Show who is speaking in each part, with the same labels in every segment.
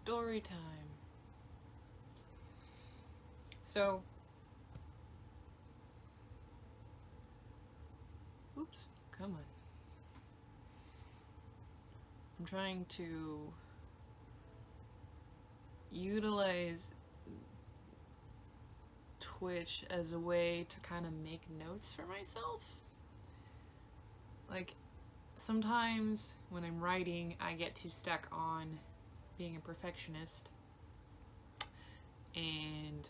Speaker 1: Story time. So, oops, come on. I'm trying to utilize Twitch as a way to kind of make notes for myself. Like, sometimes when I'm writing, I get too stuck on being a perfectionist and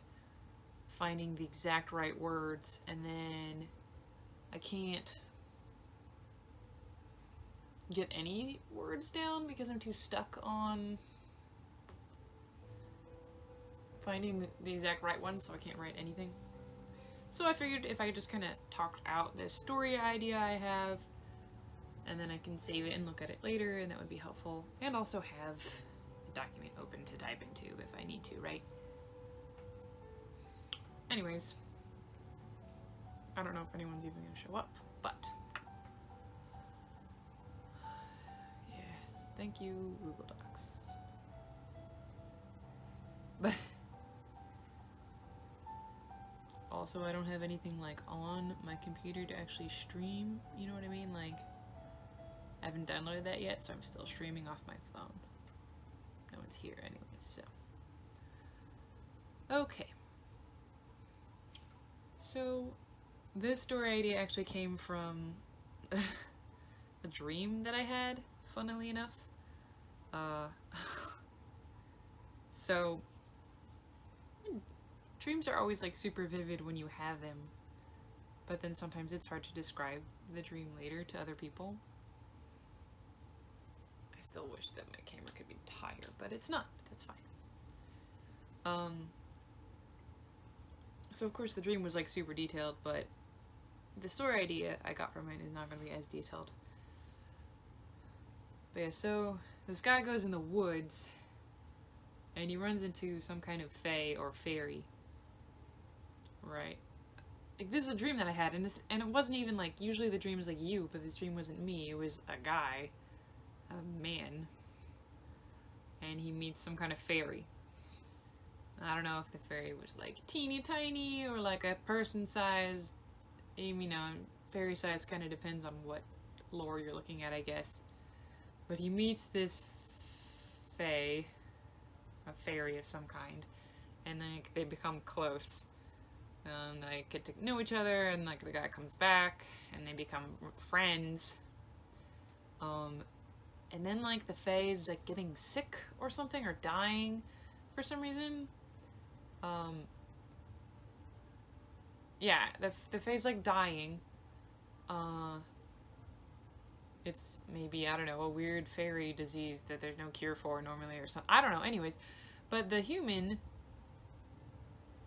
Speaker 1: finding the exact right words, and then I can't get any words down because I'm too stuck on finding the exact right ones, so I can't write anything. So I figured if I just kind of talked out this story idea I have, and then I can save it and look at it later, and that would be helpful. And also have a document open to type into if I need to, right? Anyways, I don't know if anyone's even going to show up, but yes, thank you, Google Docs. But also, I don't have anything like on my computer to actually stream, you know what I mean? Like, I haven't downloaded that yet, so I'm still streaming off my phone. No one's here anyways, so. Okay. So, this story idea actually came from a dream that I had, funnily enough. So, dreams are always like super vivid when you have them, but then sometimes it's hard to describe the dream later to other people. I still wish that my camera could be higher, but it's not. That's fine. So of course the dream was like super detailed, but the story idea I got from it is not going to be as detailed. But yeah, so this guy goes in the woods and he runs into some kind of fae or fairy. Right. Like, this is a dream that I had, and it wasn't even like, usually the dream is like you, but this dream wasn't me, it was a guy, a man, and he meets some kind of fairy. I don't know if the fairy was like teeny tiny or like a person size. You know, fairy size kind of depends on what lore you're looking at, I guess. But he meets this fae, a fairy of some kind, and then they become close. They get to know each other, and like the guy comes back, and they become friends. And then like the fae is like getting sick or something, or dying for some reason. Yeah, the fae's like dying. It's maybe, I don't know, a weird fairy disease that there's no cure for normally or something. I don't know, anyways. But the human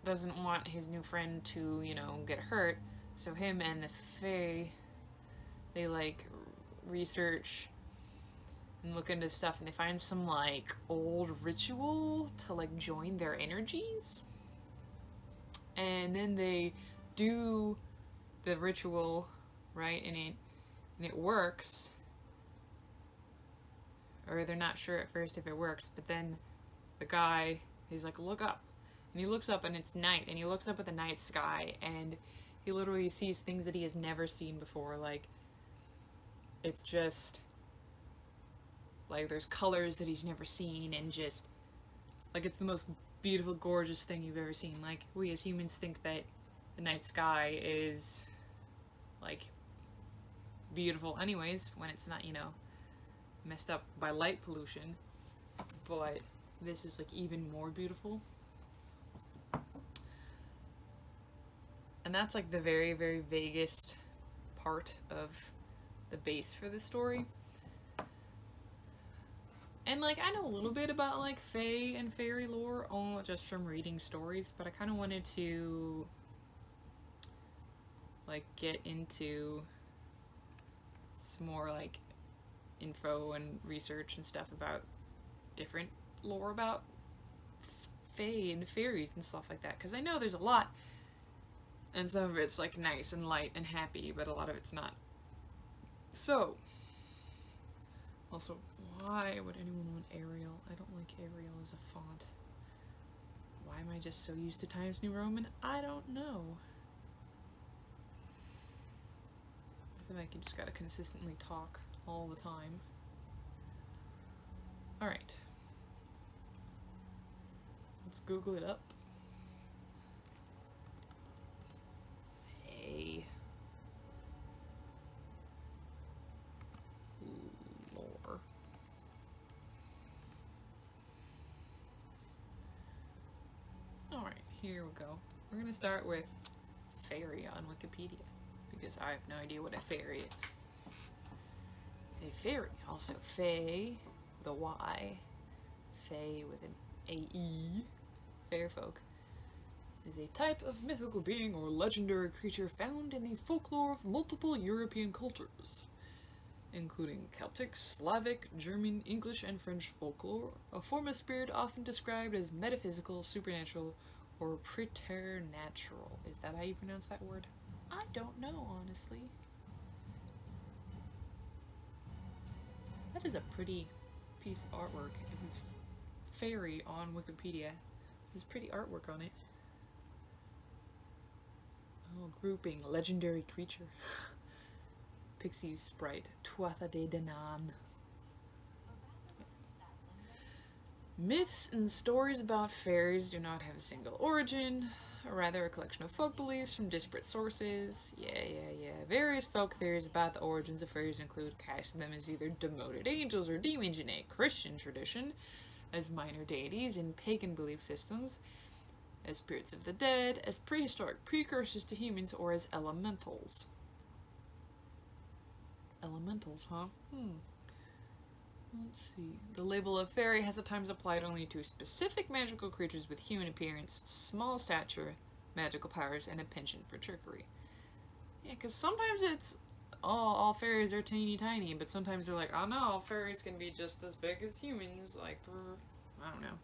Speaker 1: doesn't want his new friend to, you know, get hurt. So him and the fae, they like research and look into stuff, and they find some like old ritual to like join their energies. And then they do the ritual, right? And it works. Or they're not sure at first if it works, but then the guy, he's like, look up. And he looks up, and it's night, and he looks up at the night sky, and he literally sees things that he has never seen before. Like, it's just, like, there's colors that he's never seen, and just, like, it's the most beautiful, gorgeous thing you've ever seen. Like, we as humans think that the night sky is, like, beautiful anyways, when it's not, you know, messed up by light pollution. But this is, like, even more beautiful. And that's, like, the very, very vaguest part of the base for this story. And, like, I know a little bit about, like, fae and fairy lore, just from reading stories, but I kind of wanted to, like, get into some more, like, info and research and stuff about different lore about fae and fairies and stuff like that, because I know there's a lot, and some of it's, like, nice and light and happy, but a lot of it's not. So, also, why would anyone want Ariel? I don't like Ariel was a font. Why am I just so used to Times New Roman? I don't know. I feel like you just gotta consistently talk all the time. Alright. Let's Google it up. Fae. Lore. Alright, here we go. We're gonna start with fairy on Wikipedia, because I have no idea what a fairy is. A fairy, also fae with a Y, fae with an A-E, fair folk, is a type of mythical being or legendary creature found in the folklore of multiple European cultures, including Celtic, Slavic, German, English, and French folklore, a form of spirit often described as metaphysical, supernatural, or preternatural. Is that how you pronounce that word? I don't know, honestly. That is a pretty piece of artwork. Fairy on Wikipedia. There's pretty artwork on it. Oh, grouping. Legendary creature. Pixie sprite. Tuatha de Danann. Myths and stories about fairies do not have a single origin, or rather a collection of folk beliefs from disparate sources. Yeah. Various folk theories about the origins of fairies include casting them as either demoted angels or demons in a Christian tradition, as minor deities in pagan belief systems, as spirits of the dead, as prehistoric precursors to humans, or as elementals. Elementals, huh? Let's see. The label of fairy has at times applied only to specific magical creatures with human appearance, small stature, magical powers, and a penchant for trickery. Yeah, because sometimes it's, all fairies are teeny tiny, but sometimes they're like, oh no, all fairies can be just as big as humans, like, I don't know.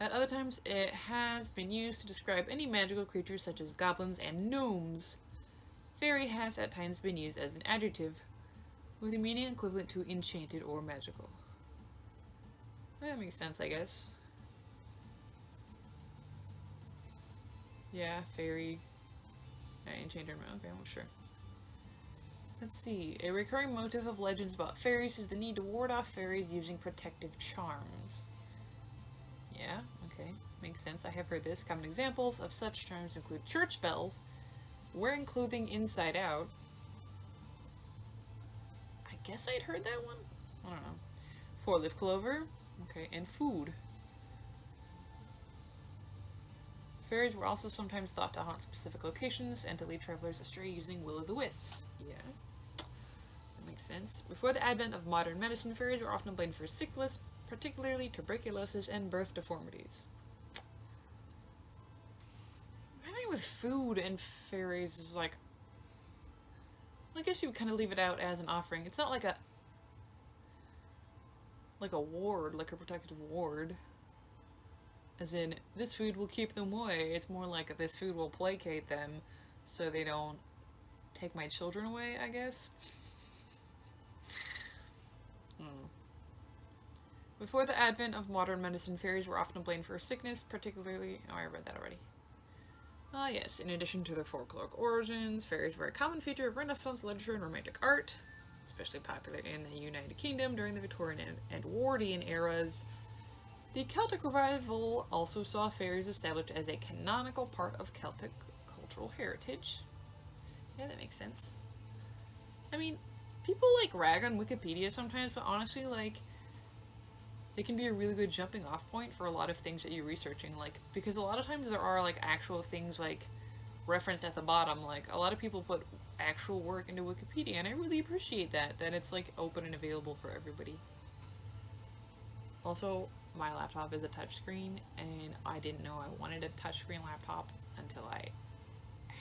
Speaker 1: At other times, it has been used to describe any magical creatures such as goblins and gnomes. Fairy has at times been used as an adjective, with a meaning equivalent to enchanted or magical. That makes sense, I guess. Yeah, fairy. Enchanted, okay, well, sure. Let's see. A recurring motif of legends about fairies is the need to ward off fairies using protective charms. Yeah, okay, makes sense. I have heard this. Common examples of such charms include church bells, wearing clothing inside out. I guess I'd heard that one? I don't know. Four-leaf clover. Okay, and food. Fairies were also sometimes thought to haunt specific locations and to lead travelers astray using will-o'-the-wisps. Yeah, that makes sense. Before the advent of modern medicine, fairies were often blamed for sickness, particularly tuberculosis and birth deformities. I think with food and fairies is like, I guess you would kind of leave it out as an offering. It's not like a ward, like a protective ward. As in, this food will keep them away. It's more like this food will placate them so they don't take my children away, I guess. Before the advent of modern medicine, fairies were often blamed for sickness, particularly... Oh, I read that already. Ah, yes. In addition to their folkloric origins, fairies were a common feature of Renaissance literature and romantic art, especially popular in the United Kingdom during the Victorian and Edwardian eras. The Celtic revival also saw fairies established as a canonical part of Celtic cultural heritage. Yeah, that makes sense. I mean, people like rag on Wikipedia sometimes, but honestly, like, it can be a really good jumping off point for a lot of things that you're researching, like, because a lot of times there are, like, actual things, like, referenced at the bottom, like, a lot of people put actual work into Wikipedia, and I really appreciate that it's, like, open and available for everybody. Also, my laptop is a touchscreen, and I didn't know I wanted a touchscreen laptop until I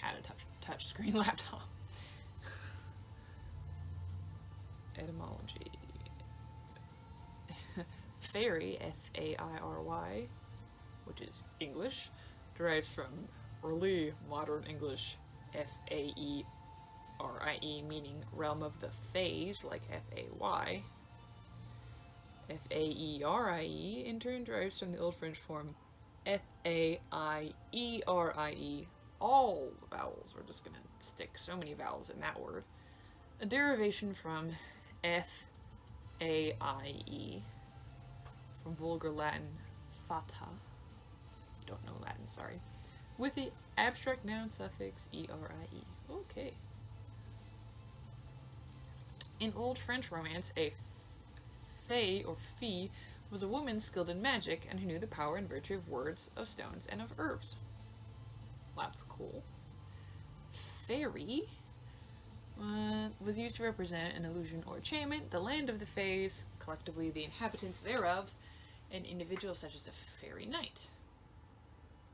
Speaker 1: had a touchscreen laptop. Etymology. Fairy, F-A-I-R-Y, which is English, derives from early modern English, F-A-E-R-I-E, meaning realm of the fays, like F-A-Y. F-A-E-R-I-E, in turn derives from the Old French form F-A-I-E-R-I-E. All vowels. We're just going to stick so many vowels in that word. A derivation from F-A-I-E, from Vulgar Latin fata. You don't know Latin, sorry. With the abstract noun suffix E-R-I-E. Okay. In Old French romance, a fée or fée was a woman skilled in magic and who knew the power and virtue of words, of stones, and of herbs. That's cool. Fairy was used to represent an illusion or enchantment, the land of the fays, collectively the inhabitants thereof, and individuals such as a fairy knight.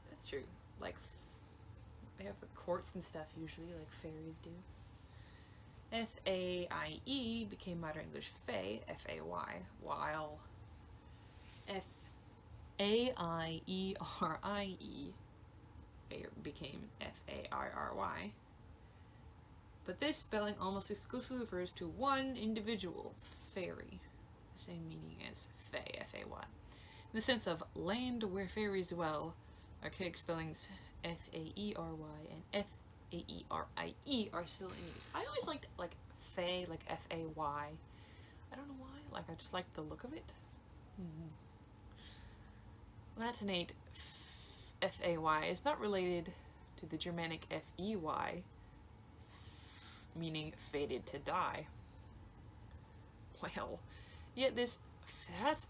Speaker 1: That's true. Like, they have courts and stuff usually, like fairies do. F-A-I-E became modern English fay, F-A-Y, while F-A-I-E-R-I-E became F-A-I-R-Y. But this spelling almost exclusively refers to one individual, fairy, the same meaning as fay, F-A-Y. In the sense of land where fairies dwell, archaic spellings F-A-E-R-Y and F-A-E-R-I-E are still in use. I always liked, like, fay, like F-A-Y. I don't know why, like, I just liked the look of it. Latinate F-A-Y is not related to the Germanic F-E-Y, meaning fated to die. Well, yet that's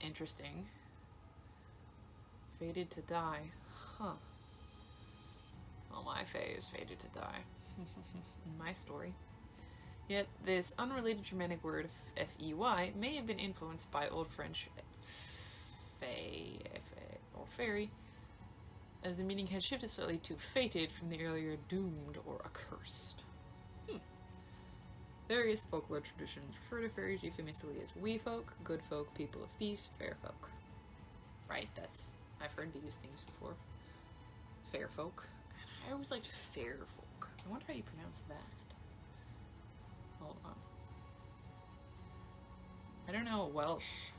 Speaker 1: interesting. Fated to die. Huh. Well, my fae is fated to die. In my story. Yet this unrelated Germanic word, F-E-Y, may have been influenced by Old French fae, or fairy, as the meaning had shifted slightly to fated from the earlier doomed or accursed. Various folklore traditions refer to fairies euphemistically as wee folk, good folk, people of peace, fair folk. Right, I've heard these things before. Fair folk. I always liked fair folk. I wonder how you pronounce that. Hold on. I don't know Welsh.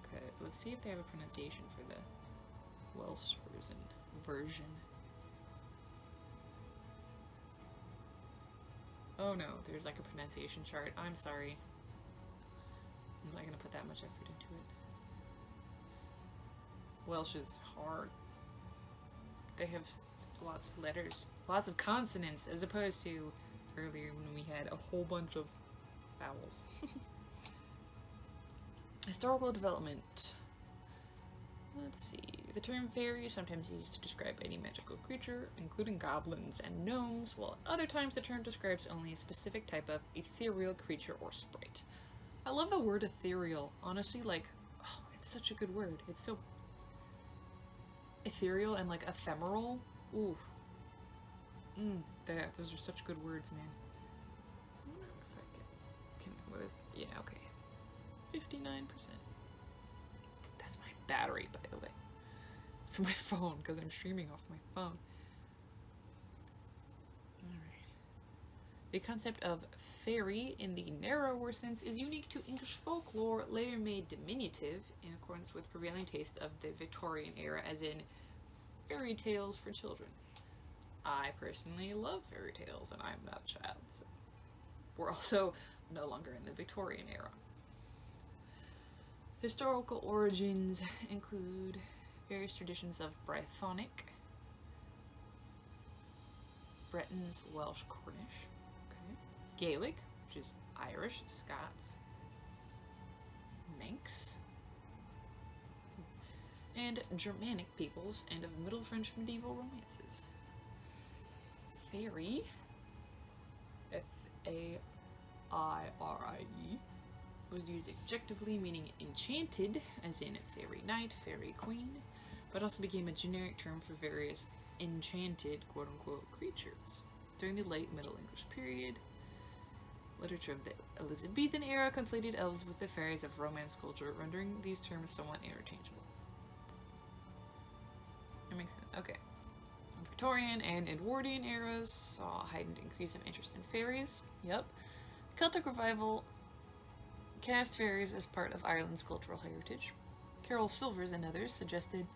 Speaker 1: Okay, let's see if they have a pronunciation for the Welsh version. Oh no, there's like a pronunciation chart. I'm sorry. I'm not gonna put that much effort into it. Welsh is hard. They have lots of letters, lots of consonants, as opposed to earlier when we had a whole bunch of vowels. Historical development. Let's see. The term fairy is sometimes used to describe any magical creature, including goblins and gnomes, while at other times the term describes only a specific type of ethereal creature or sprite. I love the word ethereal. Honestly, like, oh, it's such a good word. It's so ethereal and, like, ephemeral. Ooh. Those are such good words, man. I wonder if I can what is, yeah, okay. 59%. That's my battery, by the way. For my phone, because I'm streaming off my phone. Alright. The concept of fairy in the narrower sense is unique to English folklore, later made diminutive in accordance with prevailing taste of the Victorian era, as in fairy tales for children. I personally love fairy tales, and I'm not a child, so we're also no longer in the Victorian era. Historical origins include various traditions of Brythonic, Bretons, Welsh, Cornish, Gaelic, which is Irish, Scots, Manx, and Germanic peoples, and of Middle French medieval romances. Fairy, F-A-I-R-I-E, was used adjectively meaning enchanted, as in fairy knight, fairy queen, but also became a generic term for various enchanted, quote-unquote, creatures. During the late Middle English period, literature of the Elizabethan era conflated elves with the fairies of Romance culture, rendering these terms somewhat interchangeable. That makes sense. Okay. Victorian and Edwardian eras saw a heightened increase of interest in fairies. Yep. Celtic revival cast fairies as part of Ireland's cultural heritage. Carol Silvers and others suggested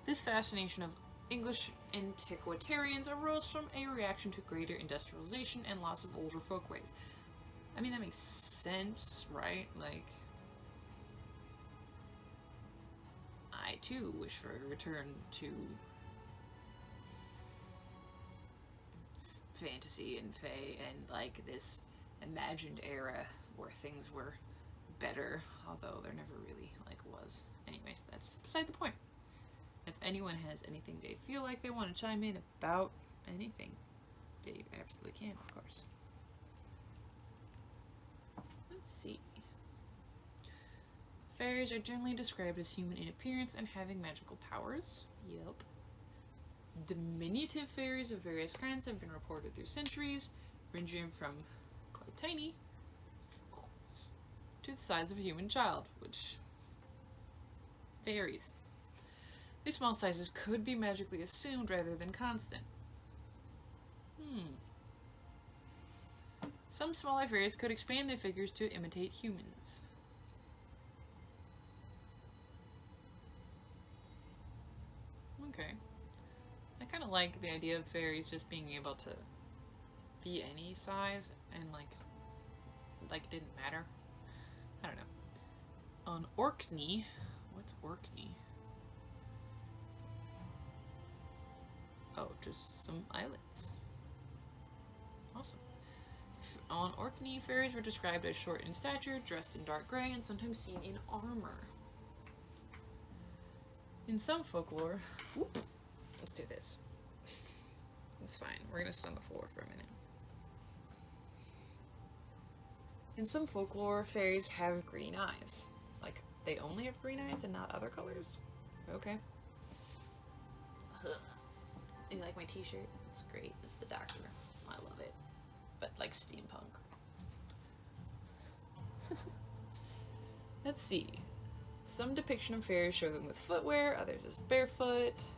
Speaker 1: this fascination of English antiquarians arose from a reaction to greater industrialization and loss of older folkways. I mean, that makes sense, right? Like, I too wish for a return to fantasy and fae and, like, this imagined era where things were better, although there never really, like, was. Anyways, that's beside the point. If anyone has anything they feel like they want to chime in about anything, they absolutely can, of course. Let's see. Fairies are generally described as human in appearance and having magical powers. Yep. Diminutive fairies of various kinds have been reported through centuries, ranging from quite tiny to the size of a human child, which varies. These small sizes could be magically assumed rather than constant. Some smaller fairies could expand their figures to imitate humans. Okay. I kind of like the idea of fairies just being able to be any size and like it didn't matter. I don't know. On Orkney, what's Orkney? Oh, just some islands. Awesome. On Orkney, fairies were described as short in stature, dressed in dark gray, and sometimes seen in armor. In some folklore... Whoop, let's do this. It's fine. We're going to sit on the floor for a minute. In some folklore, fairies have green eyes. Like, they only have green eyes and not other colors? Okay. You like my t-shirt? It's great. It's the Doctor. I love it. But like steampunk. Let's see. Some depiction of fairies show them with footwear, others as barefoot.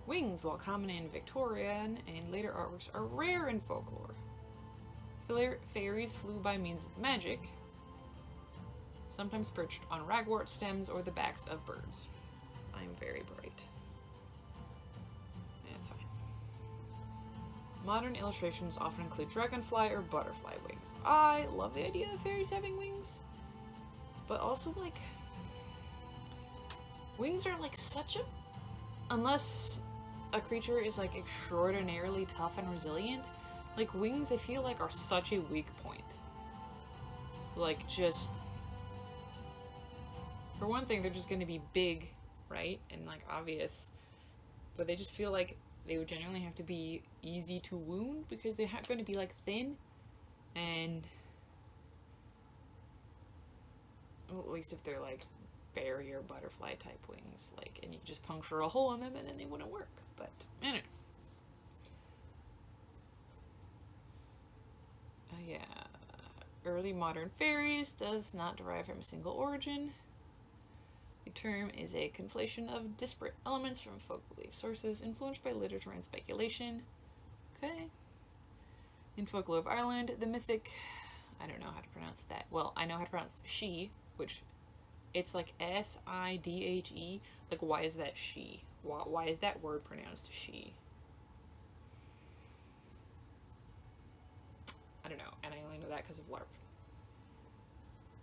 Speaker 1: Wings, while common in Victorian and later artworks, are rare in folklore. Fairies flew by means of magic, sometimes perched on ragwort stems or the backs of birds. I'm very bright. That's fine. Modern illustrations often include dragonfly or butterfly wings. I love the idea of fairies having wings, but also, like, wings are, like, such a... Unless a creature is, like, extraordinarily tough and resilient, like, wings, I feel like, are such a weak point. Like, just... For one thing, they're just gonna be big, right? And, like, obvious. But they just feel like they would genuinely have to be easy to wound because they're going to be, like, thin. And... Well, at least if they're, like, barrier butterfly type wings. Like, and you just puncture a hole in them and then they wouldn't work. But, anyway. Yeah. Early modern fairies does not derive from a single origin. The term is a conflation of disparate elements from folk belief sources influenced by literature and speculation. Okay. In folklore of Ireland, the mythic... I don't know how to pronounce that. Well, I know how to pronounce she, which... It's like S-I-D-H-E. Like, why is that she? Why is that word pronounced she? I don't know, and I only know that because of LARP.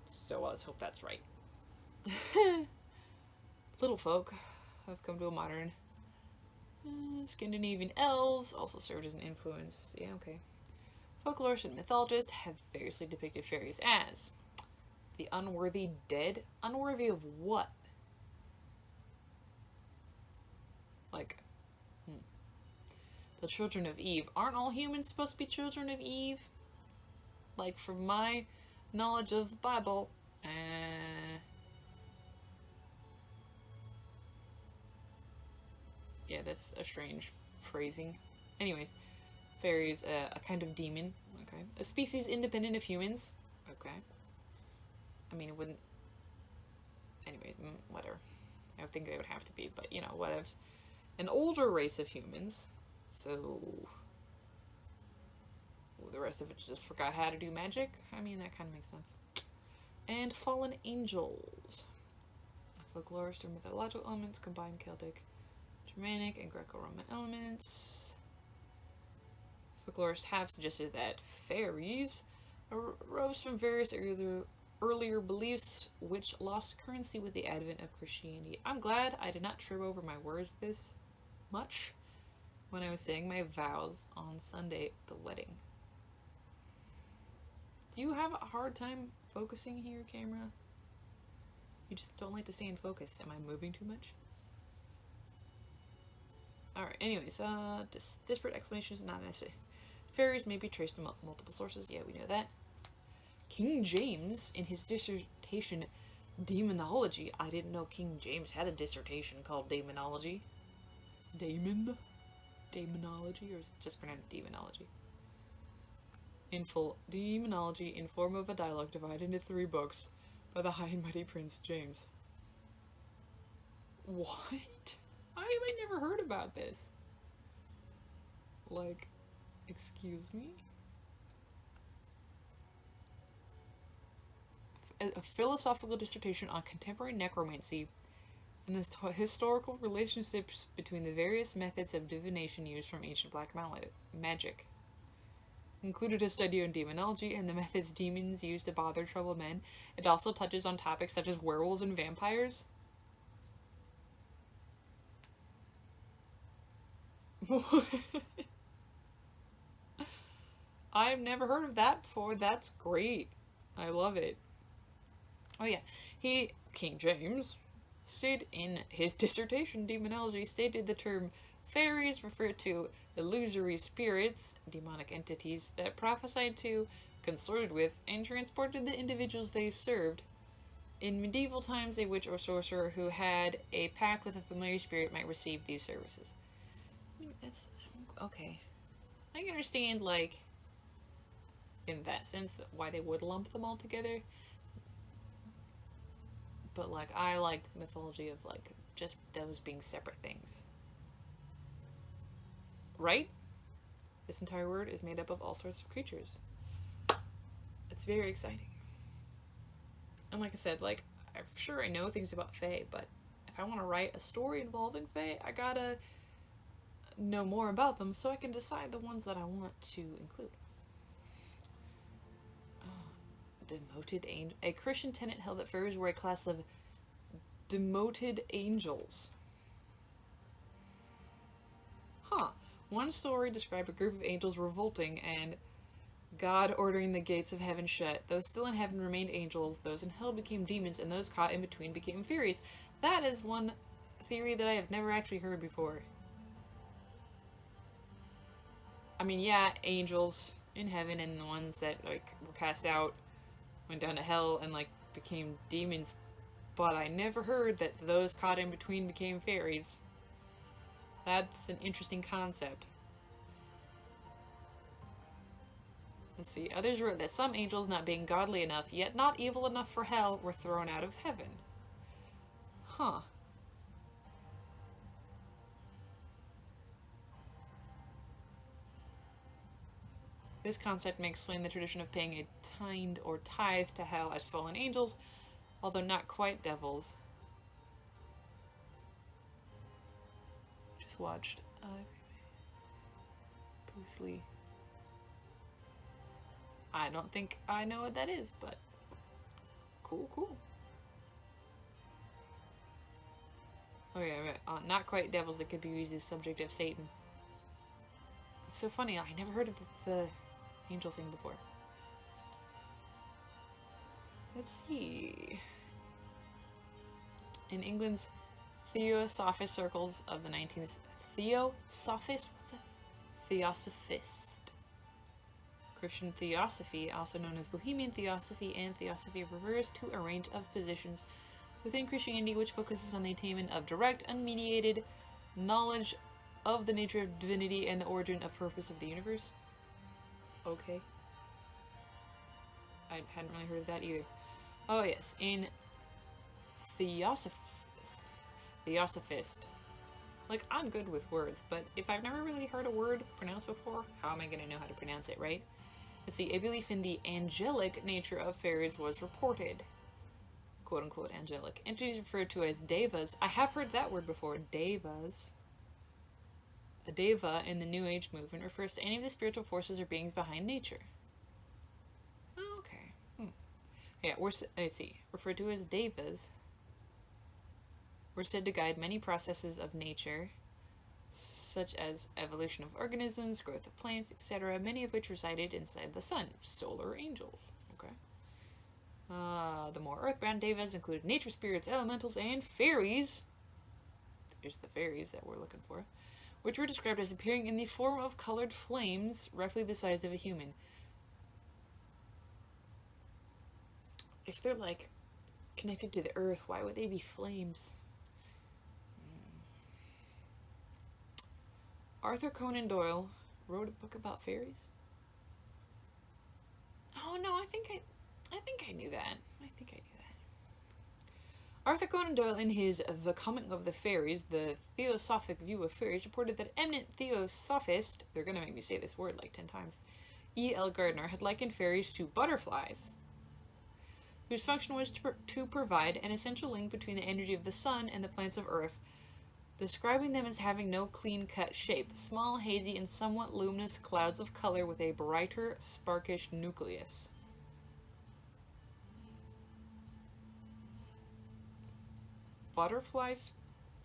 Speaker 1: So let's hope that's right. Little folk have come to a modern. Scandinavian elves also served as an influence. Yeah, okay. Folklorists and mythologists have variously depicted fairies as the unworthy dead. Unworthy of what? Like, the children of Eve. Aren't all humans supposed to be children of Eve? Like, from my knowledge of the Bible, yeah, that's a strange phrasing. Anyways, fairies, a kind of demon, okay. A species independent of humans, okay. I mean, it wouldn't, anyway, whatever. I would think they would have to be, but, you know, whatevs. An older race of humans, so... the rest of it just forgot how to do magic. I mean, that kind of makes sense. And fallen angels. Folklorist or mythological elements combine Celtic, Germanic, and Greco-Roman elements. Folklorists have suggested that fairies arose from various earlier beliefs which lost currency with the advent of Christianity. I'm glad I did not trip over my words this much when I was saying my vows on Sunday at the wedding. Do you have a hard time focusing here, camera? You just don't like to stay in focus. Am I moving too much? Alright, anyways, disparate explanations, not necessary. Fairies may be traced to multiple sources. Yeah, we know that. King James, in his dissertation, Demonology. I didn't know King James had a dissertation called Demonology. Demonology, or is it just pronounced Demonology? In full, Demonology in form of a dialogue divided into 3 books by the High and Mighty Prince James. What? I never heard about this. Like, excuse me? A philosophical dissertation on contemporary necromancy and the historical relationships between the various methods of divination used from ancient black magic. Included a study on demonology and the methods demons use to bother troubled men. It also touches on topics such as werewolves and vampires. I've never heard of that before. That's great. I love it. Oh yeah, King James, stated in his dissertation, Demonology, stated the term fairies referred to illusory spirits, demonic entities, that prophesied to, consorted with, and transported the individuals they served. In medieval times, a witch or sorcerer who had a pact with a familiar spirit might receive these services. I mean, that's okay. I can understand, like, in that sense, why they would lump them all together. But, like, I like the mythology of, like, just those being separate things. Right? This entire word is made up of all sorts of creatures. It's very exciting. And like I said, like, I'm sure I know things about Fae, but if I want to write a story involving Fae, I gotta know more about them so I can decide the ones that I want to include. Demoted angel. A Christian tenet held that fairies were a class of demoted angels. Huh. One story described a group of angels revolting and God ordering the gates of heaven shut. Those still in heaven remained angels, those in hell became demons, and those caught in between became fairies. That is one theory that I have never actually heard before. I mean, yeah, angels in heaven and the ones that, like, were cast out went down to hell and, like, became demons, but I never heard that those caught in between became fairies. That's an interesting concept. Let's see. Others wrote that some angels, not being godly enough, yet not evil enough for hell, were thrown out of heaven. Huh. This concept may explain the tradition of paying a tind or tithe to hell as fallen angels, although not quite devils. Just watched Bruce Lee. I don't think I know what that is, but cool. Oh yeah, right. Not quite devils that could be used as subject of Satan. It's so funny, I never heard of the angel thing before. Let's see. In England's Theosophist circles of the 19th... Theosophist? What's a Theosophist? Christian Theosophy, also known as Bohemian Theosophy and Theosophy, refers to a range of positions within Christianity which focuses on the attainment of direct, unmediated knowledge of the nature of divinity and the origin of purpose of the universe. Okay. I hadn't really heard of that either. Oh yes, in Theosophist. Like, I'm good with words, but if I've never really heard a word pronounced before, how am I going to know how to pronounce it, right? Let's see, a belief in the angelic nature of fairies was reported. Quote unquote angelic. Entities referred to as devas. I have heard that word before, devas. A deva in the New Age movement refers to any of the spiritual forces or beings behind nature. Oh, okay. Yeah, let's see. Referred to as devas were said to guide many processes of nature, such as evolution of organisms, growth of plants, etc., many of which resided inside the sun. Solar angels. Okay. The more earthbound devas included nature spirits, elementals, and fairies. There's the fairies that we're looking for, which were described as appearing in the form of colored flames, roughly the size of a human. If they're, like, connected to the earth, why would they be flames? Arthur Conan Doyle wrote a book about fairies? Oh, no, I think I knew that. Arthur Conan Doyle, in his The Coming of the Fairies, the Theosophic View of Fairies, reported that eminent theosophist, they're going to make me say this word like 10 times, E.L. Gardner had likened fairies to butterflies, whose function was to provide an essential link between the energy of the sun and the plants of earth, describing them as having no clean-cut shape, small, hazy, and somewhat luminous clouds of color with a brighter, sparkish nucleus. Butterflies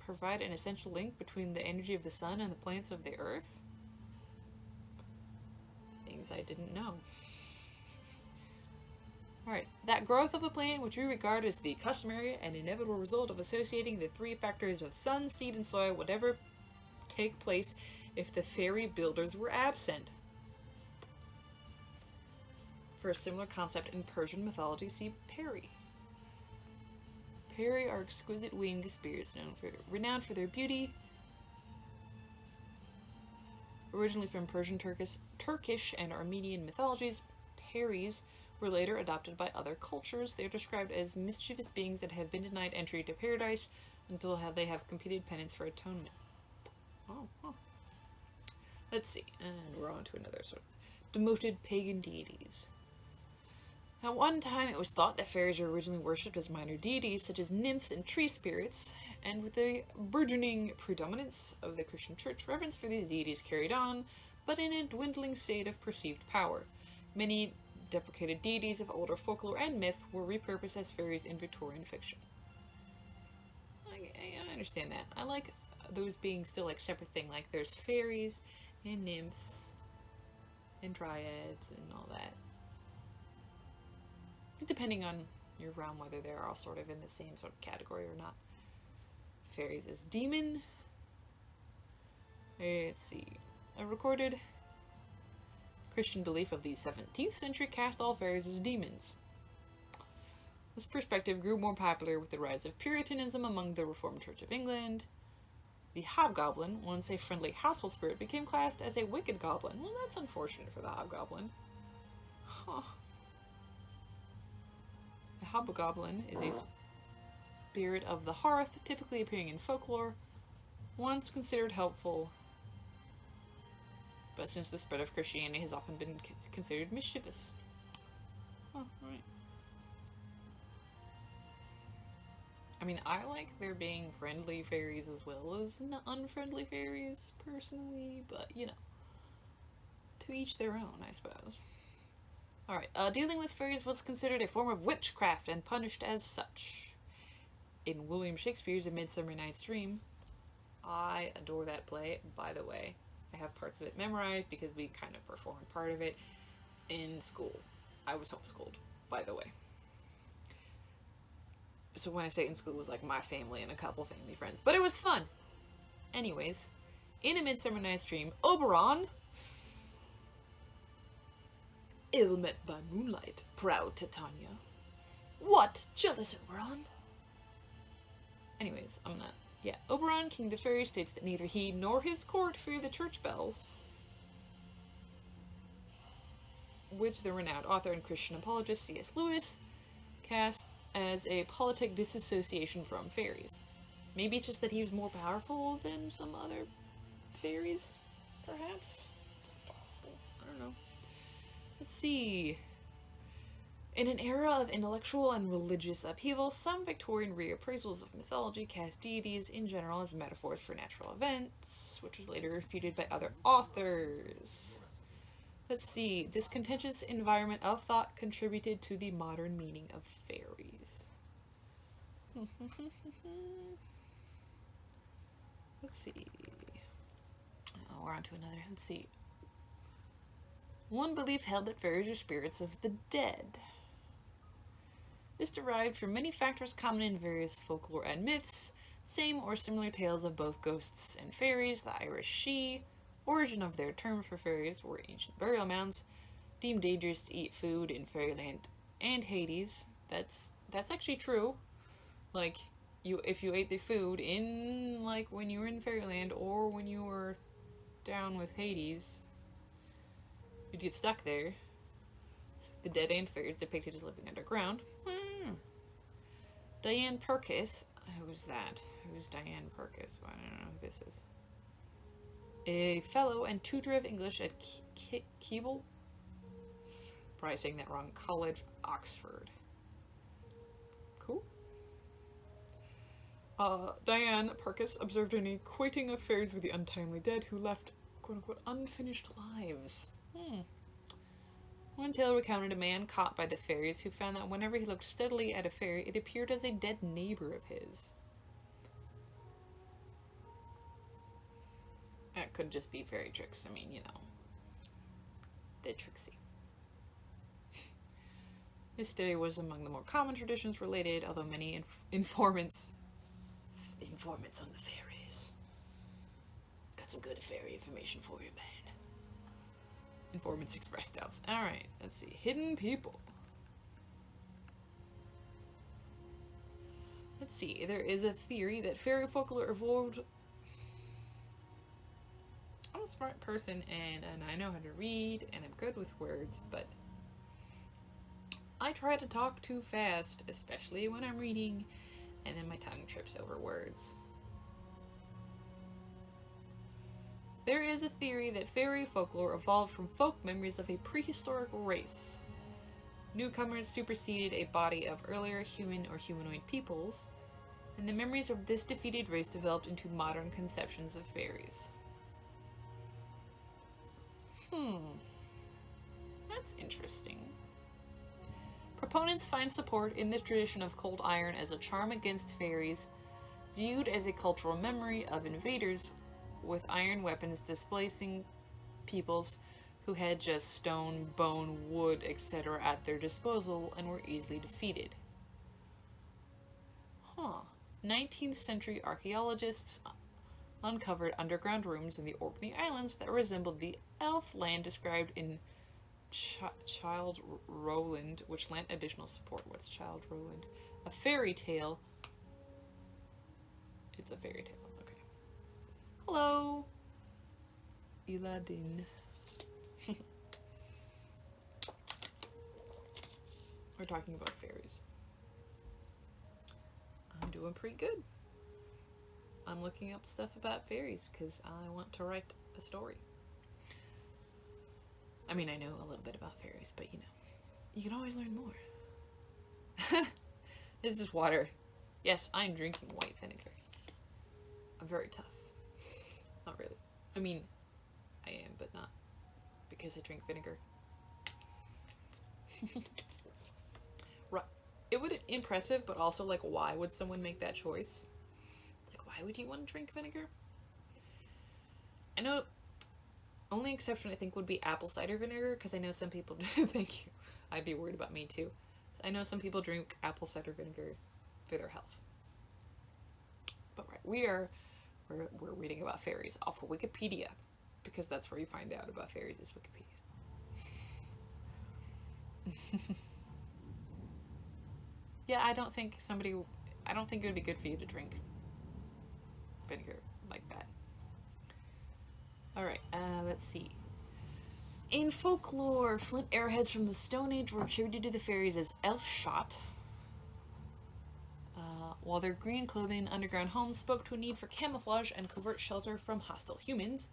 Speaker 1: provide an essential link between the energy of the sun and the plants of the earth? Things I didn't know. Alright, that growth of a plant, which we regard as the customary and inevitable result of associating the three factors of sun, seed, and soil, would ever take place if the fairy builders were absent. For a similar concept in Persian mythology, see Peri. Peri are exquisite winged spirits renowned for their beauty. Originally from Persian, Turkish, and Armenian mythologies, Peris were later adopted by other cultures. They are described as mischievous beings that have been denied entry to paradise until they have completed penance for atonement. Oh. Let's see, and we're on to another sort of demoted pagan deities. At one time, it was thought that fairies were originally worshipped as minor deities, such as nymphs and tree spirits, and with the burgeoning predominance of the Christian church, reverence for these deities carried on, but in a dwindling state of perceived power. Many deprecated deities of older folklore and myth were repurposed as fairies in Victorian fiction. I understand that. I like those being still like separate thing, like there's fairies and nymphs and dryads and all that. Depending on your realm, whether they're all sort of in the same sort of category or not. Fairies as demon. Let's see. A recorded Christian belief of the 17th century cast all fairies as demons. This perspective grew more popular with the rise of Puritanism among the Reformed Church of England. The hobgoblin, once a friendly household spirit, became classed as a wicked goblin. Well, that's unfortunate for the hobgoblin. Huh. The hobgoblin is a spirit of the hearth, typically appearing in folklore, once considered helpful, but since the spread of Christianity has often been considered mischievous. Oh, right. I mean, I like there being friendly fairies as well as unfriendly fairies, personally, but, you know, to each their own, I suppose. Alright, dealing with fairies was considered a form of witchcraft and punished as such. In William Shakespeare's A Midsummer Night's Dream, I adore that play, by the way. I have parts of it memorized because we kind of performed part of it in school. I was homeschooled, by the way. So when I say in school, it was like my family and a couple family friends. But it was fun! Anyways, in A Midsummer Night's Dream, Oberon, ill met by moonlight, proud Titania. What? Jealous Oberon? Anyways, Oberon, king of the fairies, states that neither he nor his court fear the church bells, which the renowned author and Christian apologist C.S. Lewis cast as a politic disassociation from fairies. Maybe it's just that he was more powerful than some other fairies, perhaps? It's possible. I don't know. Let's see. In an era of intellectual and religious upheaval, some Victorian reappraisals of mythology cast deities in general as metaphors for natural events, which was later refuted by other authors. Let's see. This contentious environment of thought contributed to the modern meaning of fairies. Let's see. Oh, we're on to another. Let's see. One belief held that fairies are spirits of the dead. This derived from many factors common in various folklore and myths, same or similar tales of both ghosts and fairies, the Irish Sidhe, origin of their term for fairies were ancient burial mounds, deemed dangerous to eat food in fairyland and Hades. That's actually true. Like, if you ate the food in, like, when you were in fairyland or when you were down with Hades, you'd get stuck there. The dead and fairies depicted as living underground. Diane Purkis. Who's that? Who's Diane Purkis? Well, I don't know who this is. A fellow and tutor of English at Keble? Probably saying that wrong. College, Oxford. Cool. Diane Purkis observed an equating of fairies with the untimely dead who left, quote-unquote, unfinished lives. One tale recounted a man caught by the fairies who found that whenever he looked steadily at a fairy, it appeared as a dead neighbor of his. That could just be fairy tricks. I mean, you know, they're tricksy. This theory was among the more common traditions related, although many informants on the fairies. Got some good fairy information for you, man. Informants expressed doubts. Alright, let's see. Hidden people. Let's see. There is a theory that fairy folklore evolved. I'm a smart person and I know how to read and I'm good with words, but I try to talk too fast, especially when I'm reading, and then my tongue trips over words. There is a theory that fairy folklore evolved from folk memories of a prehistoric race. Newcomers superseded a body of earlier human or humanoid peoples, and the memories of this defeated race developed into modern conceptions of fairies. That's interesting. Proponents find support in the tradition of cold iron as a charm against fairies, viewed as a cultural memory of invaders with iron weapons displacing peoples who had just stone, bone, wood, etc. at their disposal and were easily defeated. 19th century archaeologists uncovered underground rooms in the Orkney Islands that resembled the elf land described in Childe Roland, which lent additional support. What's Childe Roland? A fairy tale. It's a fairy tale. Okay. Hello, Eladin. We're talking about fairies. I'm doing pretty good. I'm looking up stuff about fairies because I want to write a story. I mean, I know a little bit about fairies, but you know, you can always learn more. This is water. Yes, I'm drinking white vinegar. I'm very tough. Not really. I mean, I am, but not because I drink vinegar. Right. It would be impressive, but also, like, why would someone make that choice? Like, why would you want to drink vinegar? I know. Only exception, I think, would be apple cider vinegar, because I know some people do. Thank you. I'd be worried about me, too. I know some people drink apple cider vinegar for their health. But right, we're reading about fairies off of Wikipedia, because that's where you find out about fairies, is Wikipedia. Yeah, I don't think it would be good for you to drink vinegar like that. Alright, let's see. In folklore, flint arrowheads from the Stone Age were attributed to the fairies as elf shot, while their green clothing and underground homes spoke to a need for camouflage and covert shelter from hostile humans.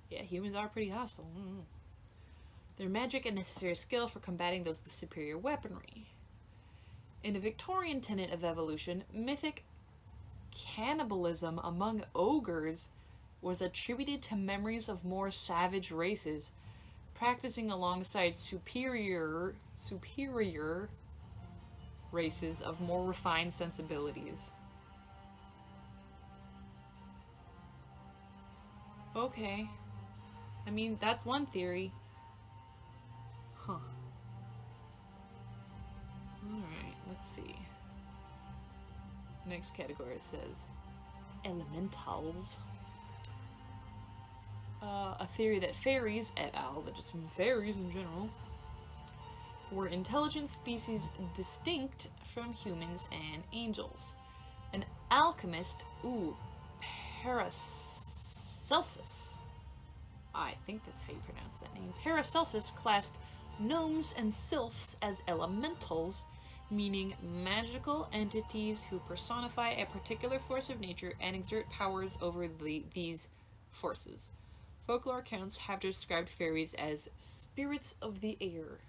Speaker 1: Yeah, humans are pretty hostile. Their magic and necessary skill for combating those with superior weaponry. In a Victorian tenet of evolution, mythic cannibalism among ogres was attributed to memories of more savage races, practicing alongside superior races of more refined sensibilities. Okay. I mean, that's one theory. Huh. Alright, let's see. Next category, it says elementals. A theory that fairies, et al., that just fairies in general, were intelligent species distinct from humans and angels. An alchemist, Paracelsus, I think that's how you pronounce that name, Paracelsus classed gnomes and sylphs as elementals, meaning magical entities who personify a particular force of nature and exert powers over these forces. Folklore accounts have described fairies as spirits of the air.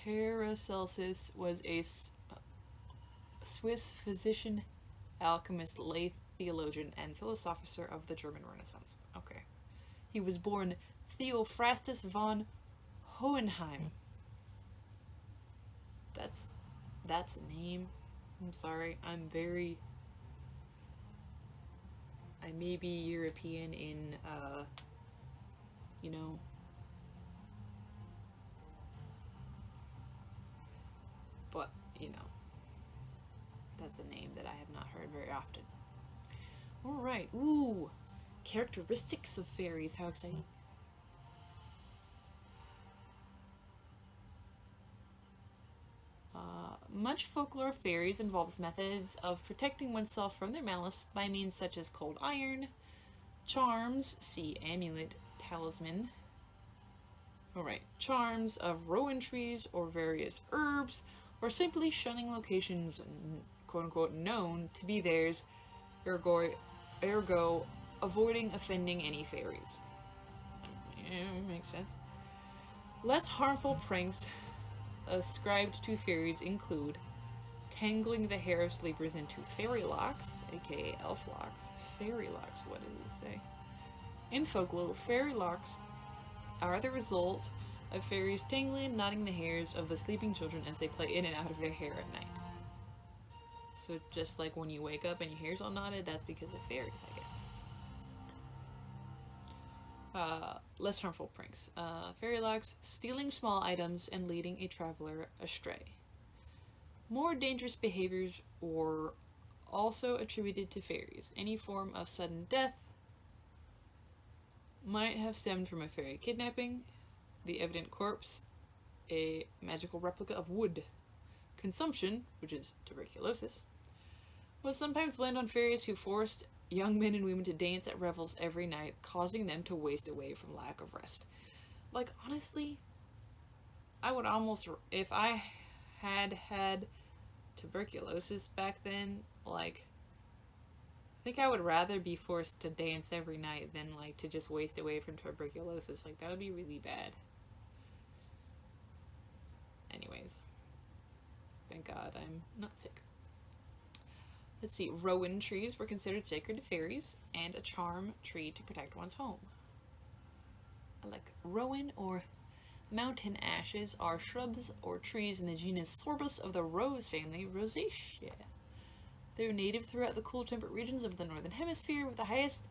Speaker 1: Paracelsus was a Swiss physician, alchemist, lay theologian, and philosopher of the German Renaissance. Okay. He was born Theophrastus von Hohenheim. That's a name. I'm sorry. I may be European in, but, that's a name that I have not heard very often. Alright, characteristics of fairies, how exciting. Much folklore of fairies involves methods of protecting oneself from their malice by means such as cold iron, charms, see amulet, talisman. Charms of rowan trees or various herbs, or simply shunning locations quote-unquote known to be theirs, ergo avoiding offending any fairies. Makes sense. Less harmful pranks ascribed to fairies include tangling the hair of sleepers into fairy locks, aka elf locks. Fairy locks, what does it say? In folklore, fairy locks are the result of fairies tangling and knotting the hairs of the sleeping children as they play in and out of their hair at night. So just like when you wake up and your hair's all knotted, that's because of fairies, I guess. Less harmful pranks. Fairy locks, stealing small items and leading a traveler astray. More dangerous behaviors were also attributed to fairies. Any form of sudden death might have stemmed from a fairy kidnapping, the evident corpse, a magical replica of wood. Consumption, which is tuberculosis, was sometimes blamed on fairies who forced young men and women to dance at revels every night, causing them to waste away from lack of rest. Like, honestly, I would almost, if I had tuberculosis back then, like, I think I would rather be forced to dance every night than, like, to just waste away from tuberculosis. Like, that would be really bad. Anyways. Thank God I'm not sick. Let's see. Rowan trees were considered sacred to fairies, and a charm tree to protect one's home. Like rowan or mountain ashes are shrubs or trees in the genus Sorbus of the rose family, Rosaceae. They're native throughout the cool temperate regions of the northern hemisphere, with the highest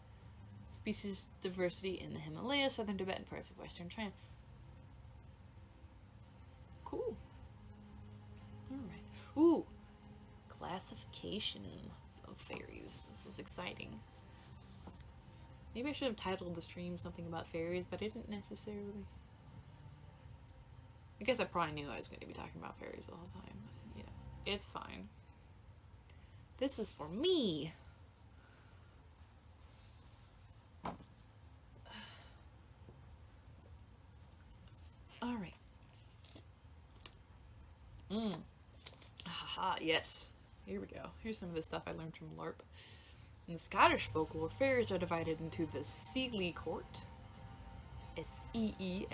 Speaker 1: species diversity in the Himalayas, southern Tibet, and parts of western China. Cool. Alright. Classification of fairies. This is exciting. Maybe I should have titled the stream something about fairies, but I didn't necessarily. I guess I probably knew I was going to be talking about fairies the whole time, but, it's fine. This is for me. Alright. Haha, yes. Here we go. Here's some of the stuff I learned from LARP. In Scottish folklore, fairies are divided into the Seelie Court, Seelie,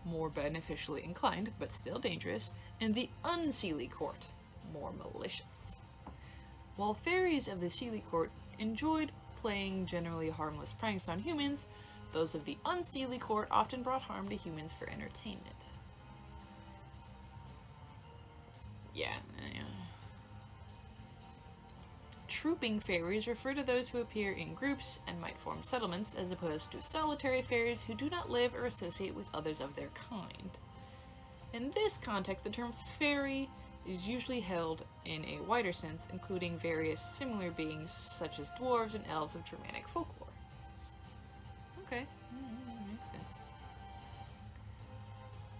Speaker 1: more beneficially inclined, but still dangerous, and the Unseelie Court, more malicious. While fairies of the Seelie Court enjoyed playing generally harmless pranks on humans, those of the Unseelie Court often brought harm to humans for entertainment. Yeah. Trooping fairies refer to those who appear in groups and might form settlements, as opposed to solitary fairies who do not live or associate with others of their kind. In this context, the term fairy is usually held in a wider sense, including various similar beings such as dwarves and elves of Germanic folklore. Okay, makes sense.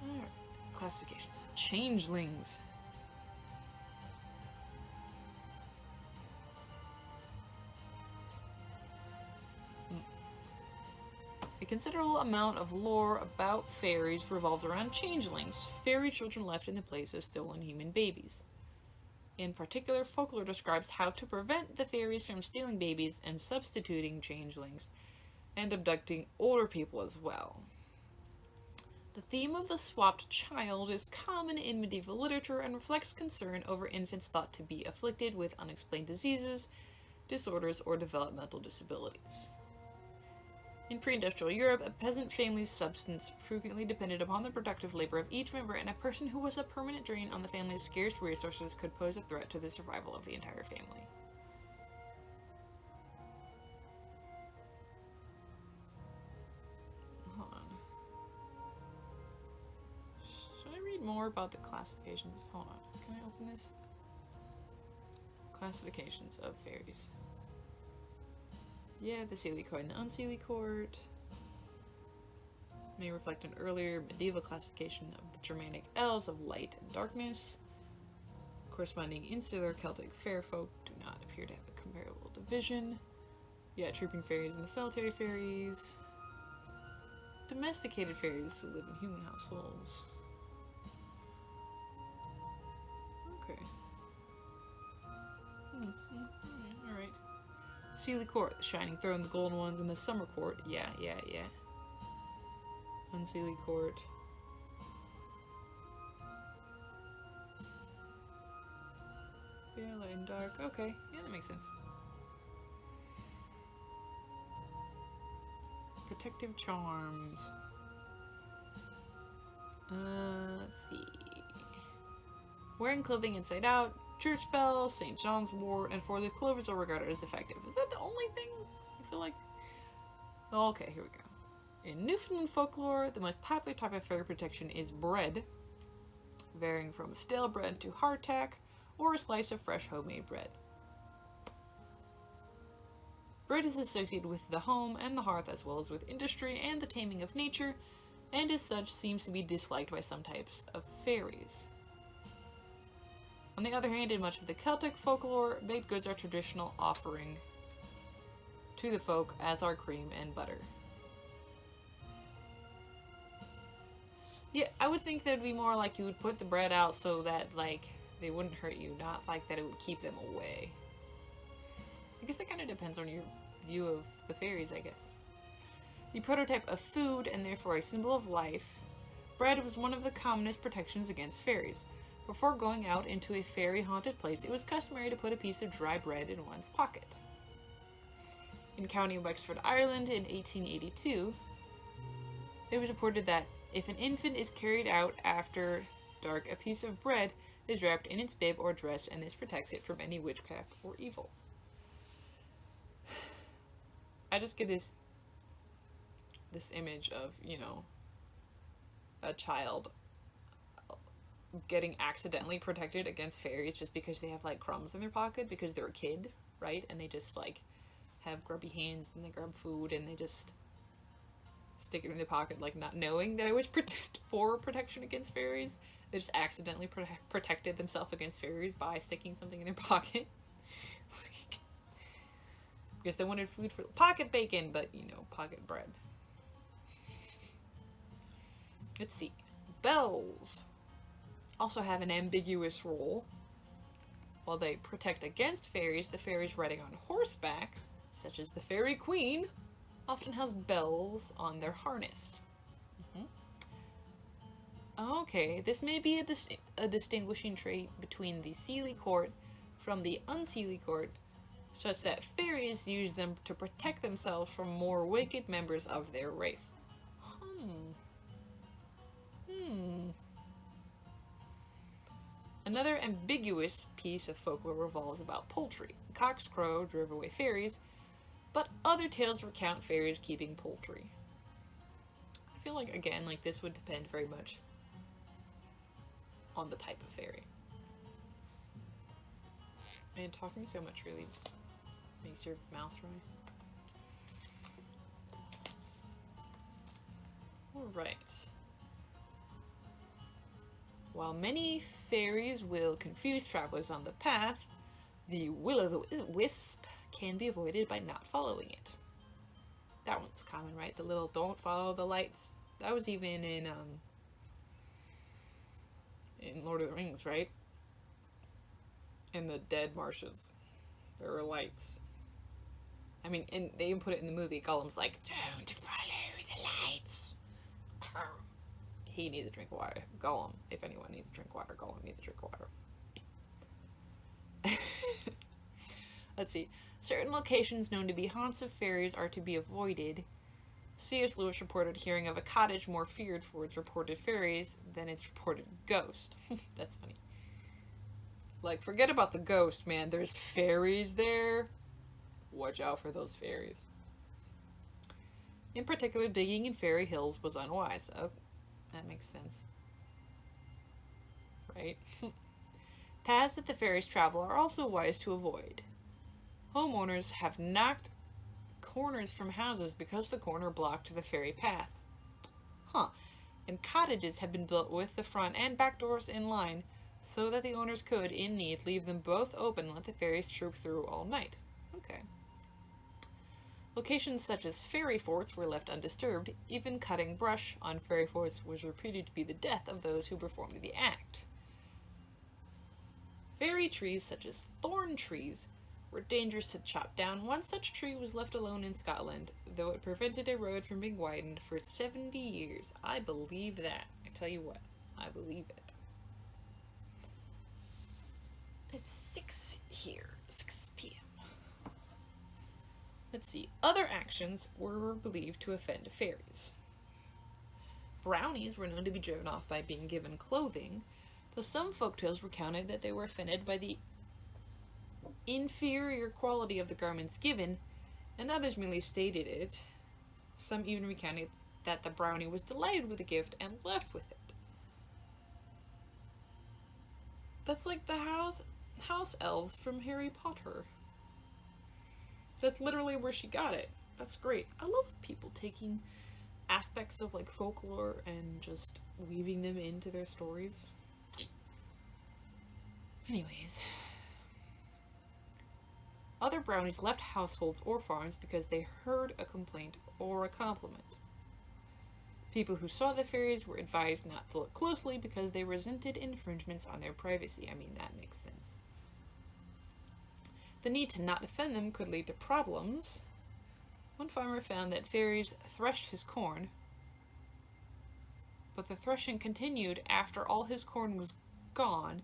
Speaker 1: Alright, classifications. Changelings. A considerable amount of lore about fairies revolves around changelings, fairy children left in the place of stolen human babies. In particular, folklore describes how to prevent the fairies from stealing babies and substituting changelings, and abducting older people as well. The theme of the swapped child is common in medieval literature and reflects concern over infants thought to be afflicted with unexplained diseases, disorders, or developmental disabilities. In pre-industrial Europe, a peasant family's subsistence frequently depended upon the productive labor of each member, and a person who was a permanent drain on the family's scarce resources could pose a threat to the survival of the entire family. Hold on. Should I read more about the classifications? Hold on. Can I open this? Classifications of fairies. Yeah, the Seelie Court and the Unseelie Court may reflect an earlier medieval classification of the Germanic elves of light and darkness. Corresponding insular Celtic fair folk do not appear to have a comparable division. Yeah, trooping fairies and the solitary fairies. Domesticated fairies who live in human households. Okay. Alright. Seelie Court, the Shining Throne, the Golden Ones, and the Summer Court. Yeah. Unseelie Court. Yeah, light and dark. Okay, yeah, that makes sense. Protective charms. Let's see. Wearing clothing inside out, church bells, St. John's wort, and four-leaf clovers are regarded as effective. Is that the only thing? I feel like... Oh, okay, here we go. In Newfoundland folklore, the most popular type of fairy protection is bread, varying from stale bread to hardtack, or a slice of fresh homemade bread. Bread is associated with the home and the hearth, as well as with industry and the taming of nature, and as such seems to be disliked by some types of fairies. On the other hand, in much of the Celtic folklore, baked goods are a traditional offering to the folk, as are cream and butter. Yeah, I would think that would be more like you would put the bread out so that, like, they wouldn't hurt you, not like that it would keep them away. I guess that kind of depends on your view of the fairies, I guess. The prototype of food, and therefore a symbol of life, bread was one of the commonest protections against fairies. Before going out into a fairy-haunted place, it was customary to put a piece of dry bread in one's pocket. In County Wexford, Ireland, in 1882, it was reported that if an infant is carried out after dark, a piece of bread is wrapped in its bib or dress, and this protects it from any witchcraft or evil. I just get this image of, you know, a child getting accidentally protected against fairies just because they have, like, crumbs in their pocket because they're a kid, right? And they just, like, have grubby hands and they grab food and they just stick it in their pocket, like, not knowing that it was for protection against fairies. They just accidentally protected themselves against fairies by sticking something in their pocket. Because they wanted food for pocket bacon, but, you know, pocket bread. Let's see. Bells also have an ambiguous role. While they protect against fairies, the fairies riding on horseback, such as the Fairy Queen, often has bells on their harness. Okay, this may be a distinguishing trait between the Seelie Court from the Unseelie Court, such that fairies use them to protect themselves from more wicked members of their race. Another ambiguous piece of folklore revolves about poultry. Cock's crow drove away fairies, but other tales recount fairies keeping poultry. I feel like, again, like this would depend very much on the type of fairy. And talking so much really makes your mouth dry. Alright. While many fairies will confuse travelers on the path, the will-o'-the-wisp can be avoided by not following it. That one's common, right? The little don't follow the lights. That was even in Lord of the Rings, right? In the dead marshes. There were lights. I mean, and they even put it in the movie. Gollum's like, don't follow the lights. He needs a drink of water. Gollum, if anyone needs a drink of water, Gollum needs a drink of water. Let's see. Certain locations known to be haunts of fairies are to be avoided. C.S. Lewis reported hearing of a cottage more feared for its reported fairies than its reported ghost. That's funny. Like, forget about the ghost, man. There's fairies there. Watch out for those fairies. In particular, digging in fairy hills was unwise. Oh, that makes sense. Right? Paths that the fairies travel are also wise to avoid. Homeowners have knocked corners from houses because the corner blocked the fairy path. And cottages have been built with the front and back doors in line so that the owners could, in need, leave them both open and let the fairies troop through all night. Okay. Locations such as fairy forts were left undisturbed. Even cutting brush on fairy forts was reputed to be the death of those who performed the act. Fairy trees such as thorn trees were dangerous to chop down. One such tree was left alone in Scotland, though it prevented a road from being widened for 70 years. I believe that. I tell you what, I believe it. It's 6 here, 6 p.m. Let's see. Other actions were believed to offend fairies. Brownies were known to be driven off by being given clothing, though some folktales recounted that they were offended by the inferior quality of the garments given, and others merely stated it. Some even recounted that the brownie was delighted with the gift and left with it. That's like the house elves from Harry Potter. That's literally where she got it. That's great. I love people taking aspects of like folklore and just weaving them into their stories. Anyways. Other brownies left households or farms because they heard a complaint or a compliment. People who saw the fairies were advised not to look closely because they resented infringements on their privacy. I mean, that makes sense. The need to not offend them could lead to problems. One farmer found that fairies threshed his corn, but the threshing continued after all his corn was gone,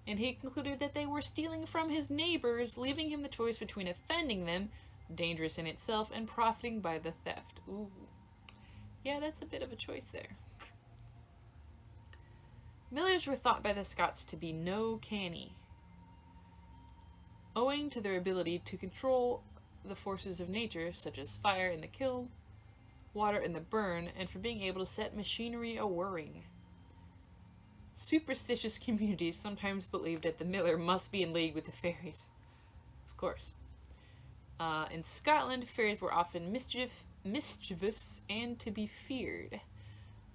Speaker 1: and he concluded that they were stealing from his neighbors, leaving him the choice between offending them, dangerous in itself, and profiting by the theft. Ooh. Yeah, that's a bit of a choice there. Millers were thought by the Scots to be no canny, owing to their ability to control the forces of nature, such as fire in the kiln, water in the burn, and for being able to set machinery a-whirring. Superstitious communities sometimes believed that the miller must be in league with the fairies. Of course. In Scotland, fairies were often mischievous and to be feared.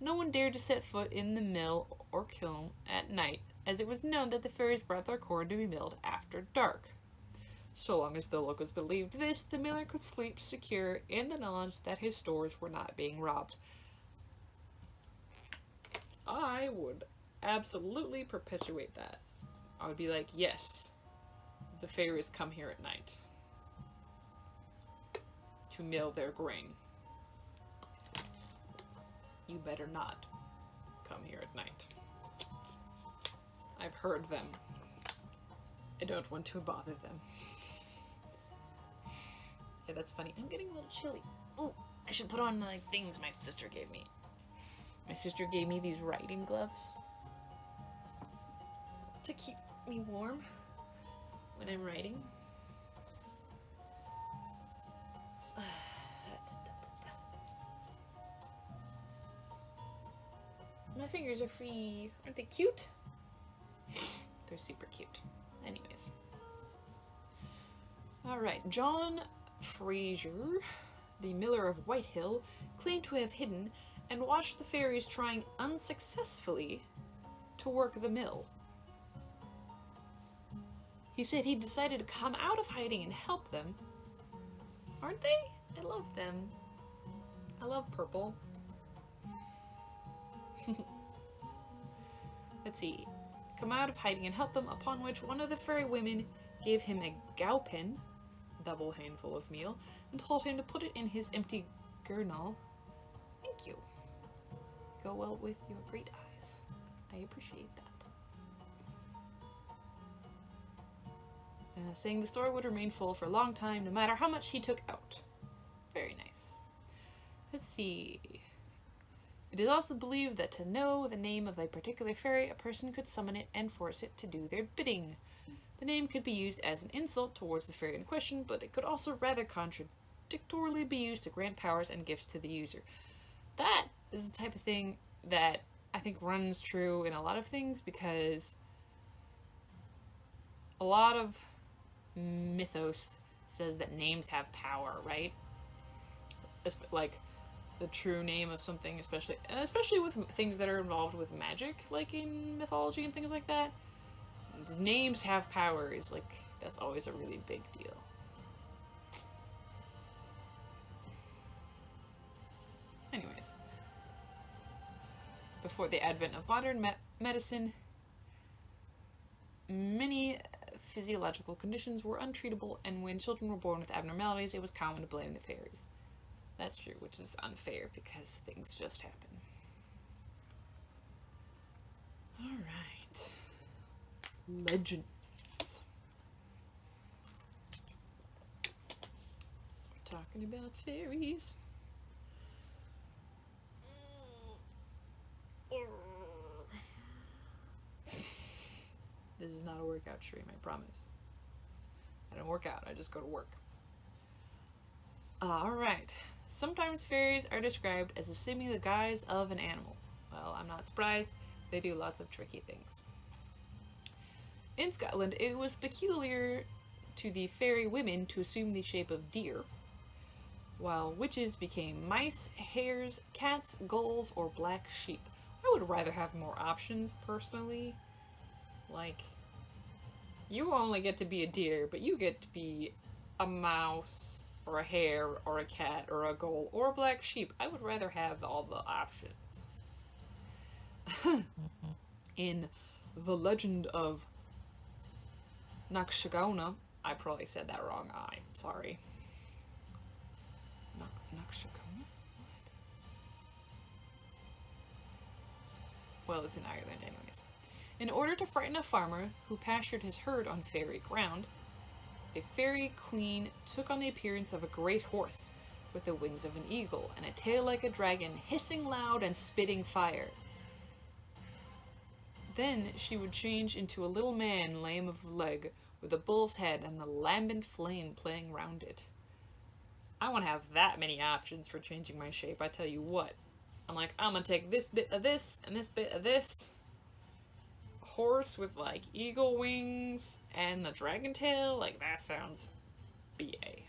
Speaker 1: No one dared to set foot in the mill or kiln at night, as it was known that the fairies brought their corn to be milled after dark. So long as the locals believed this, the miller could sleep secure in the knowledge that his stores were not being robbed. I would absolutely perpetuate that. I would be like, yes, The fairies come here at night to mill their grain. You better not come here at night. I've heard them. I don't want to bother them. Yeah, that's funny. I'm getting a little chilly. Ooh, I should put on the things my sister gave me. My sister gave me these riding gloves to keep me warm when I'm riding. My fingers are free. Aren't they cute? They're super cute. Anyways. Alright, John Fraser, the miller of Whitehill, claimed to have hidden and watched the fairies trying unsuccessfully to work the mill. He said he decided to come out of hiding and help them. Aren't they? I love them. I love purple. Let's see. Come out of hiding and help them, upon which one of the fairy women gave him a gowpen, double handful of meal, and told him to put it in his empty gurnal. Thank you. Go well with your great eyes. I appreciate that. Saying the store would remain full for a long time, no matter how much he took out. Very nice. Let's see. It is also believed that to know the name of a particular fairy, a person could summon it and force it to do their bidding. The name could be used as an insult towards the fairy in question, but it could also rather contradictorily be used to grant powers and gifts to the user. That is the type of thing that I think runs true in a lot of things, because a lot of mythos says that names have power, right? Like the true name of something, especially with things that are involved with magic, like in mythology and things like that. Names have powers, like, that's always a really big deal. Anyways. Before the advent of modern medicine, many physiological conditions were untreatable, and when children were born with abnormalities, it was common to blame the fairies. That's true, which is unfair because things just happen. Alright. Legends. We're talking about fairies. This is not a workout stream, I promise. I don't work out, I just go to work. Alright. Sometimes fairies are described as assuming the guise of an animal. Well, I'm not surprised. They do lots of tricky things. In Scotland, it was peculiar to the fairy women to assume the shape of deer, while witches became mice, hares, cats, gulls, or black sheep. I would rather have more options, personally. Like, you only get to be a deer, but you get to be a mouse, or a hare, or a cat, or a gull, or a black sheep. I would rather have all the options. In The Legend of Nakshagona, I probably said that wrong. I'm sorry. Nakshagona? What? Well, it's in Ireland anyways. In order to frighten a farmer who pastured his herd on fairy ground, a fairy queen took on the appearance of a great horse, with the wings of an eagle, and a tail like a dragon, hissing loud and spitting fire. Then she would change into a little man, lame of leg, with a bull's head and a lambent flame playing round it. I want to have that many options for changing my shape, I tell you what. I'm like, I'm gonna take this bit of this, and this bit of this. Horse with, like, eagle wings and a dragon tail, like, that sounds BA.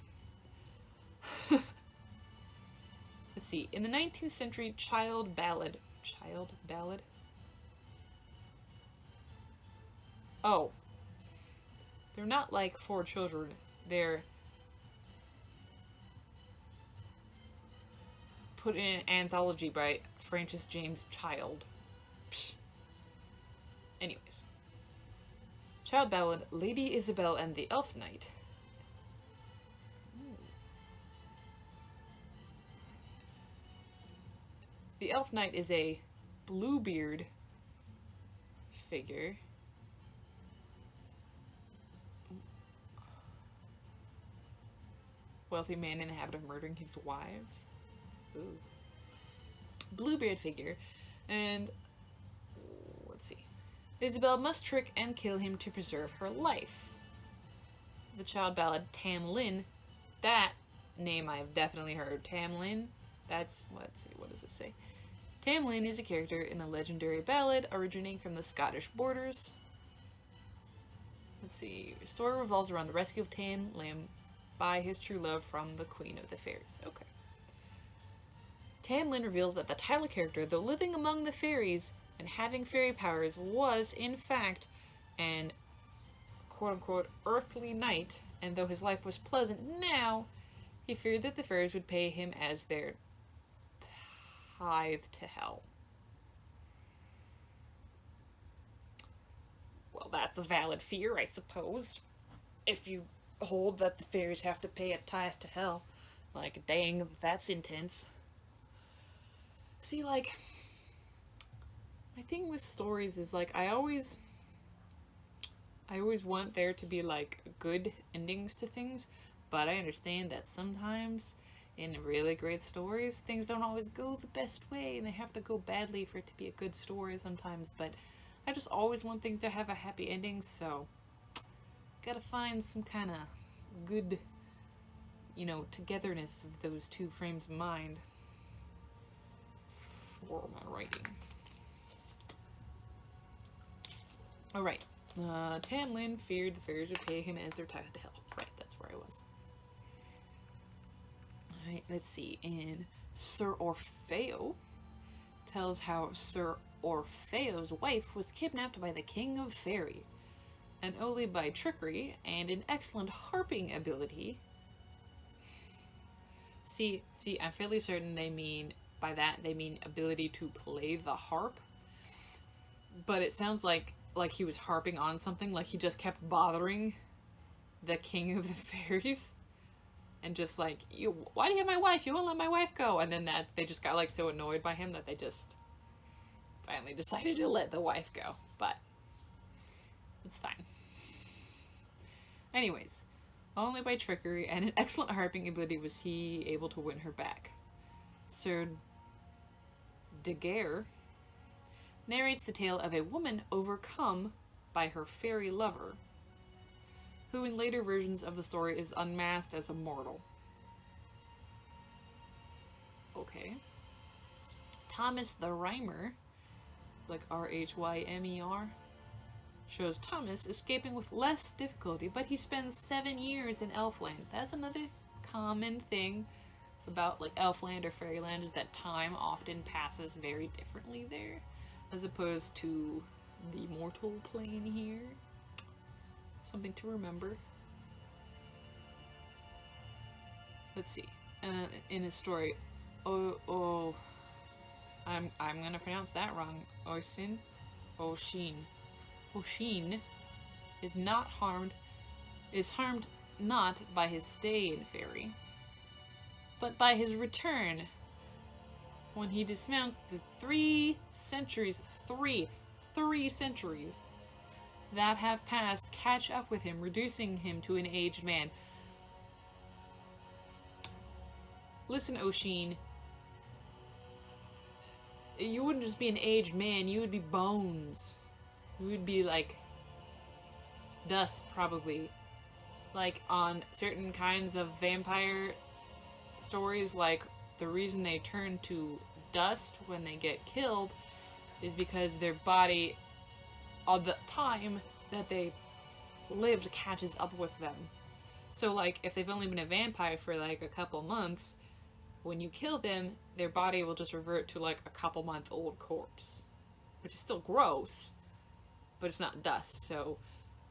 Speaker 1: Let's see, in the 19th century child ballad? Oh. They're not, like, for children. They're put in an anthology by Francis James Child. Psh. Anyways. child ballad Lady Isabel and the Elf Knight. The Elf Knight is a Bluebeard figure. Wealthy man in the habit of murdering his wives. Ooh. Bluebeard figure. And let's see. Isabel must trick and kill him to preserve her life. The child ballad Tam Lin. That name I've definitely heard. Tam Lin. That's, let's see, what does it say? Tam Lin is a character in a legendary ballad originating from the Scottish borders. Let's see. The story revolves around the rescue of Tam Lin by his true love from the Queen of the Fairies. Okay. Tam Lin reveals that the title character, though living among the fairies and having fairy powers, was, in fact, an quote-unquote earthly knight, and though his life was pleasant now, he feared that the fairies would pay him as their tithe to hell. Well, that's a valid fear, I suppose. If you hold that the fairies have to pay a tithe to hell. Like, dang, that's intense. See, like, my thing with stories is, like, I always want there to be, like, good endings to things, but I understand that sometimes in really great stories, things don't always go the best way, and they have to go badly for it to be a good story sometimes, but I just always want things to have a happy ending, so gotta find some kind of good, togetherness of those two frames of mind for my writing. Alright, Tam Lin feared the fairies would pay him as their tithe to hell. Right, that's where I was. Alright, let's see. And Sir Orfeo tells how Sir Orfeo's wife was kidnapped by the King of Fairy, and only by trickery and an excellent harping ability. See, I'm fairly certain by that they mean ability to play the harp, but it sounds like he was harping on something, like he just kept bothering the King of the Fairies, and just like, why do you have my wife? You won't let my wife go. And then that they just got like so annoyed by him that they just finally decided to let the wife go. But it's fine. Anyways, only by trickery and an excellent harping ability was he able to win her back. Sir Daguerre narrates the tale of a woman overcome by her fairy lover, who in later versions of the story is unmasked as a mortal. Okay. Thomas the Rhymer, like R-H-Y-M-E-R, shows Thomas escaping with less difficulty, but he spends 7 years in Elfland. That's another common thing about like Elfland or Fairyland, is that time often passes very differently there, as opposed to the mortal plane here. Something to remember. Let's see. In his story, I'm gonna pronounce that wrong. Oshin is harmed not by his stay in Fairy, but by his return, when he dismounts the 3 centuries that have passed catch up with him, reducing him to an aged man. Listen, Oshin, you wouldn't just be an aged man, you would be bones. You would be like dust, probably. Like on certain kinds of vampire stories, like the reason they turn to dust when they get killed is because their body, all the time that they lived, catches up with them. So like if they've only been a vampire for like a couple months, when you kill them, their body will just revert to like a couple month old corpse, which is still gross, but it's not dust. So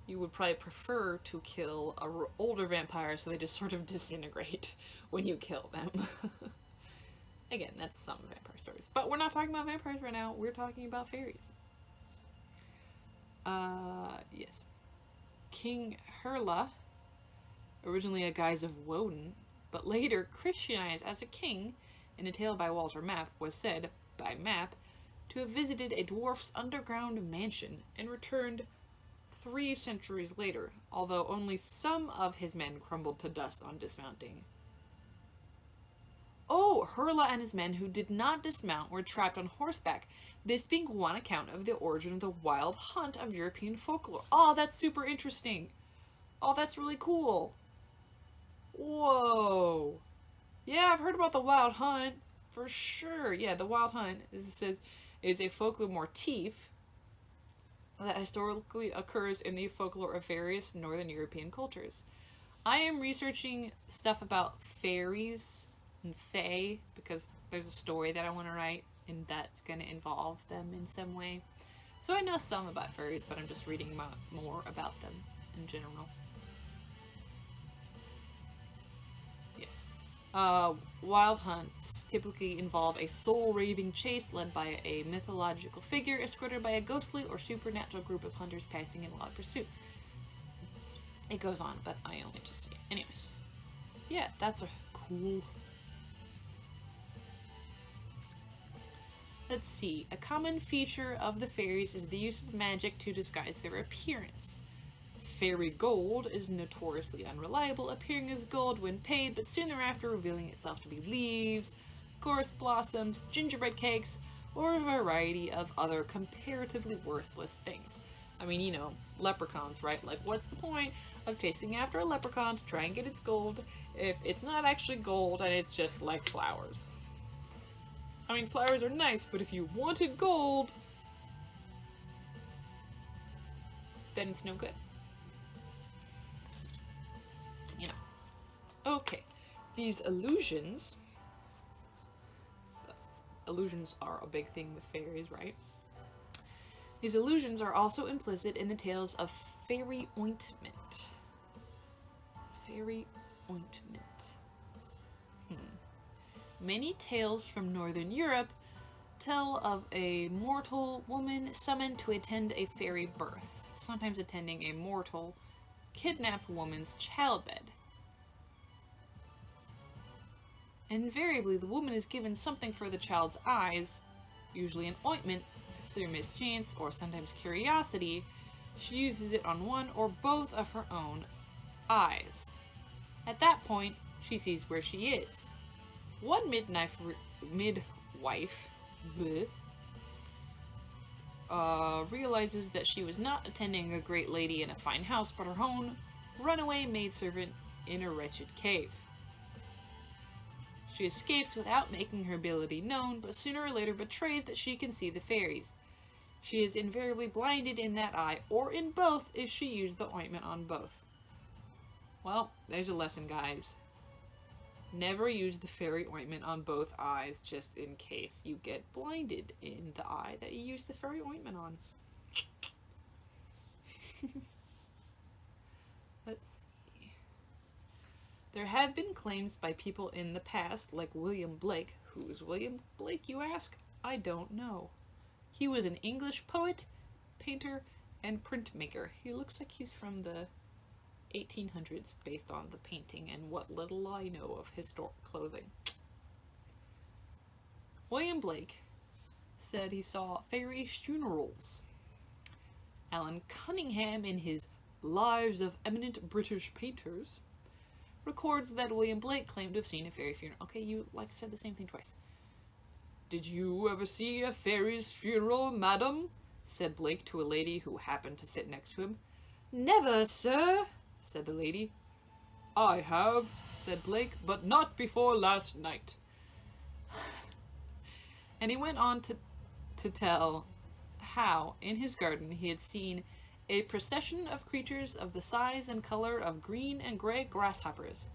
Speaker 1: you would probably prefer to kill a older vampire so they just sort of disintegrate when you kill them. Again, that's some vampire stories. But we're not talking about vampires right now. We're talking about fairies. Yes. King Herla, originally a guise of Woden, but later Christianized as a king, in a tale by Walter Map, was said, by Map, to have visited a dwarf's underground mansion and returned 3 centuries later, although only some of his men crumbled to dust on dismounting. Oh, Herla and his men who did not dismount were trapped on horseback, this being one account of the origin of the wild hunt of European folklore. Oh, that's super interesting. Oh, that's really cool. Whoa. Yeah, I've heard about the wild hunt, for sure. Yeah, the wild hunt, as it says, is a folklore motif that historically occurs in the folklore of various Northern European cultures. I am researching stuff about fairies and fae because there's a story that I want to write and that's going to involve them in some way. So I know some about fairies, but I'm just reading more about them in general. Yes. Wild hunts typically involve a soul-raving chase led by a mythological figure escorted by a ghostly or supernatural group of hunters passing in wild pursuit. It goes on, but I only just see it. Anyways. Yeah, that's a cool... Let's see. A common feature of the fairies is the use of magic to disguise their appearance. Fairy gold is notoriously unreliable, appearing as gold when paid, but soon thereafter revealing itself to be leaves, gorse blossoms, gingerbread cakes, or a variety of other comparatively worthless things. I mean, you know, leprechauns, right? Like, what's the point of chasing after a leprechaun to try and get its gold if it's not actually gold and it's just like flowers? I mean, flowers are nice, but if you wanted gold, then it's no good. You know. Okay. These illusions are a big thing with fairies, right? These illusions are also implicit in the tales of fairy ointment. Fairy ointment. Many tales from Northern Europe tell of a mortal woman summoned to attend a fairy birth, sometimes attending a mortal, kidnapped woman's childbed. Invariably, the woman is given something for the child's eyes, usually an ointment. Through mischance or sometimes curiosity, she uses it on one or both of her own eyes. At that point, she sees where she is. One midwife realizes that she was not attending a great lady in a fine house, but her own runaway maidservant in a wretched cave. She escapes without making her ability known, but sooner or later betrays that she can see the fairies. She is invariably blinded in that eye, or in both if she used the ointment on both. Well, there's a lesson, guys. Never use the fairy ointment on both eyes, just in case you get blinded in the eye that you used the fairy ointment on. Let's see. There have been claims by people in the past, like William Blake. Who's William Blake, you ask? I don't know. He was an English poet, painter, and printmaker. He looks like he's from the 1800s based on the painting and what little I know of historic clothing. William Blake said he saw fairy funerals. Alan Cunningham, in his Lives of Eminent British Painters, records that William Blake claimed to have seen a fairy funeral. Okay, you said the same thing twice. "Did you ever see a fairy's funeral, madam?" said Blake to a lady who happened to sit next to him. "Never, sir," said the lady. "I have," said Blake, "but not before last night." And he went on to tell how, in his garden, he had seen a procession of creatures of the size and color of green and gray grasshoppers,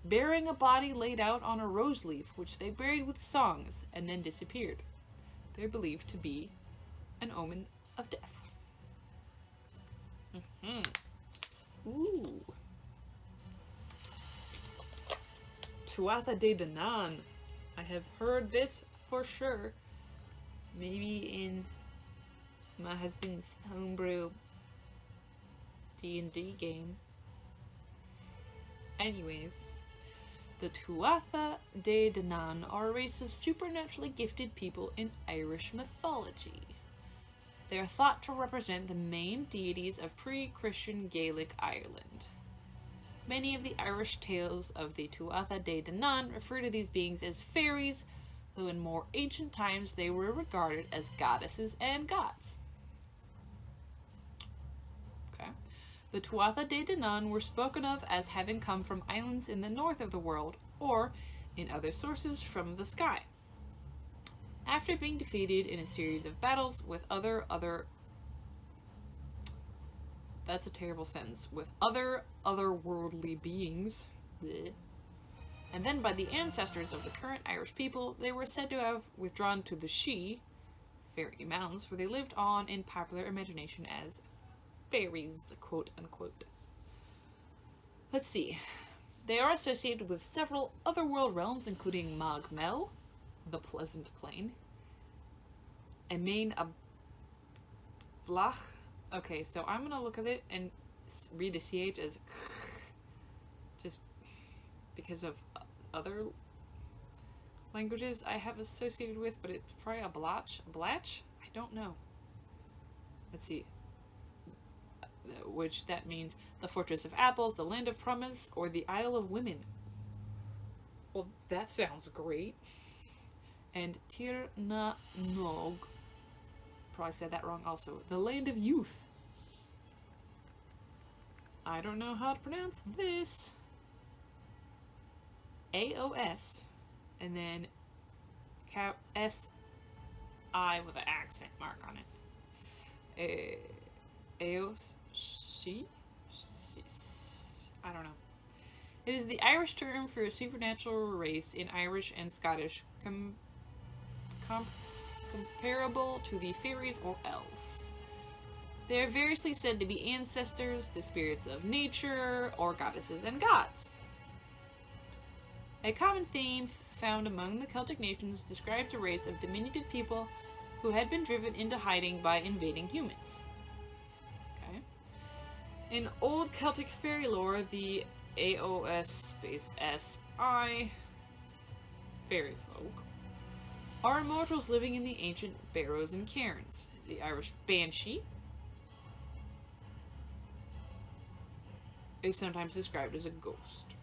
Speaker 1: bearing a body laid out on a rose leaf, which they buried with songs, and then disappeared. They're believed to be an omen of death. Ooh. Tuatha De Danann. I have heard this for sure. Maybe in my husband's homebrew D&D game. Anyways, the Tuatha De Danann are a race of supernaturally gifted people in Irish mythology. They are thought to represent the main deities of pre-Christian Gaelic Ireland. Many of the Irish tales of the Tuatha De Danann refer to these beings as fairies, though in more ancient times they were regarded as goddesses and gods. The Tuatha De Danann were spoken of as having come from islands in the north of the world, or, in other sources, from the sky. After being defeated in a series of battles with that's a terrible sentence, with otherworldly beings, bleh, and then by the ancestors of the current Irish people, they were said to have withdrawn to the She, Fairy Mountains, where they lived on in popular imagination as fairies, quote unquote. Let's see. They are associated with several otherworld realms, including Mag Mell, the Pleasant Plain, Emain Ablach. Okay, so I'm gonna look at it and read the CH as just because of other languages I have associated with, but it's probably a blach? I don't know. Let's see. Which that means the Fortress of Apples, the Land of Promise, or the Isle of Women. Well, that sounds great. And Tir na Nog, probably said that wrong also, the Land of Youth. I don't know how to pronounce this. AOS, and then SI with an accent mark on it. Eos, I don't know. It is the Irish term for a supernatural race in Irish and Scottish, comparable to the fairies or elves. They are variously said to be ancestors, the spirits of nature, or goddesses and gods. A common theme found among the Celtic nations describes a race of diminutive people who had been driven into hiding by invading humans. In old Celtic fairy lore, the AOS_SI fairy folk are immortals living in the ancient barrows and cairns. The Irish banshee is sometimes described as a ghost.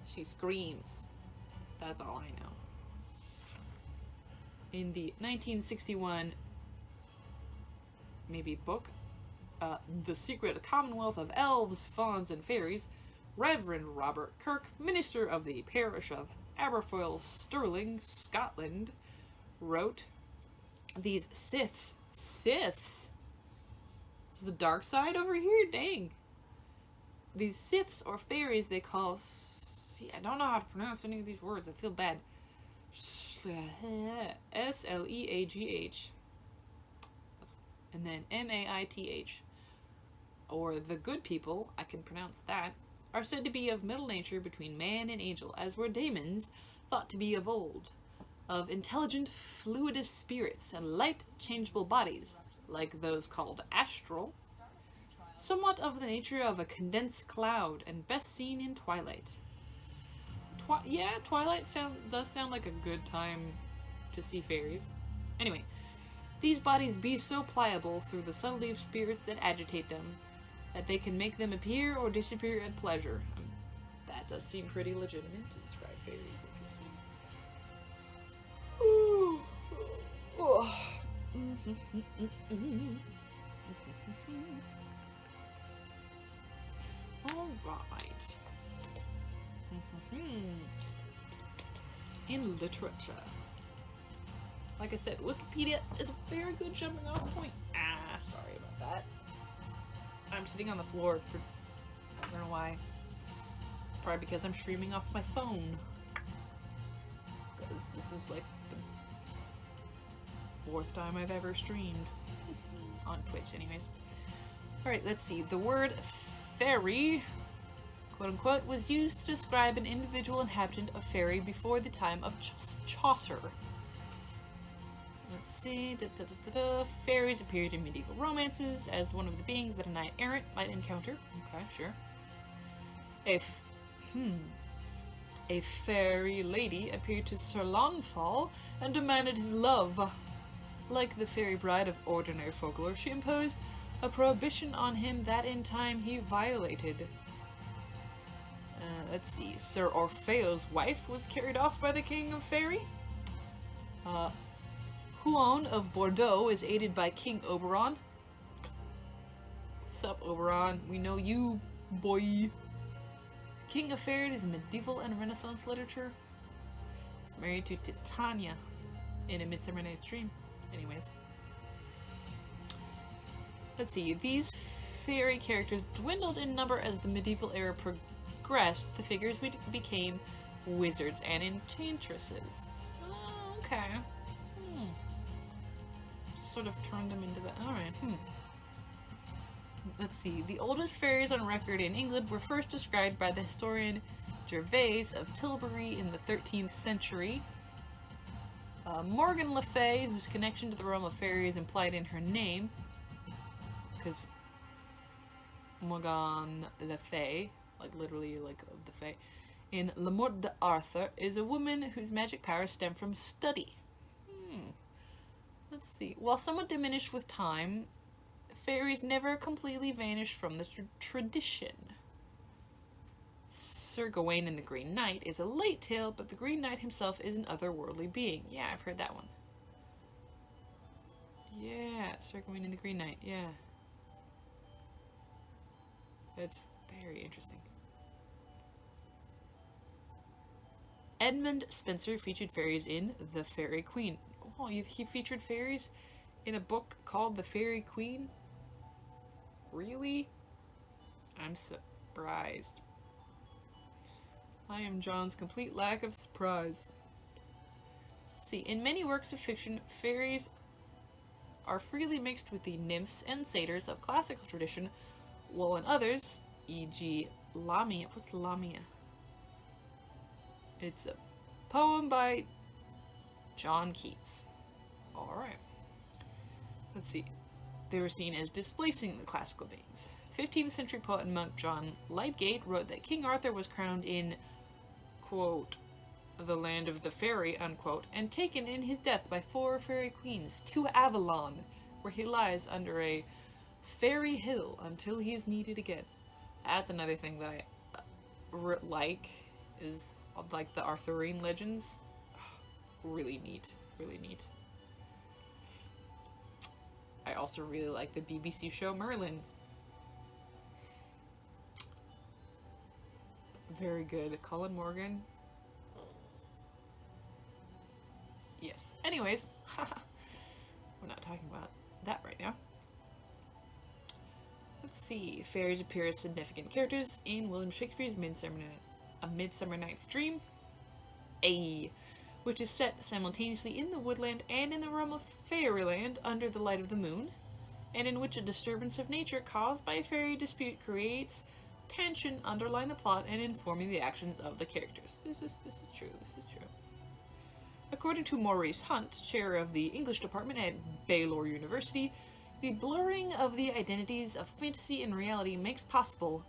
Speaker 1: She screams. That's all I know. In the 1961 book, The Secret Commonwealth of Elves, Fauns, and Fairies, Reverend Robert Kirk, minister of the parish of Aberfoyle, Stirling, Scotland, wrote, "These Siths, is the dark side over here? Dang. These Siths, or fairies, they call, see, I don't know how to pronounce any of these words, I feel bad, Sleagh, and then Maith, or the good people, I can pronounce that, are said to be of middle nature between man and angel, as were daemons thought to be of old, of intelligent, fluidous spirits and light, changeable bodies, like those called astral, somewhat of the nature of a condensed cloud, and best seen in twilight. Twilight does sound like a good time to see fairies. Anyway, these bodies be so pliable through the subtlety of spirits that agitate them, that they can make them appear or disappear at pleasure. That does seem pretty legitimate to describe fairies, interesting. Alright. In literature. Like I said, Wikipedia is a very good jumping off point. Sorry about that. I'm sitting on the floor for, I don't know why. Probably because I'm streaming off my phone. Because this is like the 4th time I've ever streamed. On Twitch, anyways. Alright, let's see. The word fairy, quote unquote, was used to describe an individual inhabitant of fairy before the time of Chaucer. Let's let's see. Fairies appeared in medieval romances as one of the beings that a knight errant might encounter. Okay, sure. A fairy lady appeared to Sir Launfal and demanded his love. Like the fairy bride of ordinary folklore, she imposed a prohibition on him that in time he violated. Let's see. Sir Orfeo's wife was carried off by the king of fairy. Huon of Bordeaux is aided by King Oberon. What's up, Oberon? We know you, boy. King of Fairy is medieval and Renaissance literature. He's married to Titania in A Midsummer Night's Dream. Anyways. Let's see. These fairy characters dwindled in number as the medieval era progressed. The figures became wizards and enchantresses. Okay. Just sort of turned them into the... Alright, Let's see. The oldest fairies on record in England were first described by the historian Gervase of Tilbury in the 13th century. Morgan Le Fay, whose connection to the realm of fairy is implied in her name, because Morgan Le Fay, like literally like of the Fae, in La Morte d'Arthur, is a woman whose magic powers stem from study. Let's see. While somewhat diminished with time, fairies never completely vanished from the tradition. Sir Gawain and the Green Knight is a late tale, but the Green Knight himself is an otherworldly being. Yeah, I've heard that one. Yeah, Sir Gawain and the Green Knight, yeah. It's very interesting. Edmund Spenser featured fairies in The Fairy Queen. Oh, he featured fairies in a book called The Fairy Queen? Really? I'm surprised. I am John's complete lack of surprise. See, in many works of fiction, fairies are freely mixed with the nymphs and satyrs of classical tradition, while in others, e.g. Lamia. What's Lamia? It's a poem by John Keats. Alright. Let's see. They were seen as displacing the classical beings. 15th century poet and monk John Lydgate wrote that King Arthur was crowned in, quote, the land of the fairy, unquote, and taken in his death by 4 fairy queens to Avalon, where he lies under a fairy hill until he is needed again. That's another thing that I like, is like the Arthurian legends. Really neat. Really neat. I also really like the BBC show Merlin. Very good. Colin Morgan. Yes. Anyways, we're not talking about that right now. Let's see. Fairies appear as significant characters in William Shakespeare's A Midsummer Night's Dream, which is set simultaneously in the woodland and in the realm of fairyland under the light of the moon, and in which a disturbance of nature caused by a fairy dispute creates tension underlying the plot and informing the actions of the characters. This is true. This is true. According to Maurice Hunt, chair of the English department at Baylor University, the blurring of the identities of fantasy and reality makes possible,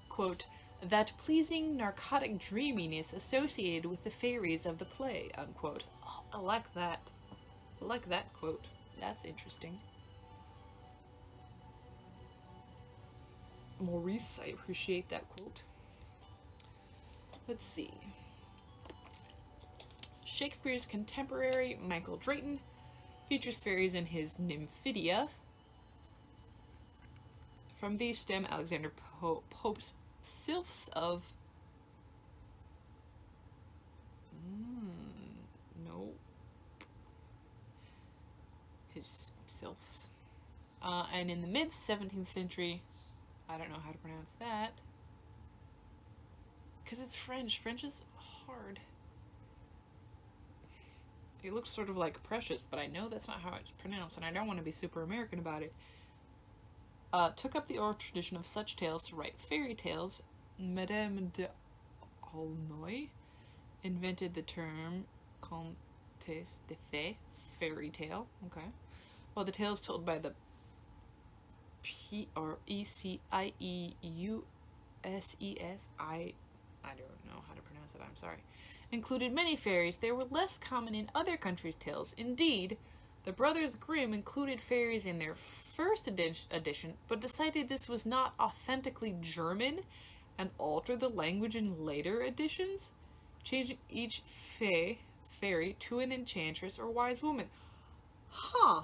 Speaker 1: quote, that pleasing narcotic dreaminess associated with the fairies of the play, unquote. Oh, I like that. I like that quote. That's interesting. Maurice, I appreciate that quote. Let's see. Shakespeare's contemporary, Michael Drayton, features fairies in his Nymphidia. From these stem Alexander Pope's Sylphs of... no. His Sylphs. And in the mid-17th century, I don't know how to pronounce that, because it's French. French is hard. It looks sort of like precious, but I know that's not how it's pronounced, and I don't want to be super American about it. Took up the oral tradition of such tales to write fairy tales. Madame de Aulnoy invented the term Contes de Fées, fairy tale. Okay. Well, the tale is told by the Precieus. I don't know how to pronounce it. I'm sorry. Included many fairies. They were less common in other countries' tales. Indeed, the Brothers Grimm included fairies in their first edition, but decided this was not authentically German and altered the language in later editions, changing each fairy to an enchantress or wise woman. Huh.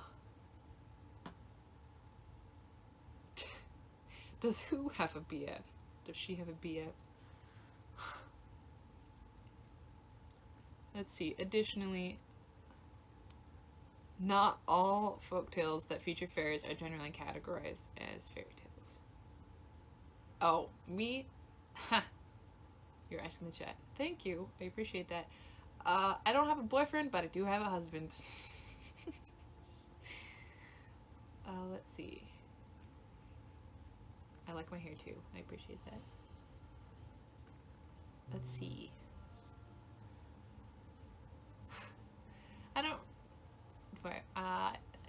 Speaker 1: Does who have a BF? Does she have a BF? Let's see. Additionally, not all folktales that feature fairies are generally categorized as fairy tales. Oh, me? Ha! You're asking the chat. Thank you. I appreciate that. I don't have a boyfriend, but I do have a husband. Let's see. I like my hair too. I appreciate that. Let's see.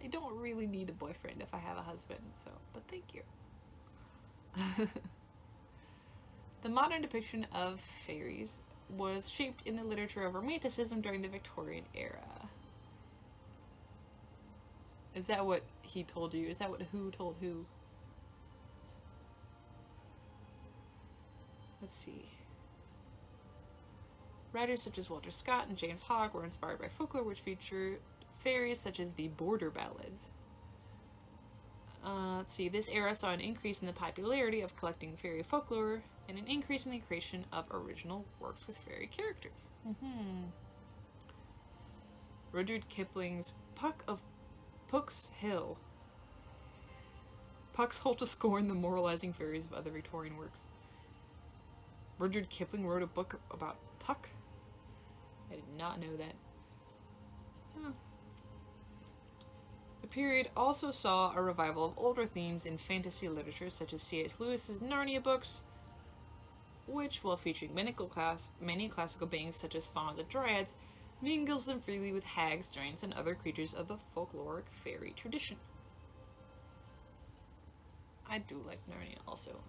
Speaker 1: I don't really need a boyfriend if I have a husband, so, but thank you. The modern depiction of fairies was shaped in the literature of Romanticism during the Victorian era. Is that what he told you? Is that what who told who? Let's see. Writers such as Walter Scott and James Hogg were inspired by folklore which featured fairies such as the Border Ballads. Let's see. This era saw an increase in the popularity of collecting fairy folklore and an increase in the creation of original works with fairy characters. Rudyard Kipling's Puck of Puck's Hill. Pucks hold to scorn the moralizing fairies of other Victorian works. Rudyard Kipling wrote a book about Puck? I did not know that. Huh. The period also saw a revival of older themes in fantasy literature such as C.S. Lewis's Narnia books, which, while featuring many classical beings such as fauns and dryads, mingles them freely with hags, giants, and other creatures of the folkloric fairy tradition. I do like Narnia also.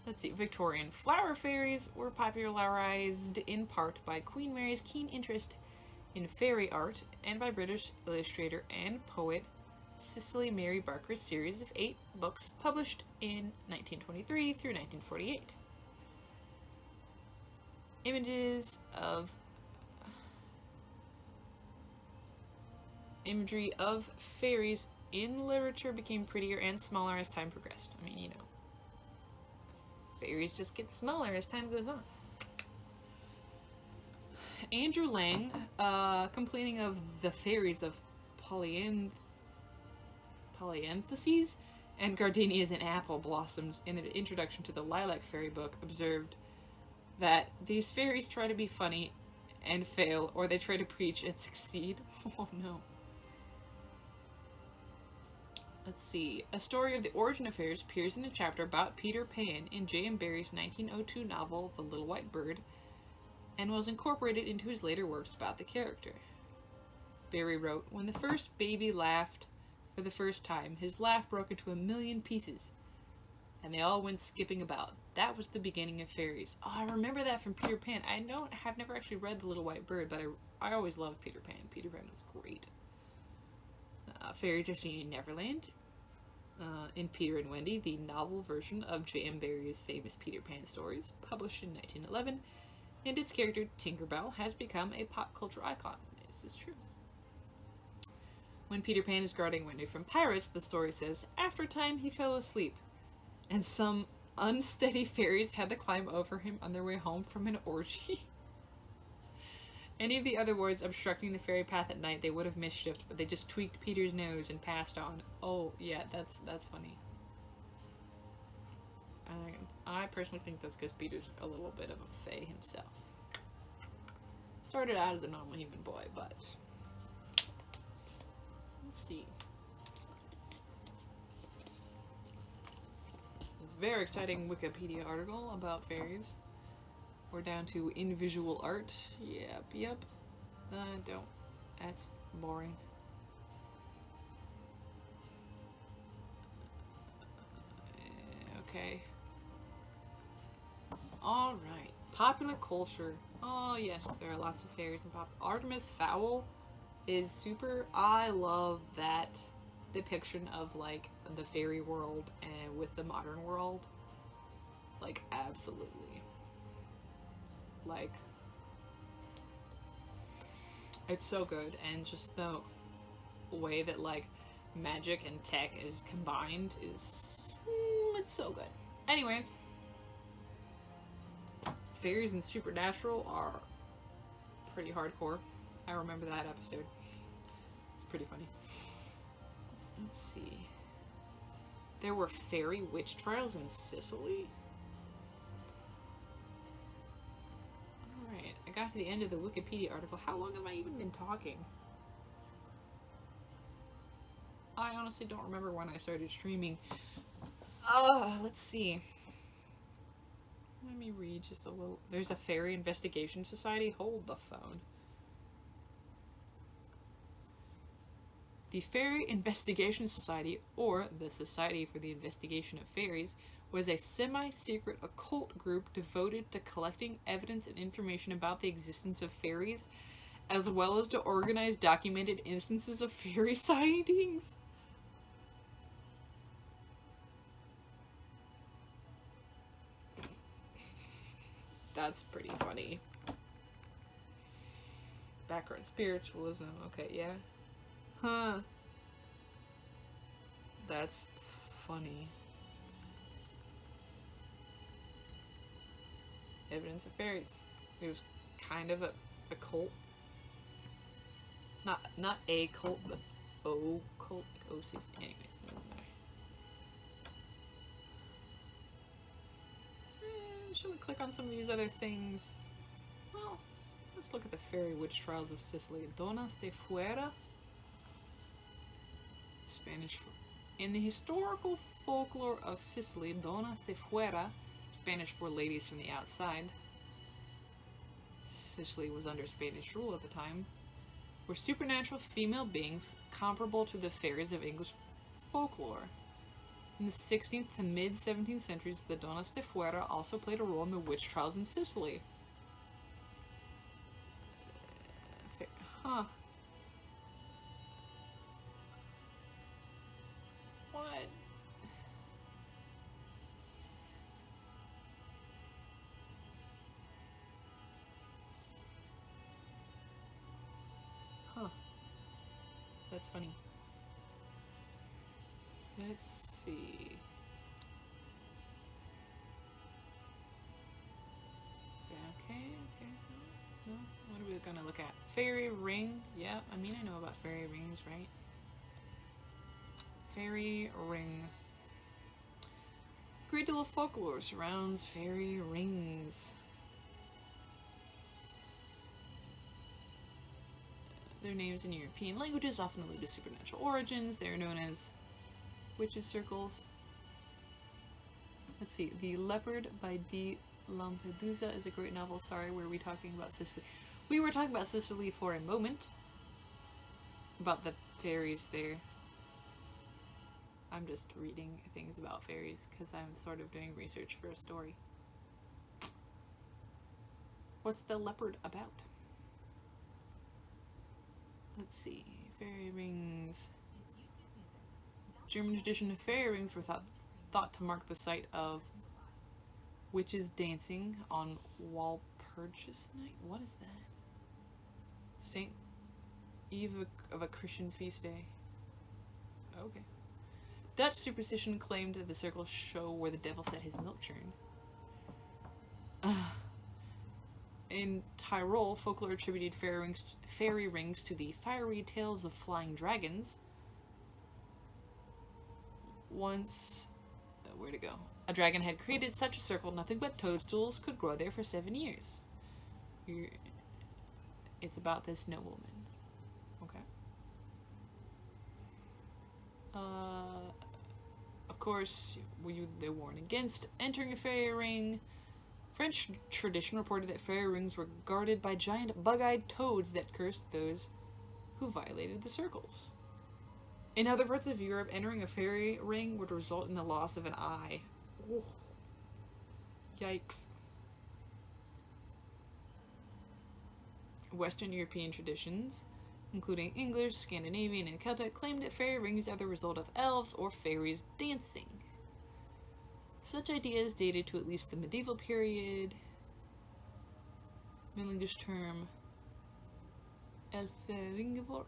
Speaker 1: Let's see. Victorian flower fairies were popularized in part by Queen Mary's keen interest in fairy art and by British illustrator and poet Cicely Mary Barker's series of 8 books published in 1923 through 1948. Imagery of fairies in literature became prettier and smaller as time progressed. I mean, you know. Fairies just get smaller as time goes on. Andrew Lang, complaining of the fairies of polyantheses and gardenias and apple blossoms in the introduction to the Lilac Fairy book, observed that these fairies try to be funny and fail, or they try to preach and succeed. Oh no. Let's see. A story of the origin of fairies appears in a chapter about Peter Pan in J.M. Barrie's 1902 novel, The Little White Bird, and was incorporated into his later works about the character. Barrie wrote, "When the first baby laughed for the first time, his laugh broke into 1,000,000 pieces, and they all went skipping about. That was the beginning of fairies." Oh, I remember that from Peter Pan. I have never actually read The Little White Bird, but I always loved Peter Pan. Peter Pan was great. Fairies are seen in Neverland, in Peter and Wendy, the novel version of J.M. Barrie's famous Peter Pan stories, published in 1911, and its character, Tinkerbell, has become a pop culture icon. This is true. When Peter Pan is guarding Wendy from pirates, the story says, after a time he fell asleep, and some unsteady fairies had to climb over him on their way home from an orgy. Any of the other wards obstructing the fairy path at night they would have mischieved, but they just tweaked Peter's nose and passed on. Oh, yeah, that's funny. I personally think that's because Peter's a little bit of a fae himself. Started out as a normal human boy, but... Let's see. It's a very exciting Wikipedia article about fairies. We're down to invisual art. Yep. Don't. That's boring. Okay. Alright. Popular culture. Oh, yes, there are lots of fairies in pop. Artemis Fowl is super. I love that depiction of, like, the fairy world and with the modern world. Like, absolutely. Like, it's so good. And just the way that, like, magic and tech is combined is. It's so good. Anyways. Fairies and supernatural are pretty hardcore. I remember that episode. It's pretty funny. Let's see. There were fairy witch trials in Sicily? Alright, I got to the end of the Wikipedia article. How long have I even been talking? I honestly don't remember when I started streaming. Let's see. Let me read just a little. There's a Fairy Investigation Society. Hold the phone. The Fairy Investigation Society, or the Society for the Investigation of Fairies, was a semi-secret occult group devoted to collecting evidence and information about the existence of fairies, as well as to organize documented instances of fairy sightings. That's pretty funny. Background spiritualism. Okay, yeah. Huh. That's funny. Evidence of fairies. It was kind of a cult. Not a cult, but O cult. Like OCs. Anyways, doesn't matter. Should we click on some of these other things? Well, let's look at the fairy witch trials of Sicily. Donas de Fuera. Spanish. In the historical folklore of Sicily, Donas de Fuera, Spanish for ladies from the outside, Sicily was under Spanish rule at the time, were supernatural female beings comparable to the fairies of English folklore. In the 16th to mid-17th centuries, the Donas de Fuera also played a role in the witch trials in Sicily. Huh. What? Huh. That's funny. Let's see. Okay. No, what are we gonna look at? Fairy ring. Yeah, I mean, I know about fairy rings, right? Fairy ring. Great deal of folklore surrounds fairy rings. Their names in European languages often allude to supernatural origins. They are known as witches' circles. Let's see. The Leopard by D. Lampedusa is a great novel. Sorry, were we talking about Sicily? We were talking about Sicily for a moment. About the fairies there. I'm just reading things about fairies because I'm sort of doing research for a story. What's the leopard about? Let's see. Fairy rings. German tradition of fairy rings were thought to mark the site of witches dancing on Walpurgis night. What is that? Saint Eve of a Christian feast day. Okay. Dutch superstition claimed that the circles show where the devil set his milk churn. In Tyrol, folklore attributed fairy rings to the fiery tales of flying dragons. Once, where to go? A dragon had created such a circle, nothing but toadstools could grow there for 7 years. It's about this nobleman. Okay. Of course, they warned against entering a fairy ring. French tradition reported that fairy rings were guarded by giant bug-eyed toads that cursed those who violated the circles. In other parts of Europe, entering a fairy ring would result in the loss of an eye. Oh, yikes. Western European traditions, including English, Scandinavian, and Celtic, claim that fairy rings are the result of elves or fairies dancing. Such ideas dated to at least the medieval period. Middle English term Elfringvort,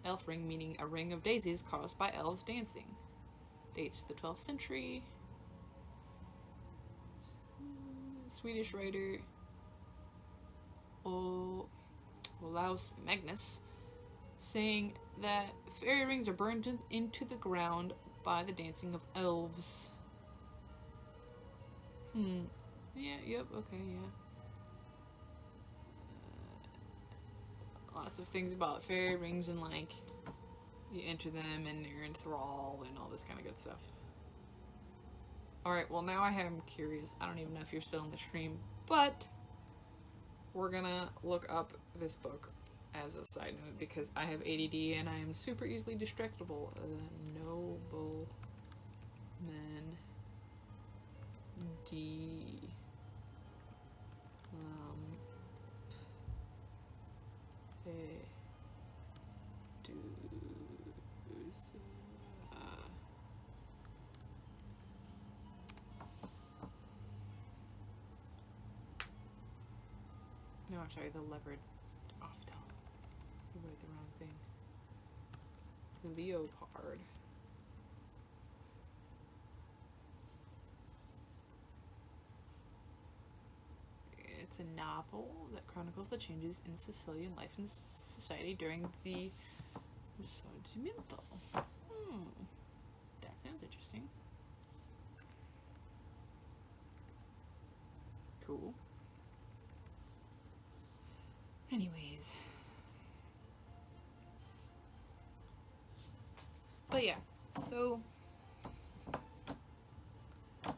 Speaker 1: elf ring meaning a ring of daisies caused by elves dancing. Dates to the 12th century. Swedish writer Olaus Magnus saying that fairy rings are burned into the ground by the dancing of elves. Yeah, yep, okay, yeah. Lots of things about fairy rings and, like, you enter them and you're in thrall and all this kind of good stuff. Alright, well, now I am curious. I don't even know if you're still in the stream, but we're gonna look up this book as a side note because I have ADD and I am super easily distractible. Noble Men D. No, I'm sorry, the leopard. Off the top. You wrote the wrong thing. Leopard. It's a novel that chronicles the changes in Sicilian life and society during the Risorgimento. That sounds interesting. Cool. Anyways. But yeah, so if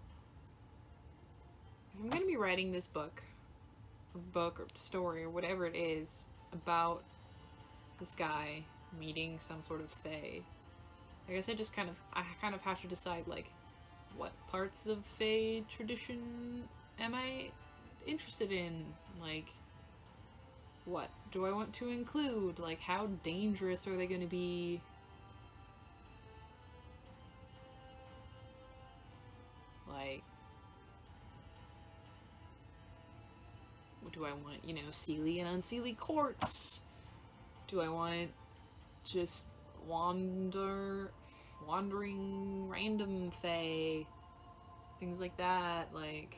Speaker 1: I'm going to be writing this book or story or whatever it is about this guy meeting some sort of fae, I guess I kind of have to decide, like, what parts of fae tradition am I interested in? Like, what do I want to include? Like, how dangerous are they going to be? Like, what do I want? You know, Seelie and unseelie courts? Do I want just wandering random fae? Things like that, like...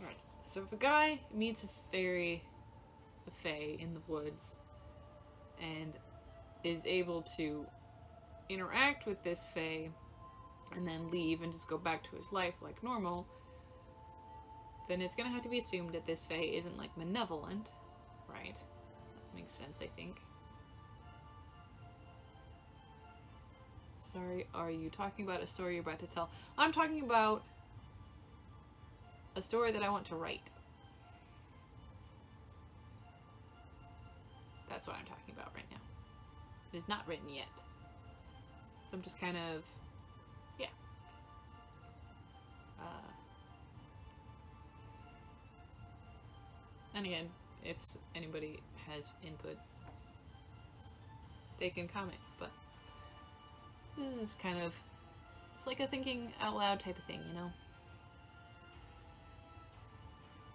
Speaker 1: Alright, so if a guy meets a fae in the woods, and is able to interact with this fae, and then leave and just go back to his life like normal, then it's gonna have to be assumed that this fae isn't, like, malevolent, right? That makes sense, I think. Sorry, are you talking about a story you're about to tell? I'm talking about a story that I want to write. That's what I'm talking about right now. It is not written yet. So I'm just kind of, yeah. And again, if anybody has input, they can comment, but this is kind of, it's like a thinking out loud type of thing, you know?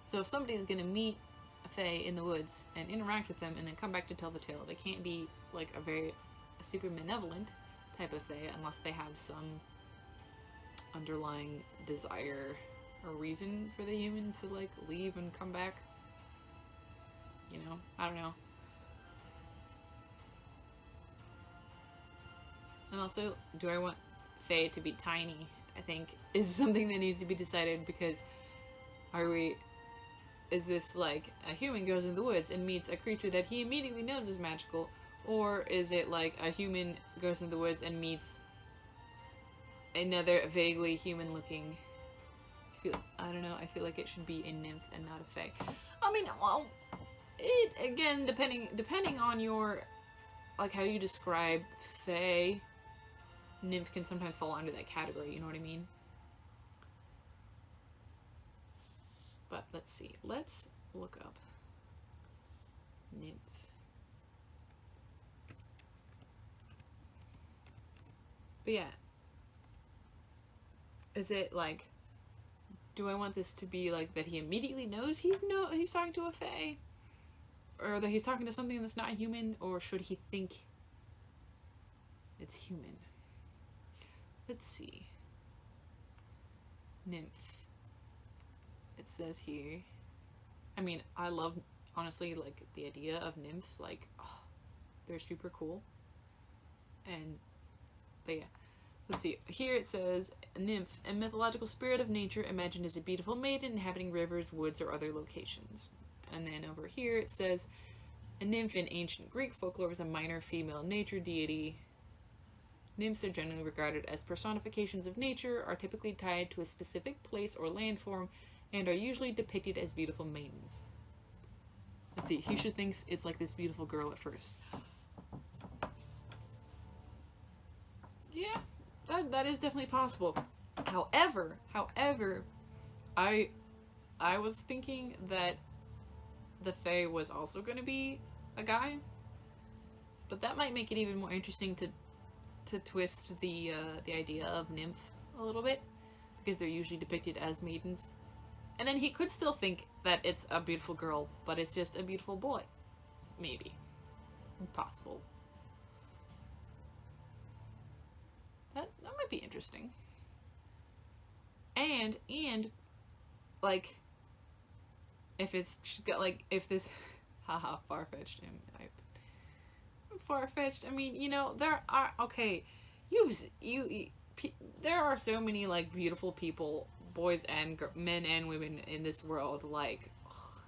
Speaker 1: So if somebody is going to meet a fae in the woods and interact with them and then come back to tell the tale, they can't be, like, a super malevolent type of fae unless they have some underlying desire or reason for the human to, like, leave and come back. You know? I don't know. And also, do I want fae to be tiny? I think is something that needs to be decided, because is this like a human goes in the woods and meets a creature that he immediately knows is magical, or is it like a human goes in the woods and meets another vaguely human looking, I don't know, I feel like it should be a nymph and not a fae. I mean, well, it, again, depending on your like how you describe fae, nymph can sometimes fall under that category, you know what I mean? But let's see. Let's look up nymph. But yeah. Is it like, do I want this to be like that he immediately knows he's talking to a fae? Or that he's talking to something that's not human? Or should he think it's human? Let's see. Nymph. It says here. I mean, I love, honestly, like, the idea of nymphs. Like, oh, they're super cool. But yeah. Let's see. Here it says, nymph, a mythological spirit of nature imagined as a beautiful maiden inhabiting rivers, woods, or other locations. And then over here it says, a nymph in ancient Greek folklore was a minor female nature deity. Nymphs are generally regarded as personifications of nature, are typically tied to a specific place or landform, and are usually depicted as beautiful maidens. Let's see, Husha thinks it's like this beautiful girl at first. Yeah, that is definitely possible. However, I was thinking that the fae was also going to be a guy, but that might make it even more interesting to twist the idea of nymph a little bit, because they're usually depicted as maidens. And then he could still think that it's a beautiful girl, but it's just a beautiful boy. Maybe. Possible. That might be interesting. And like, if it's, she's got like, if this, haha, far-fetched, far-fetched, I mean, you know, there are, okay, there are so many, like, beautiful people, boys and men and women in this world, like, ugh,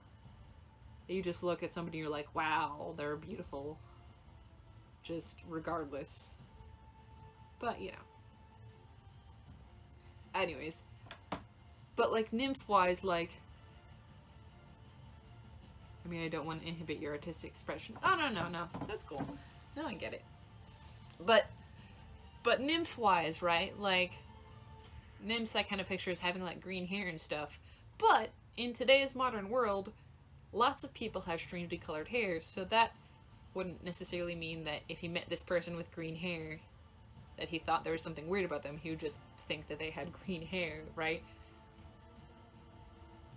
Speaker 1: you just look at somebody and you're like, wow, they're beautiful, just regardless. But, you know. Anyways. But, like, nymph-wise, like, I mean, I don't want to inhibit your artistic expression. Oh, no. That's cool. No, I get it. But nymph-wise, right? Like, nymphs I kind of picture as having, like, green hair and stuff. But, in today's modern world, lots of people have strangely colored hair, so that wouldn't necessarily mean that if he met this person with green hair, that he thought there was something weird about them. He would just think that they had green hair, right?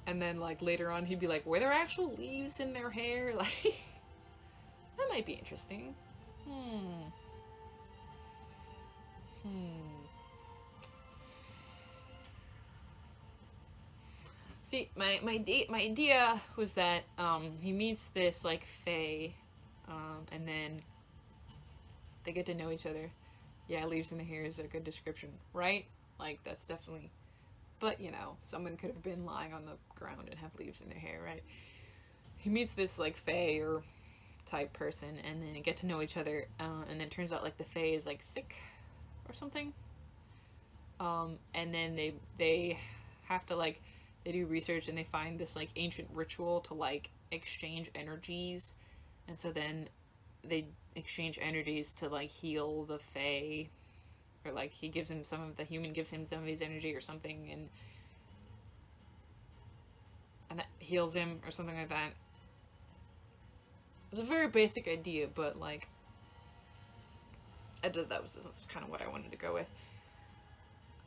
Speaker 1: And then, like, later on, he'd be like, were there actual leaves in their hair? Like, that might be interesting. See, my idea was that, he meets this, like, fae, and then they get to know each other. Yeah, leaves in the hair is a good description, right? Like, that's definitely... But, you know, someone could have been lying on the ground and have leaves in their hair, right? He meets this, like, fae or type person, and then they get to know each other, and then it turns out, like, the fae is, like, sick or something. And then they have to, like, they do research, and they find this, like, ancient ritual to, like, exchange energies, and so then they exchange energies to, like, heal the fae. Or, like, he gives him some of, the human gives him some of his energy or something, and that heals him, or something like that. It's a very basic idea, but, like, that's kind of what I wanted to go with.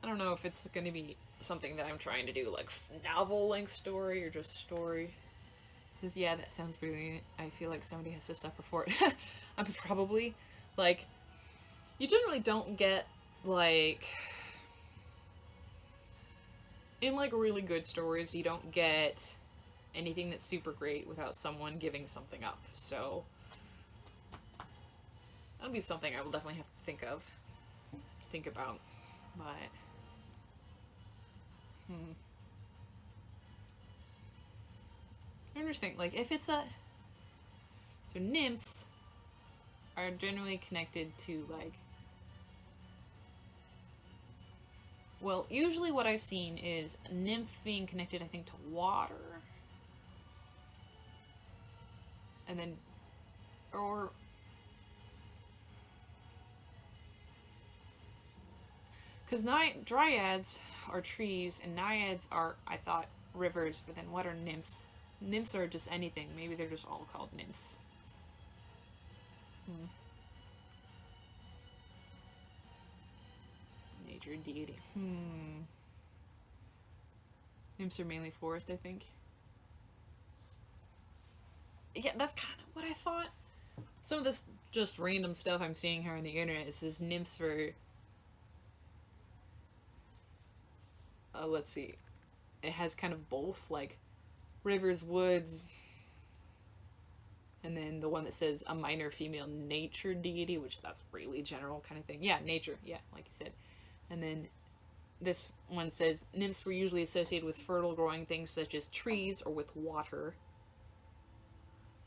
Speaker 1: I don't know if it's going to be something that I'm trying to do, like, novel-length story, or just story. It says, yeah, that sounds brilliant. I feel like somebody has to suffer for it. I'm probably, like, you generally don't get, like, in, like, really good stories, you don't get anything that's super great without someone giving something up, so that'll be something I will definitely have to think about, but, I just think, like, if it's so nymphs are generally connected to, like, well, usually what I've seen is nymph being connected, I think, to water. And then, or Because dryads are trees, and naiads are, I thought, rivers, but then what are nymphs? Nymphs are just anything. Maybe they're just all called nymphs. Nature deity. Nymphs are mainly forest, I think. Yeah, that's kind of what I thought. Some of this just random stuff I'm seeing here on the internet, it says nymphs for... let's see. It has kind of both, like, rivers, woods, and then the one that says a minor female nature deity, which that's really general kind of thing. Yeah, nature, yeah, like you said. And then this one says nymphs were usually associated with fertile growing things such as trees or with water.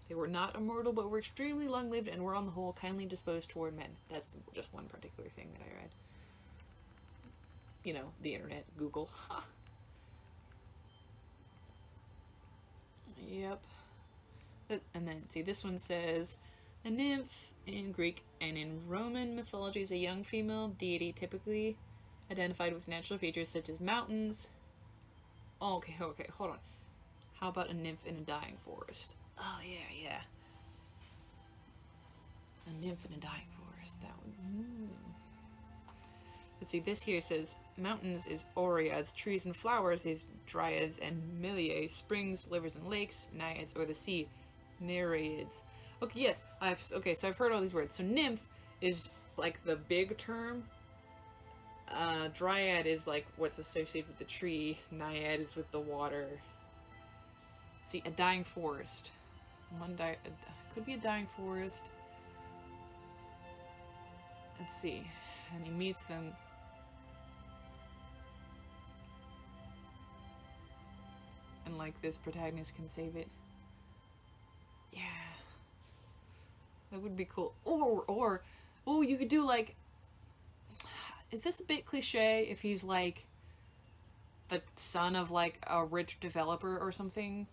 Speaker 1: They were not immortal, but were extremely long-lived and were on the whole kindly disposed toward men. That's just one particular thing that I read. You know, the internet, Google. Yep. And then, see, this one says, a nymph in Greek and in Roman mythology is a young female deity typically identified with natural features such as mountains. Oh, okay, hold on. How about a nymph in a dying forest? Oh, yeah. A nymph in a dying forest, that would... Let's see, this here says, mountains is Oreads, trees and flowers is Dryads and Miliae, springs, rivers and lakes, Naiads, or the sea, Nereids. Okay, yes, so I've heard all these words. So nymph is like the big term. Dryad is like what's associated with the tree. Naiad is with the water. Let's see, a dying forest. Could be a dying forest. Let's see. And he meets them. And like this protagonist can save it. Yeah. That would be cool. Or you could do like, is this a bit cliche if he's like the son of like a rich developer or something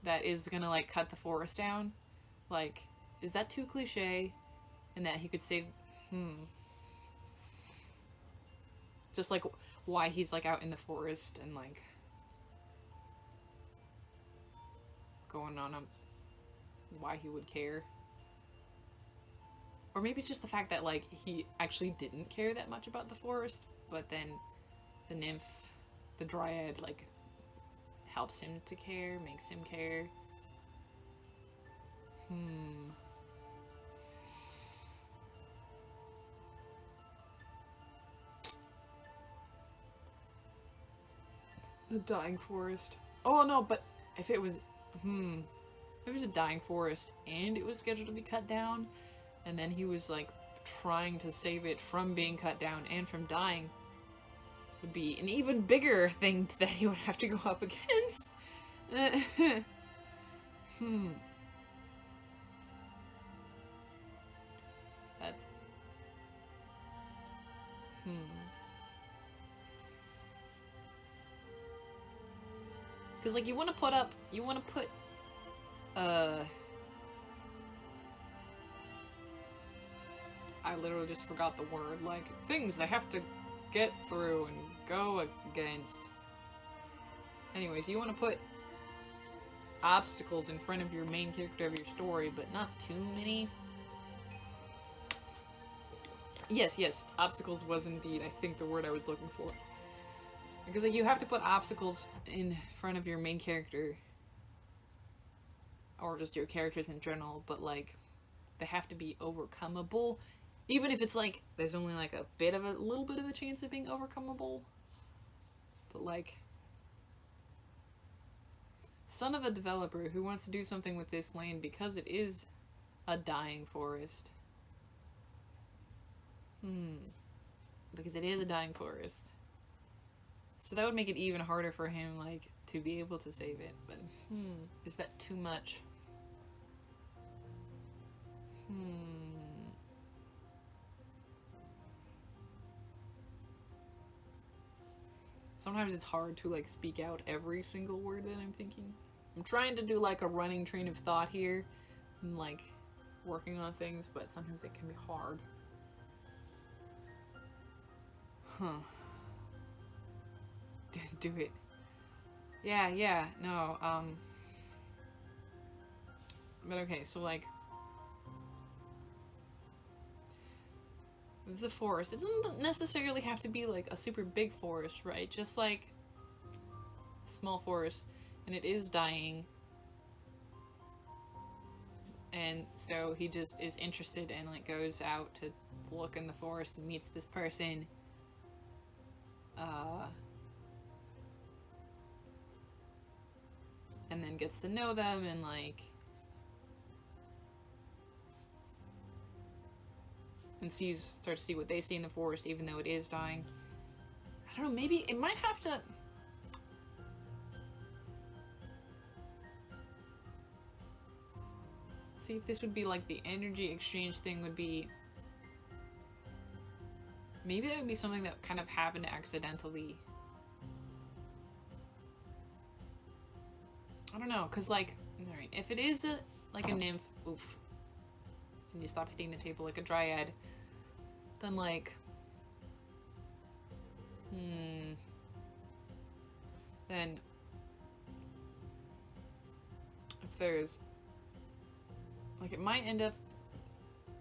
Speaker 1: that is gonna like cut the forest down? Like, is that too cliche? And that he could save, just like why he's like out in the forest and like going on why he would care. Or maybe it's just the fact that, like, he actually didn't care that much about the forest, but then the nymph, the dryad, like, helps him to care, makes him care. The dying forest. Oh, no, but if it was, if it was a dying forest and it was scheduled to be cut down, and then he was, like, trying to save it from being cut down and from dying, would be an even bigger thing that he would have to go up against. That's... Because, like, you want to put... I literally just forgot the word, like, things they have to get through and go against. Anyways, you want to put obstacles in front of your main character of your story, but not too many. Yes, obstacles was indeed, I think, the word I was looking for. Because, like, you have to put obstacles in front of your main character, or just your characters in general, but, like, they have to be overcomeable. Even if it's, like, there's only, like, a little bit of a chance of being overcomeable. But, like, son of a developer who wants to do something with this land because it is a dying forest. Because it is a dying forest. So that would make it even harder for him, like, to be able to save it. But, is that too much? Sometimes it's hard to, like, speak out every single word that I'm thinking. I'm trying to do, like, a running train of thought here, and, like, working on things, but sometimes it can be hard. do it. Yeah, no, but okay, so, like, it's a forest. It doesn't necessarily have to be, like, a super big forest, right? Just, like, a small forest, and it is dying, and so he just is interested and, like, goes out to look in the forest and meets this person, and then gets to know them, and, like, and starts to see what they see in the forest, even though it is dying. I don't know, maybe it might have to... See if this would be, like, the energy exchange thing would be... Maybe that would be something that kind of happened accidentally. I don't know, because, like, alright, if it is like a nymph, oof, and you stop hitting the table like a dryad, then, like, then if there's, like, it might end up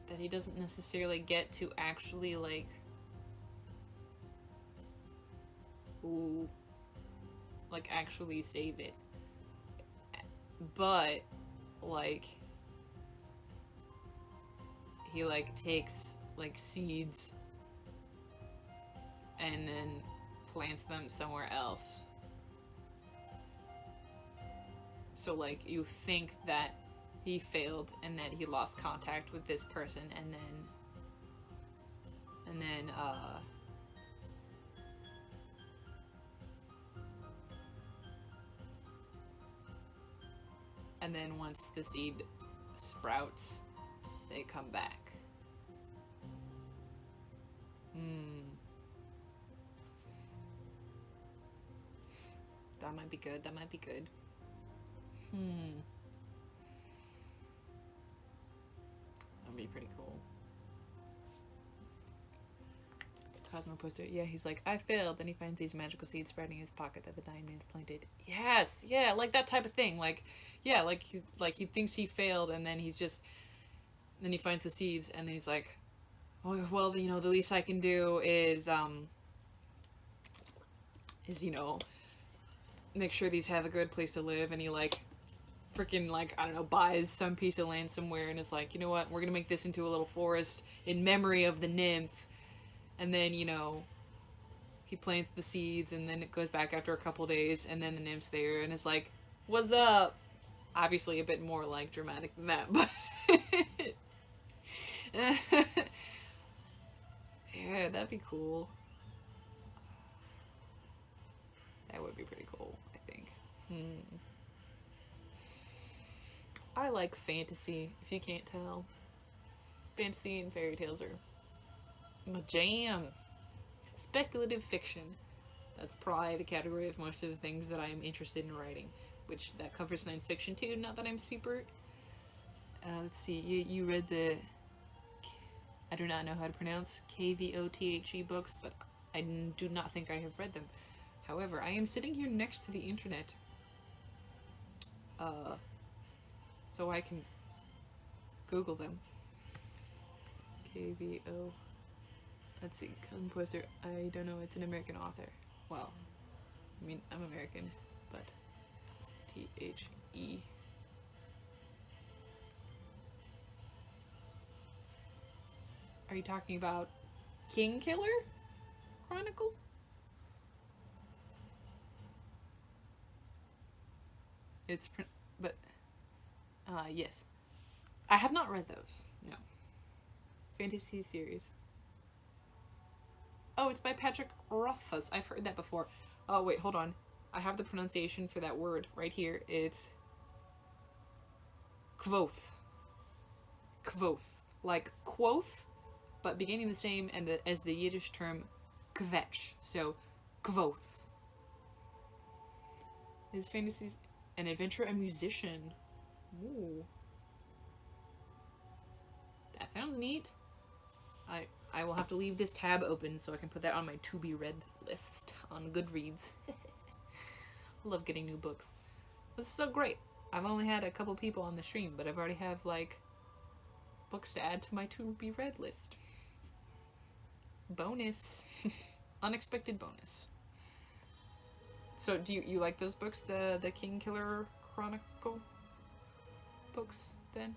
Speaker 1: that he doesn't necessarily get to actually, like, like, actually save it. But, like, he, like, takes, like, seeds and then plants them somewhere else. So, like, you think that he failed and that he lost contact with this person, and then once the seed sprouts, they come back. That might be good. That might be good. That'd be pretty cool. Cosmo poster. Yeah, he's like, I failed. Then he finds these magical seeds sprouting in his pocket that the dying man planted. Yes, yeah, like that type of thing. Like, yeah, like he thinks he failed, and then then he finds the seeds, and he's like, oh, well, you know, the least I can do is you know, make sure these have a good place to live, and he, like, freaking, like, I don't know, buys some piece of land somewhere, and is like, you know what, we're gonna make this into a little forest in memory of the nymph. And then, you know, he plants the seeds, and then it goes back after a couple days, and then the nymph's there, and it's like, what's up? Obviously a bit more, like, dramatic than that, but... yeah, that'd be cool. That would be pretty cool, I think. I like fantasy, if you can't tell. Fantasy and fairy tales are my jam. Speculative fiction. That's probably the category of most of the things that I'm interested in writing, which that covers science fiction too. Not that I'm super... let's see, you read the... I do not know how to pronounce KVOTHE books, but I do not think I have read them. However, I am sitting here next to the internet, so I can Google them. KVO... Let's see, composer, I don't know, it's an American author. Well, I mean, I'm American, but THE. Are you talking about King Killer Chronicle? Yes. I have not read those, no. Fantasy series. Oh, it's by Patrick Rothfuss. I've heard that before. Oh, wait, hold on. I have the pronunciation for that word right here. It's Quoth. Quoth. Like quoth, but beginning the same and as the Yiddish term kvetch. So, Quoth. His fantasies, an adventurer, a musician. Ooh. That sounds neat. I will have to leave this tab open so I can put that on my to-be-read list on Goodreads. I love getting new books. This is so great. I've only had a couple people on the stream, but I've already have, like, books to add to my to-be-read list. Bonus. Unexpected bonus. So, do you like those books? The King Killer Chronicle books, then?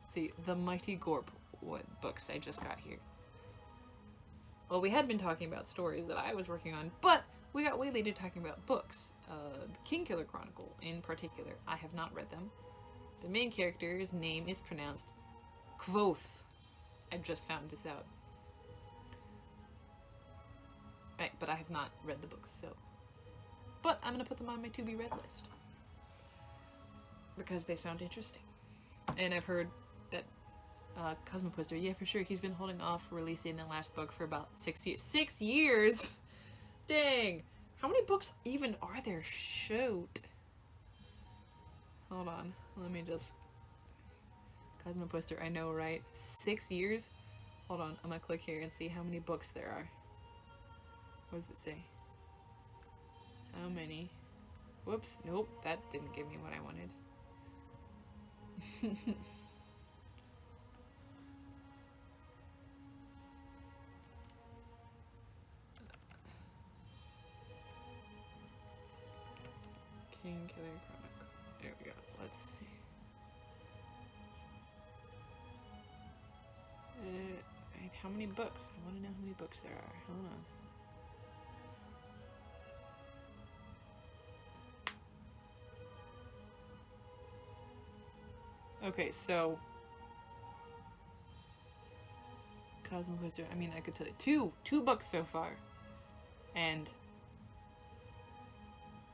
Speaker 1: Let's see, the Mighty Gorp, what books I just got here. Well, we had been talking about stories that I was working on, but we got way later talking about books. The King Killer Chronicle, in particular. I have not read them. The main character's name is pronounced Quoth. I just found this out. Right, but I have not read the books, so... But I'm going to put them on my to-be-read list. Because they sound interesting. And I've heard that Cosmopwister, yeah, for sure, he's been holding off releasing the last book for about 6 years. 6 years?! Dang! How many books even are there? Shoot. Hold on. Let me just... Cosmopwister, I know, right? 6 years? Hold on. I'm gonna click here and see how many books there are. What does it say? How many? Whoops. Nope. That didn't give me what I wanted. King Killer Chronicle. There we go. Let's see. Right, how many books? I want to know how many books there are. Hold on. Okay, so Cosmopwister, I mean, I could tell you two books so far. And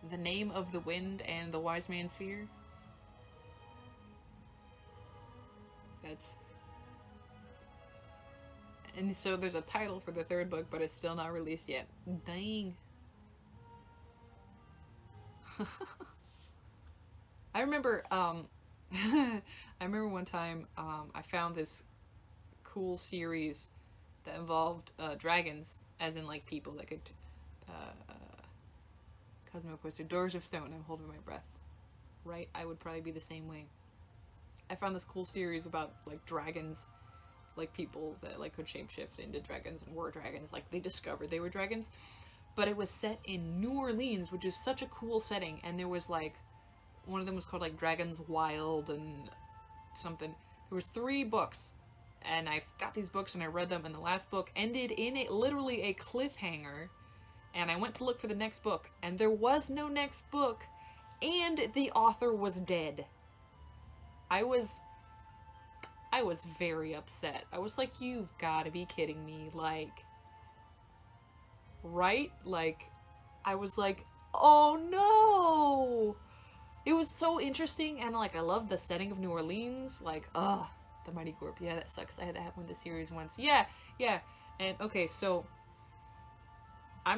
Speaker 1: The Name of the Wind and The Wise Man's Fear. That's... And so there's a title for the third book, but it's still not released yet. Dang. I remember, I remember one time, I found this cool series that involved, dragons, as in, like, people that could, Cosmopwister, Doors of Stone, I'm holding my breath. Right? I would probably be the same way. I found this cool series about, like, dragons, like, people that, like, could shapeshift into dragons and were dragons, like, they discovered they were dragons, but it was set in New Orleans, which is such a cool setting, and there was, like, one of them was called, like, Dragons Wild and something. There was 3 books, and I got these books and I read them, and the last book ended in literally a cliffhanger, and I went to look for the next book, and there was no next book, and the author was dead. I was very upset. I was like, you've gotta be kidding me, like, right? Like, I was like, oh no! It was so interesting, and, like, I loved the setting of New Orleans, like, ugh, the Mighty Gorp, yeah, that sucks. I had that happen with the series once. Yeah, and, okay, so, I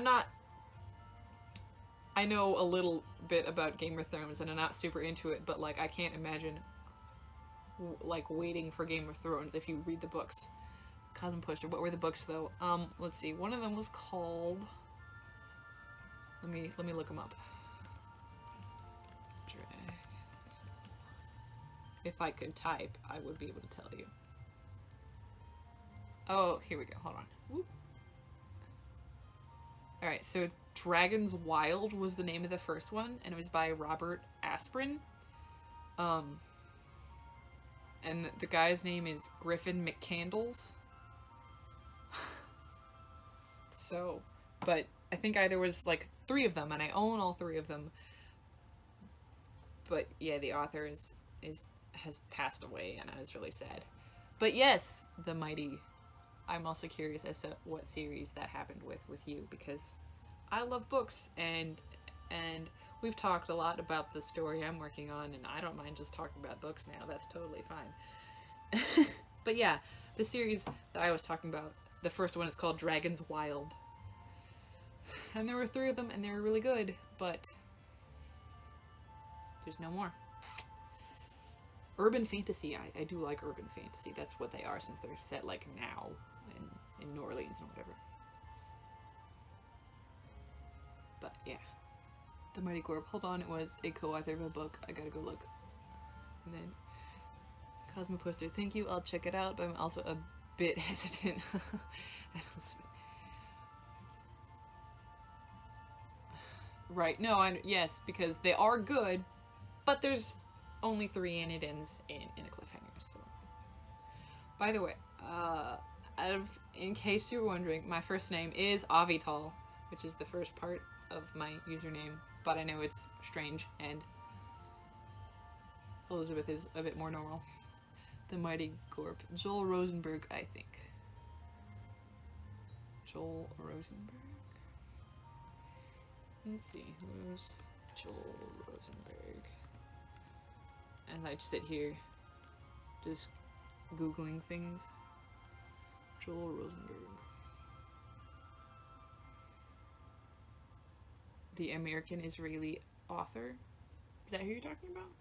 Speaker 1: know a little bit about Game of Thrones, and I'm not super into it, but, like, I can't imagine, like, waiting for Game of Thrones if you read the books. Cosmopwister, what were the books, though? Let's see, one of them was called, let me look them up. If I could type, I would be able to tell you. Oh, here we go, hold on. Whoop. Alright, so Dragons Wild was the name of the first one, and it was by Robert Asprin. And the guy's name is Griffin McCandles. So, but I think there was, like, 3 of them, and I own all 3 of them. But, yeah, the author has passed away, and I was really sad. But yes, the Mighty... I'm also curious as to what series that happened with you, because I love books, and we've talked a lot about the story I'm working on, and I don't mind just talking about books now. That's totally fine. But yeah, the series that I was talking about, the first one is called Dragons Wild. And there were 3 of them, and they were really good, but there's no more. Urban fantasy, I do like urban fantasy. That's what they are, since they're set, like, now in New Orleans and whatever. But, yeah. The Mighty Gorp. Hold on, it was a co-author of a book. I gotta go look. And then Cosmo Poster. Thank you, I'll check it out, but I'm also a bit hesitant. Right, no, yes, because they are good, but there's only 3 and it ends in a cliffhanger, so. By the way, in case you were wondering, my first name is Avital, which is the first part of my username, but I know it's strange, and Elizabeth is a bit more normal. The Mighty Gorp. Joel Rosenberg, I think. Joel Rosenberg? Let's see, who's Joel Rosenberg? And I just sit here, just Googling things. Joel Rosenberg. The American-Israeli author? Is that who you're talking about?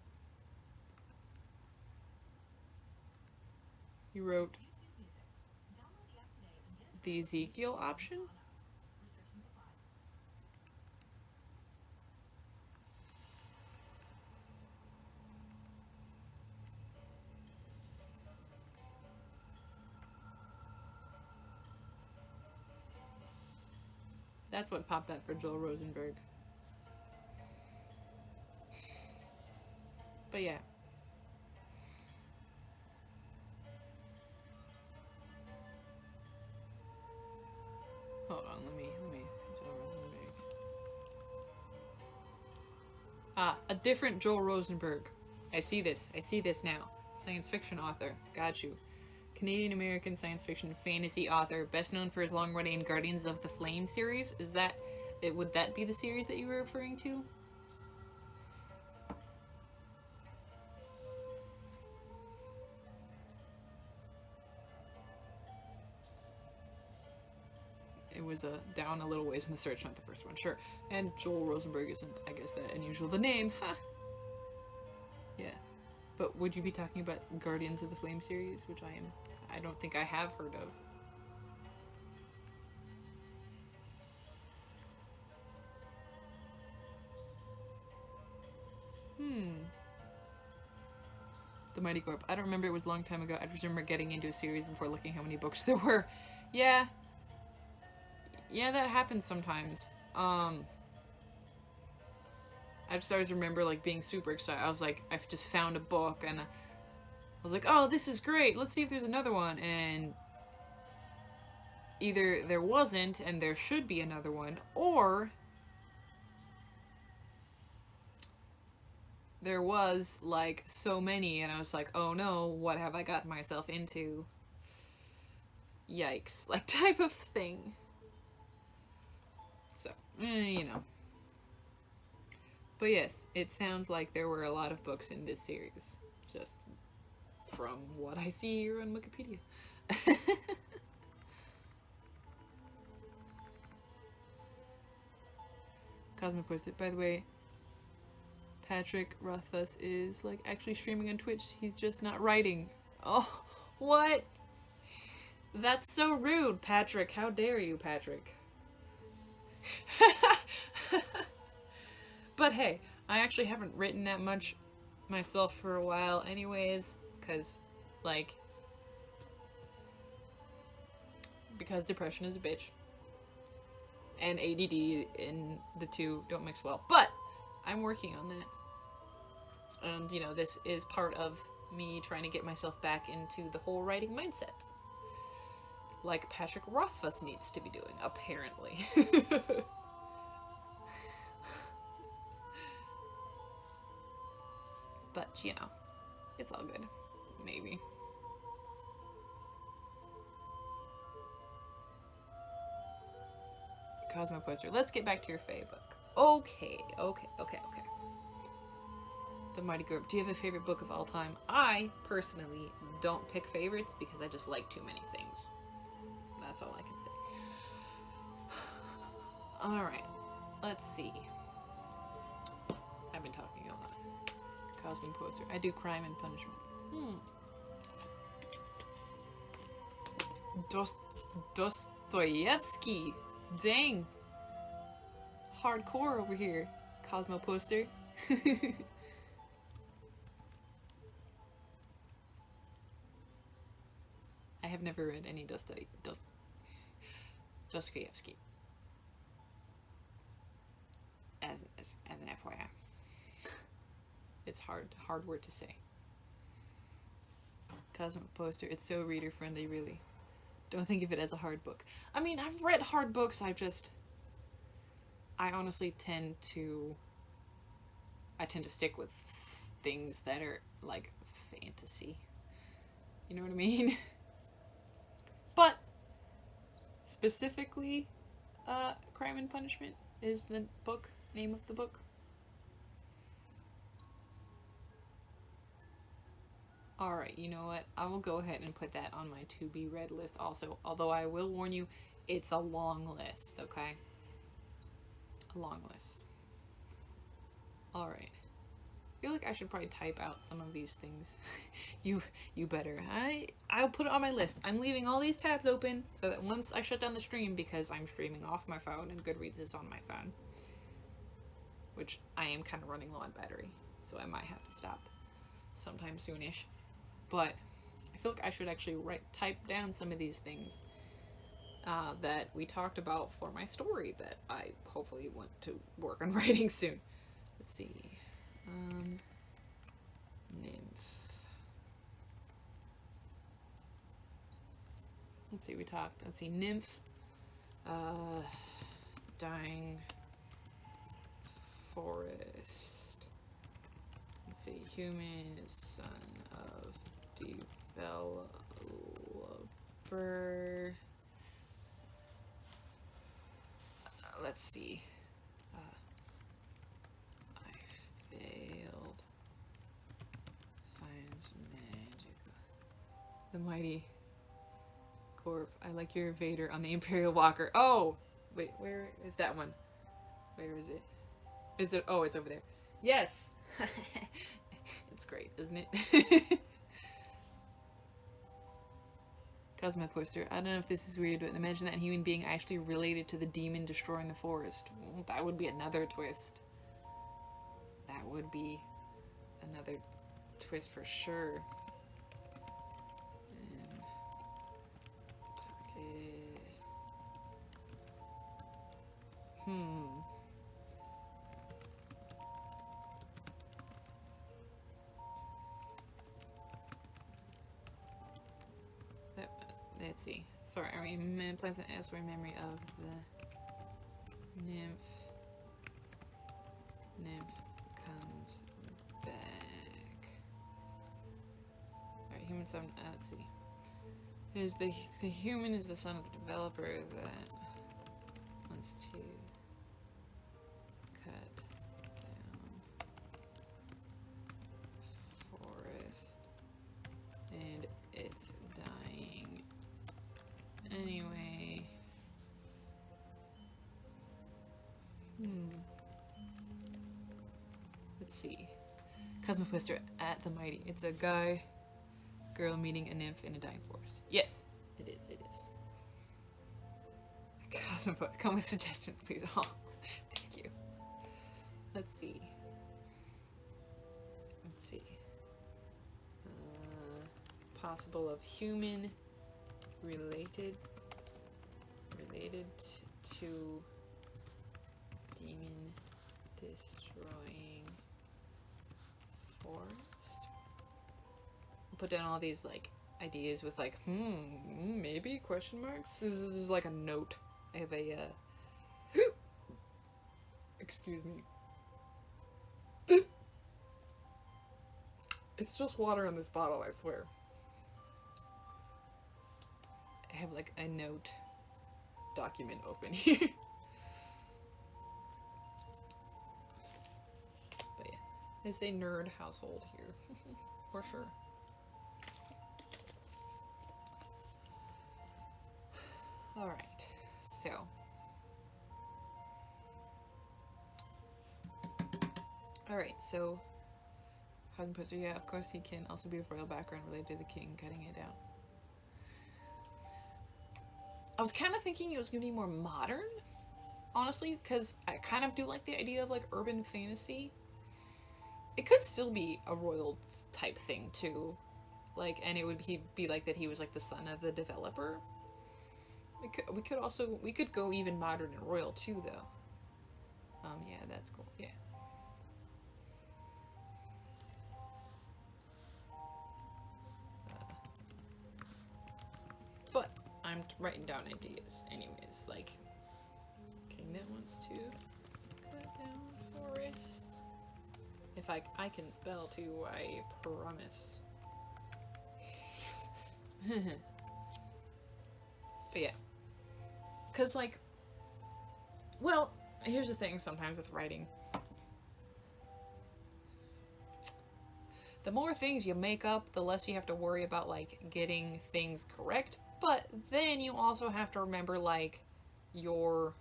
Speaker 1: He wrote the Ezekiel option? That's what popped up for Joel Rosenberg. But yeah. Hold on, let me Joel Rosenberg. Ah, a different Joel Rosenberg. I see this now. Science fiction author. Got you. Canadian-American science fiction fantasy author, best known for his long-running Guardians of the Flame series. Is that... would that be the series that you were referring to? It was down a little ways in the search, not the first one, sure. And Joel Rosenberg isn't, I guess, that unusual. The name, huh? Yeah. But would you be talking about Guardians of the Flame series, which I don't think I have heard of. The Mighty Gorp. I don't remember, it was a long time ago. I just remember getting into a series before looking how many books there were. Yeah. Yeah, that happens sometimes. I just always remember, like, being super excited. I was like, I've just found a book, and I was like, oh, this is great, let's see if there's another one, and either there wasn't, and there should be another one, or there was, like, so many, and I was like, oh no, what have I gotten myself into? Yikes, like, type of thing. So, you know. But yes, it sounds like there were a lot of books in this series, just from what I see here on Wikipedia. Cosmo posted, by the way, Patrick Rothfuss is, like, actually streaming on Twitch. He's just not writing. Oh, what? That's so rude, Patrick. How dare you, Patrick? But hey, I actually haven't written that much myself for a while anyways, because depression is a bitch. And ADD and the two don't mix well. But I'm working on that. And, you know, this is part of me trying to get myself back into the whole writing mindset. Like Patrick Rothfuss needs to be doing, apparently. But, you know, it's all good. Maybe. Cosmo poster. Let's get back to your Fae book. Okay. The Mighty Gorp. Do you have a favorite book of all time? I, personally, don't pick favorites because I just like too many things. That's all I can say. Alright. Let's see. I've been talking a lot. Cosmo poster. I do Crime and Punishment. Hmm. Dostoevsky. Dang. Hardcore over here. Cosmo poster. I have never read any Dostoevsky. As an FYI. It's hard word to say. Cosmo poster. It's so reader friendly, really. Don't think of it as a hard book. I mean, I've read hard books. I honestly tend to stick with things that are like fantasy. You know what I mean? But specifically, Crime and Punishment is the name of the book. Alright, you know what? I will go ahead and put that on my to be read list also. Although I will warn you, it's a long list, okay? A long list. Alright. I feel like I should probably type out some of these things. you better. I'll put it on my list. I'm leaving all these tabs open so that once I shut down the stream, because I'm streaming off my phone and Goodreads is on my phone, which I am kind of running low on battery, so I might have to stop sometime soonish. But I feel like I should actually type down some of these things that we talked about for my story that I hopefully want to work on writing soon. Let's see. Nymph. Let's see, let's see, nymph, dying forest. Let's see, human is son of developer. Let's see. I failed. Finds magical. The mighty corp. I like your Vader on the Imperial Walker. Oh! Wait, where is that one? Where is it? Is it? Oh, it's over there. Yes! It's great, isn't it? Cosmo poster. I don't know if this is weird, but imagine that human being actually related to the demon destroying the forest. Well, that would be another twist. That would be another twist for sure. And pocket. Let's see. Sorry, I mean, pleasant asteroid memory of the nymph. Nymph comes back. Alright, human son. Let's see. There's the human is the son of the developer that wants to cut down forest, and it's dying anyway. Let's see. Cosmo poster at the mighty. It's a girl meeting a nymph in a dying forest. Yes, it is. It is. Cosmo poster. Come with suggestions, please. Oh, thank you. Let's see. Let's see. Possible of human related to demon destroying forest. Put down all these like ideas with like maybe question marks. This is like a note. I have a excuse me. It's just water in this bottle, I swear. I have like a note document open here. But yeah, it's a nerd household here. For sure. Alright, so. Alright, so Cosmo poster, yeah, of course he can also be of royal background related to the king cutting it down. I was kind of thinking it was going to be more modern, honestly, because I kind of do like the idea of, like, urban fantasy. It could still be a royal type thing, too. Like, and it would be like that he was, like, the son of the developer. We could go even modern and royal, too, though. Yeah, that's cool, yeah. But I'm writing down ideas, anyways, like, king that wants to cut down forest. If I can spell too, I promise. But yeah. Because, like, well, here's the thing sometimes with writing. The more things you make up, the less you have to worry about, like, getting things correct. But then you also have to remember, like, your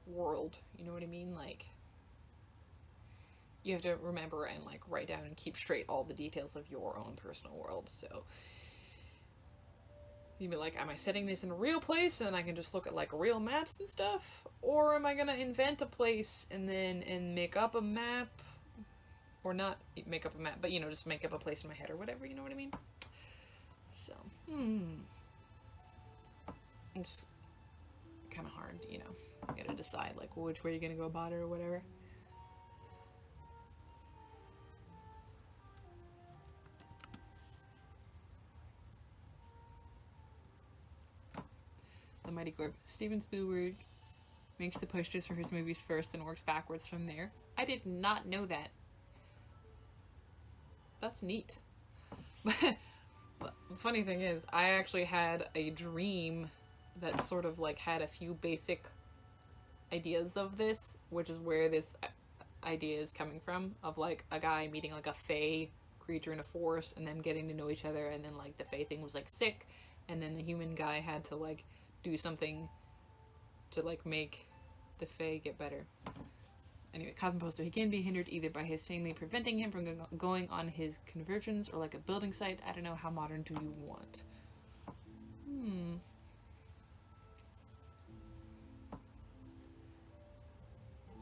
Speaker 1: world. You know what I mean? Like, you have to remember and, like, write down and keep straight all the details of your own personal world. So you'd be like, am I setting this in a real place and I can just look at, like, real maps and stuff? Or am I gonna invent a place and make up a map? Or not make up a map, but, you know, just make up a place in my head or whatever, you know what I mean? So, it's kind of hard, you know. You gotta decide, like, which way you're gonna go about it or whatever. The Mighty Corp. Steven Spielberg makes the posters for his movies first and works backwards from there. I did not know that. That's neat. The funny thing is, I actually had a dream that sort of, like, had a few basic ideas of this, which is where this idea is coming from, of, like, a guy meeting, like, a fae creature in a forest and them getting to know each other, and then, like, the fae thing was, like, sick, and then the human guy had to, like, do something to, like, make the fae get better. Anyway, Cosmo poster. He can be hindered either by his family preventing him from going on his conversions or, like, a building site. I don't know, how modern do you want?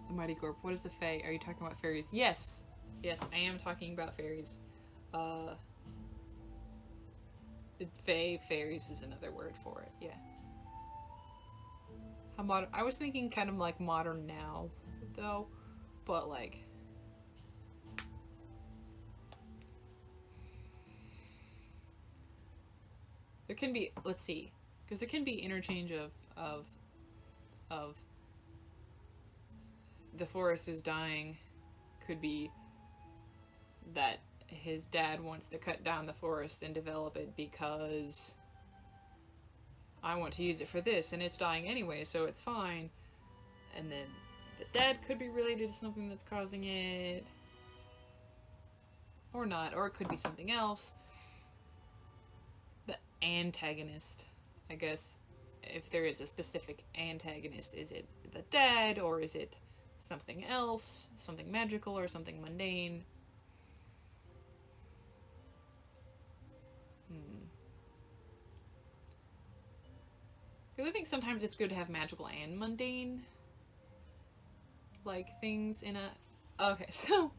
Speaker 1: The Mighty Corp. What is a fae? Are you talking about fairies? Yes! Yes, I am talking about fairies. Fairies is another word for it, yeah. How modern? I was thinking kind of like modern now, though. But, like, there can be, let's see, because there can be interchange of the forest is dying, could be that his dad wants to cut down the forest and develop it because I want to use it for this and it's dying anyway, so it's fine. And then the dad could be related to something that's causing it. Or not, or it could be something else. The antagonist, I guess, if there is a specific antagonist, is it the dad, or is it something else, something magical or something mundane? Because I think sometimes it's good to have magical and mundane, like, things in a... Okay, so...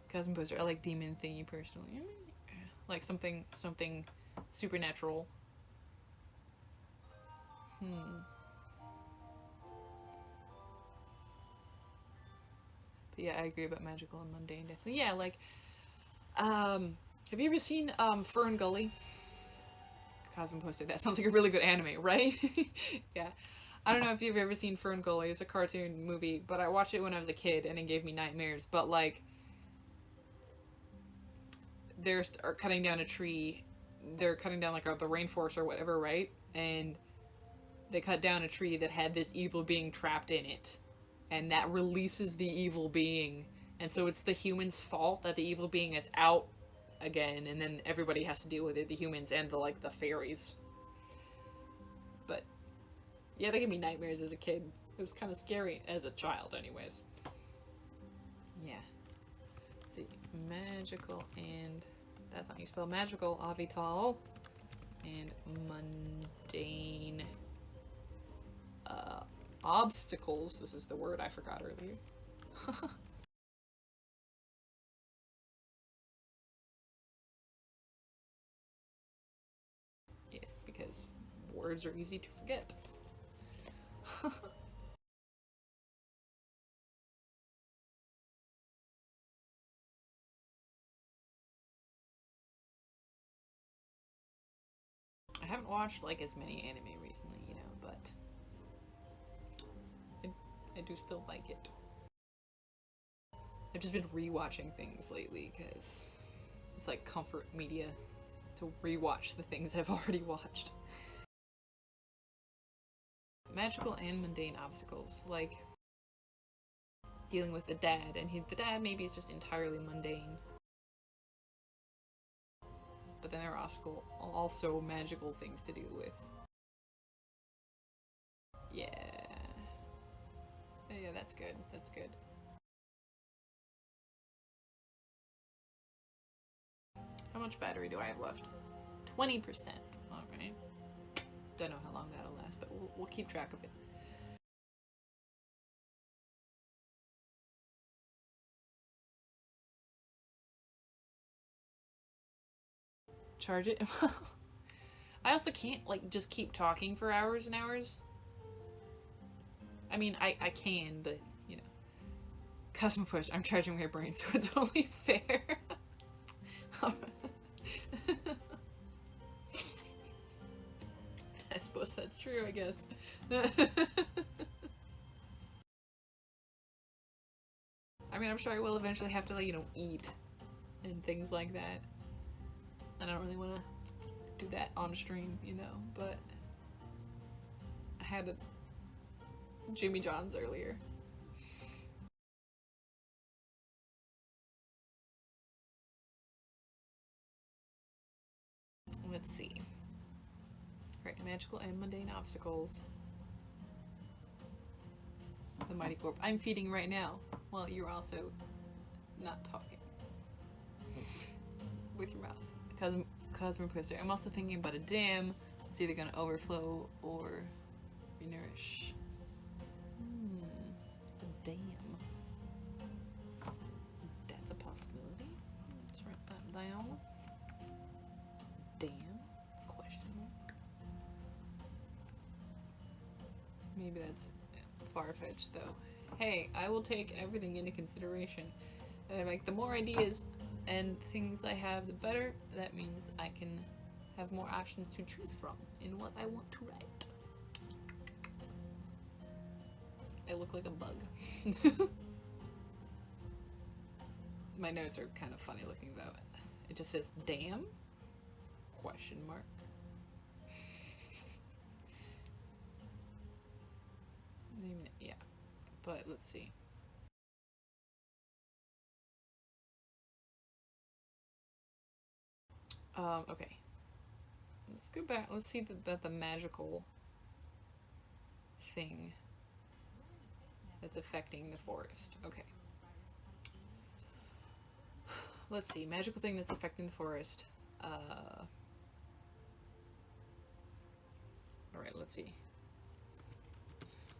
Speaker 1: Cousin Poster, I like demon thingy personally. Like, something supernatural. But yeah, I agree about magical and mundane, definitely. Yeah, like, have you ever seen, Fern Gully? Cosmo posted that. Sounds like a really good anime, right? Yeah. I don't know if you've ever seen Fern Gully. It's a cartoon movie, but I watched it when I was a kid, and it gave me nightmares. But, like, they're cutting down a tree. They're cutting down, like, the rainforest or whatever, right? And they cut down a tree that had this evil being trapped in it. And that releases the evil being. And so it's the humans' fault that the evil being is out again, and then everybody has to deal with it, the humans and the fairies. But yeah, they gave me nightmares as a kid. It was kind of scary as a child anyways. Yeah. let's see, magical and, that's not how you spell magical, avital, and mundane obstacles. This is the word I forgot earlier. Yes, because words are easy to forget. I haven't watched like as many anime recently, you know, but I do still like it. I've just been rewatching things lately because it's like comfort media to rewatch the things I've already watched. Magical and mundane obstacles, like dealing with the dad, and the dad maybe is just entirely mundane. But then there are also magical things to deal with. Yeah. Yeah, that's good. That's good. How much battery do I have left? 20%. Alright. Don't know how long that'll last, but we'll keep track of it. Charge it. I also can't like just keep talking for hours and hours. I mean, I can, but you know, custom push. I'm charging my brain, so it's only fair. I suppose that's true. I guess. I mean, I'm sure I will eventually have to, like, eat and things like that. And I don't really want to do that on stream, but I had a Jimmy John's earlier. Let's see. Right, magical and mundane obstacles. The Mighty Corp. I'm feeding right now, while you're also not talking. With your mouth. Cosmic Twister. I'm also thinking about a dam. It's either going to overflow or renourish. A dam. That's a possibility. Let's write that down. Dam? Question mark. Maybe that's far-fetched, though. Hey, I will take everything into consideration. Like, the more ideas and things I have, the better. That means I can have more options to choose from in what I want to write. I look like a bug. My notes are kind of funny looking, though. It just says, damn? Question mark. Yeah, but let's see. Okay. Let's go back. Let's see the magical thing that's affecting the forest. Okay. Let's see. Magical thing that's affecting the forest. Alright, let's see.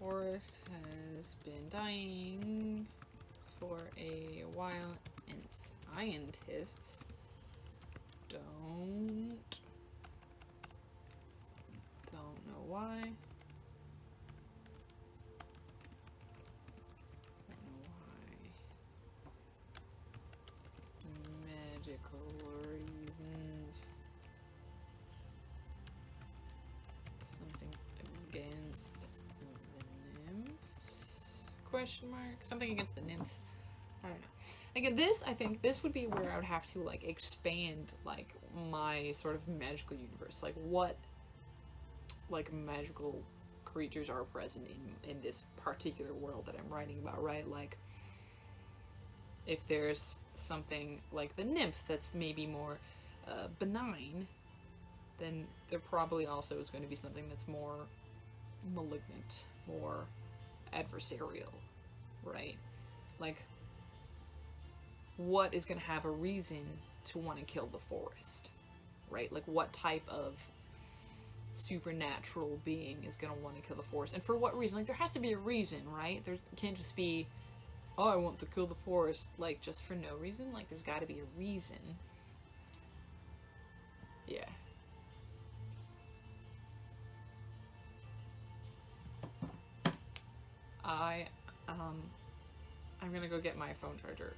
Speaker 1: Forest has been dying for a while, and scientists don't know why. Magical reasons. Something against the nymphs? Question mark? Something against the nymphs. I don't know. Again, I think this would be where I would have to, like, expand, like, my sort of magical universe. Like, what, like, magical creatures are present in this particular world that I'm writing about, right? Like, if there's something like the nymph that's maybe more benign, then there probably also is going to be something that's more malignant, more adversarial, right? Like, what is going to have a reason to want to kill the forest, right? Like, what type of supernatural being is going to want to kill the forest, and for what reason? Like, there has to be a reason, right? There can't just be, oh, I want to kill the forest, like, just for no reason. Like, there's got to be a reason. Yeah. I, I'm gonna go get my phone charger,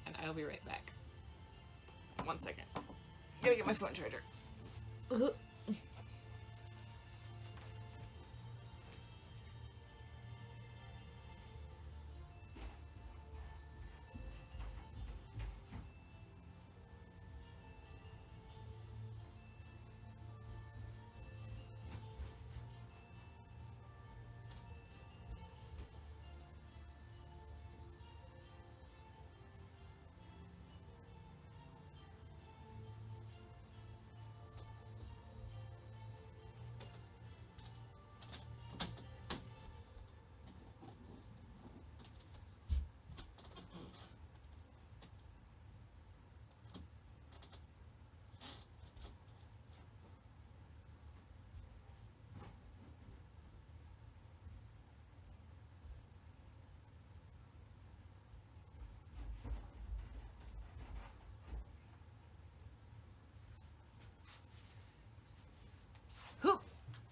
Speaker 1: and I'll be right back. 1 second. Gotta get my phone charger.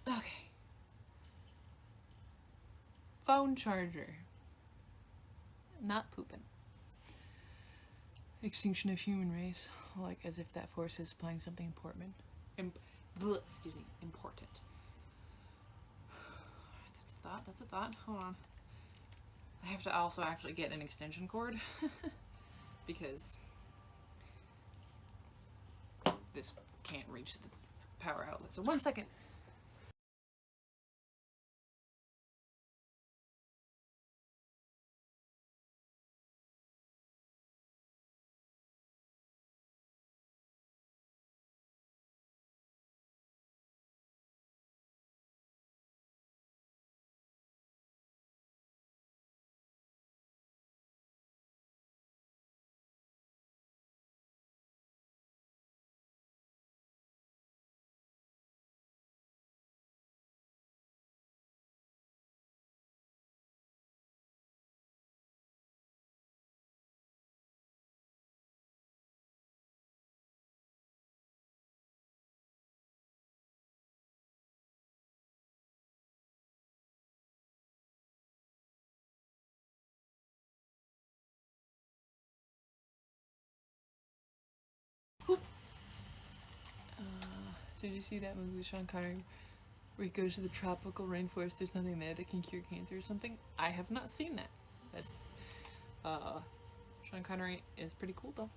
Speaker 1: Okay. Phone charger. Not pooping. Extinction of human race. Like, as if that force is playing something important. Important. That's a thought. Hold on. I have to also actually get an extension cord. Because this can't reach the power outlet. So 1 second. Did you see that movie with Sean Connery where he goes to the tropical rainforest? There's nothing there that can cure cancer or something. I have not seen that. That's Sean Connery is pretty cool though.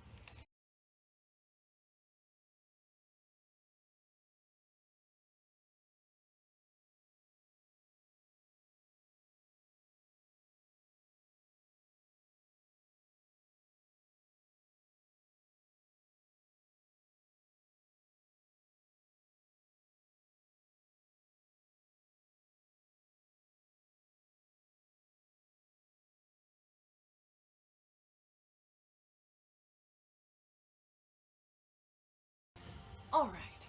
Speaker 1: All right.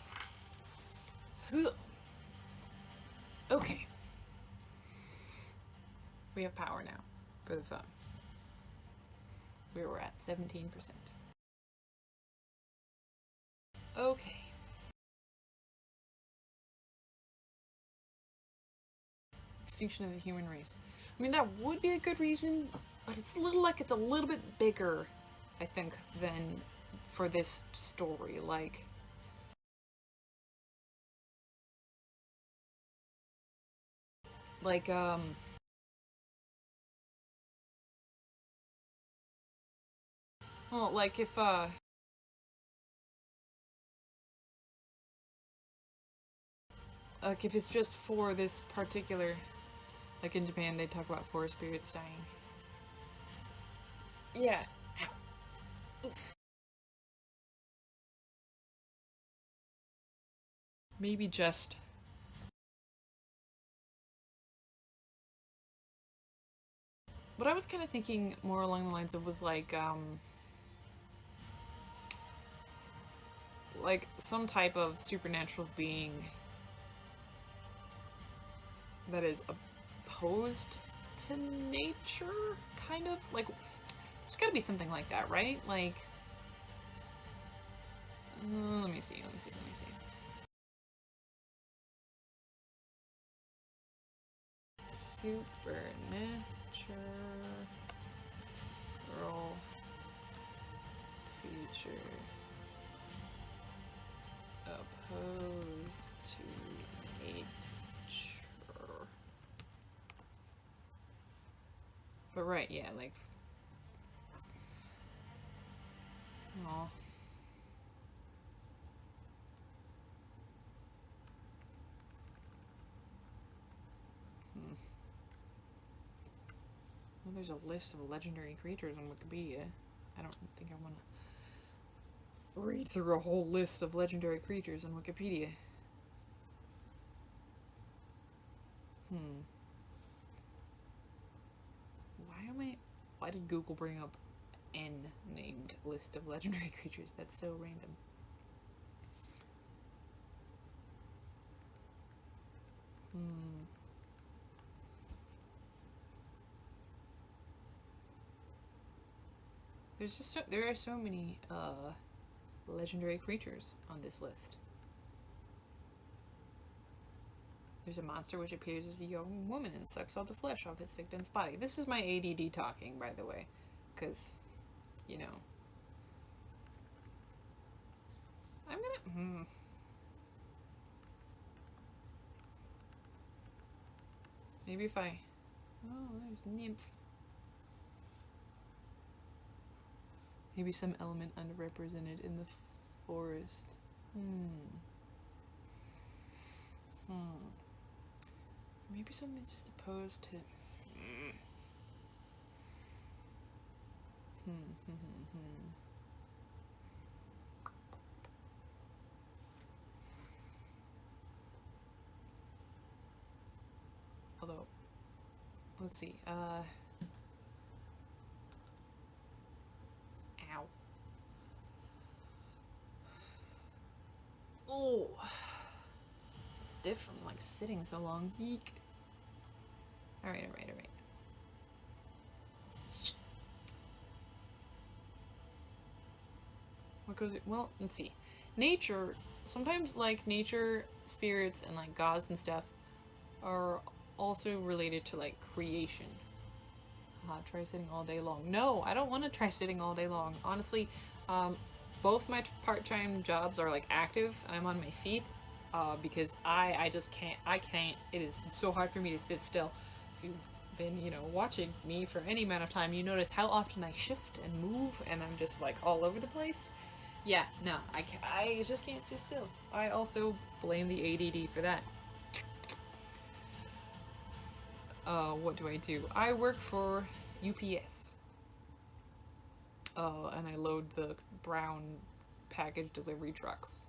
Speaker 1: Okay. We have power now for the phone. We were at 17%. Okay. Extinction of the human race. I mean, that would be a good reason, but it's a little bit bigger, I think, than for this story. Like, well, like if it's just for this particular, like in Japan, they talk about forest spirits dying. Yeah. Oof. Maybe just. What I was kind of thinking more along the lines of was like, like some type of supernatural being that is opposed to nature, kind of? Like, there's gotta be something like that, right? Like, let me see. Supernatural creature opposed to nature. But right, yeah, like, aw. Well, there's a list of legendary creatures on Wikipedia. I don't think I want to read through a whole list of legendary creatures on Wikipedia. Why did Google bring up N named list of legendary creatures? That's so random. There are so many legendary creatures on this list. There's a monster which appears as a young woman and sucks all the flesh off its victim's body. This is my ADD talking, by the way, because, you know, I'm gonna. Maybe if I. Oh, there's nymph. Maybe some element underrepresented in the forest. Maybe something that's just opposed to. Although, let's see. Ow. Oh. Stiff from like sitting so long. Eek. Alright. What goes it? Well, let's see. Nature, sometimes like nature spirits and like gods and stuff are also related to like creation. Try sitting all day long. No, I don't want to try sitting all day long. Honestly, both my part-time jobs are like active and I'm on my feet because I just can't. It is so hard for me to sit still. If you've been, watching me for any amount of time, you notice how often I shift and move and I'm just like all over the place. Yeah, no, I just can't sit still. I also blame the ADD for that. What do? I work for UPS. And I load the brown package delivery trucks.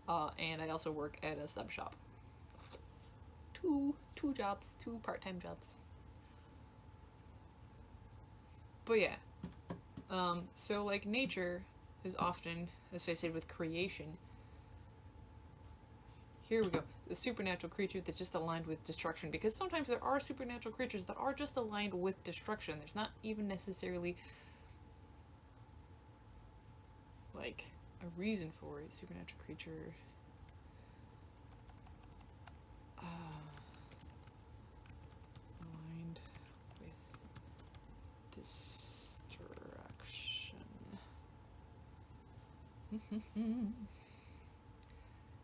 Speaker 1: And I also work at a sub shop. Two jobs, 2 part-time jobs. But yeah. So like nature is often associated with creation. Here we go. The supernatural creature that's just aligned with destruction. Because sometimes there are supernatural creatures that are just aligned with destruction. There's not even necessarily like a reason for it. Supernatural creature. Aligned with destruction.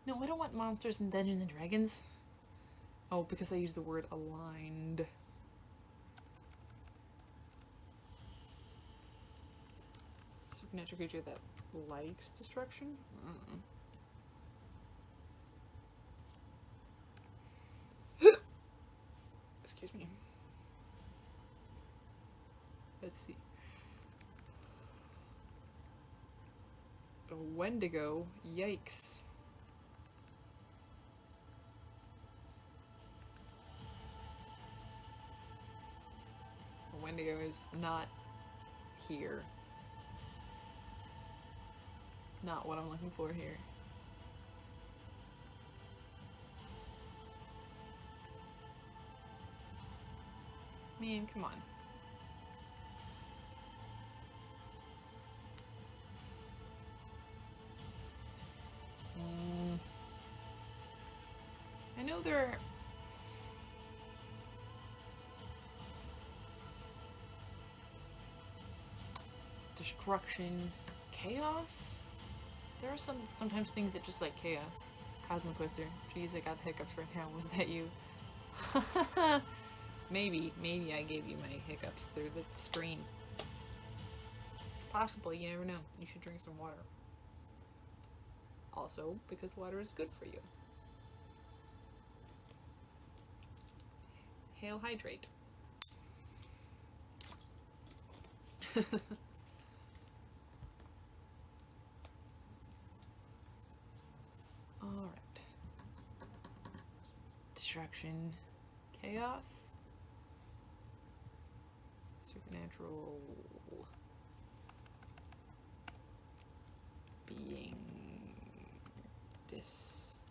Speaker 1: No, I don't want monsters and Dungeons and Dragons. Oh, because I use the word aligned. Supernatural creature that likes destruction? Excuse me. Let's see. A Wendigo. Yikes. A Wendigo is not here. not what I'm looking for here. Man, come on. I know there are... destruction, chaos? There are sometimes things that just like chaos. Cosmo Twister. Jeez, I got the hiccups right now. Was that you? Maybe I gave you my hiccups through the screen. It's possible, you never know. You should drink some water. Also, because water is good for you. Hail hydrate. Alright. Destruction. Chaos. Supernatural. Being. Destruction.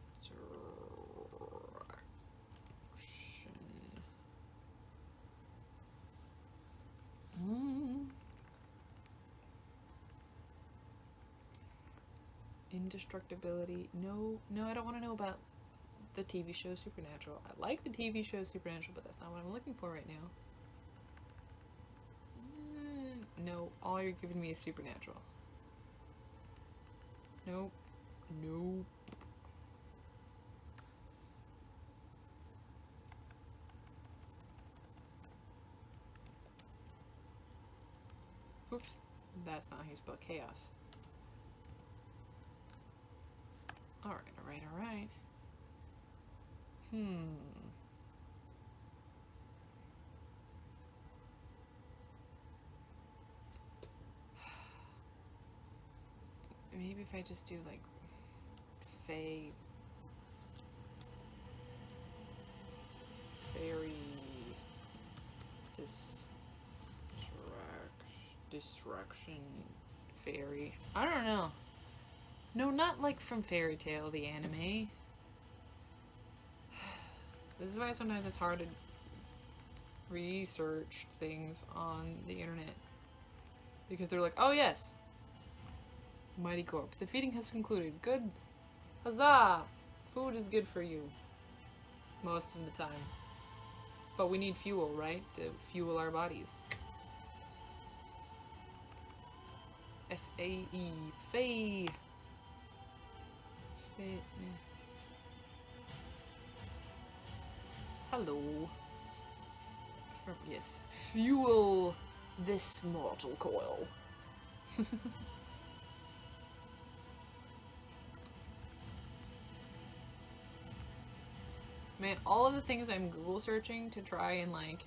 Speaker 1: Indestructibility. No, I don't want to know about the TV show Supernatural. I like the TV show Supernatural, but that's not what I'm looking for right now. No, all you're giving me is Supernatural. Nope. Oops, that's not how you spell chaos. Alright. Maybe if I just do like fairy distraction fairy. I don't know. No, not like from Fairy Tail, the anime. This is why sometimes it's hard to research things on the internet. Because they're like, oh yes, Mighty Corp. The feeding has concluded. Good. Huzzah! Food is good for you. Most of the time. But we need fuel, right? To fuel our bodies. F-A-E. Fae. Hello. Yes. Fuel this mortal coil. Man, all of the things I'm Google searching to try and like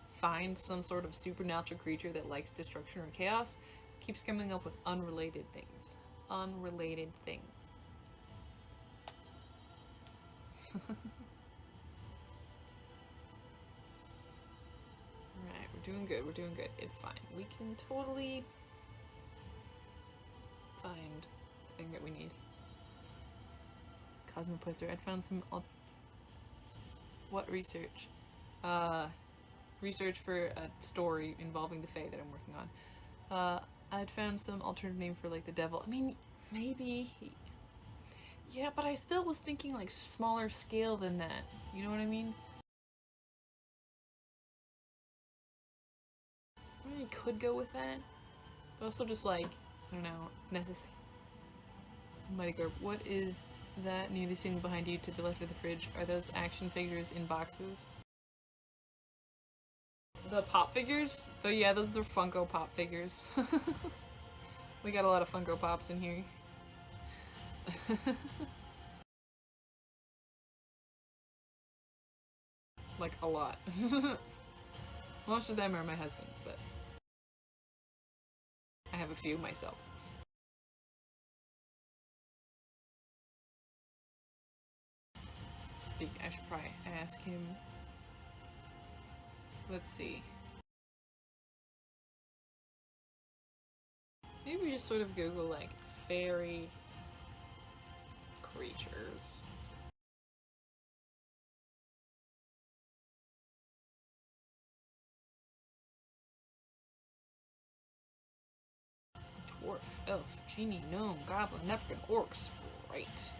Speaker 1: find some sort of supernatural creature that likes destruction or chaos keeps coming up with unrelated things. Unrelated things. Alright, we're doing good. It's fine. We can totally find the thing that we need. Cosmo Poster. I'd found some... What research? Research for a story involving the Fae that I'm working on. I'd found some alternative name for, like, the devil. I mean, maybe... Yeah, but I still was thinking, like, smaller scale than that. You know what I mean? I mean, I could go with that. But also just, like, I don't know, necessary. Mighty Gorp, what is that near the ceiling behind you to the left of the fridge? Are those action figures in boxes? The pop figures? Oh yeah, those are Funko Pop figures. We got a lot of Funko Pops in here. Like, a lot. Most of them are my husband's, but I have a few myself. I should probably ask him. Let's see. Maybe we just sort of Google, like, fairy creatures. Dwarf, elf, genie, gnome, goblin, leprechaun, orc, sprite.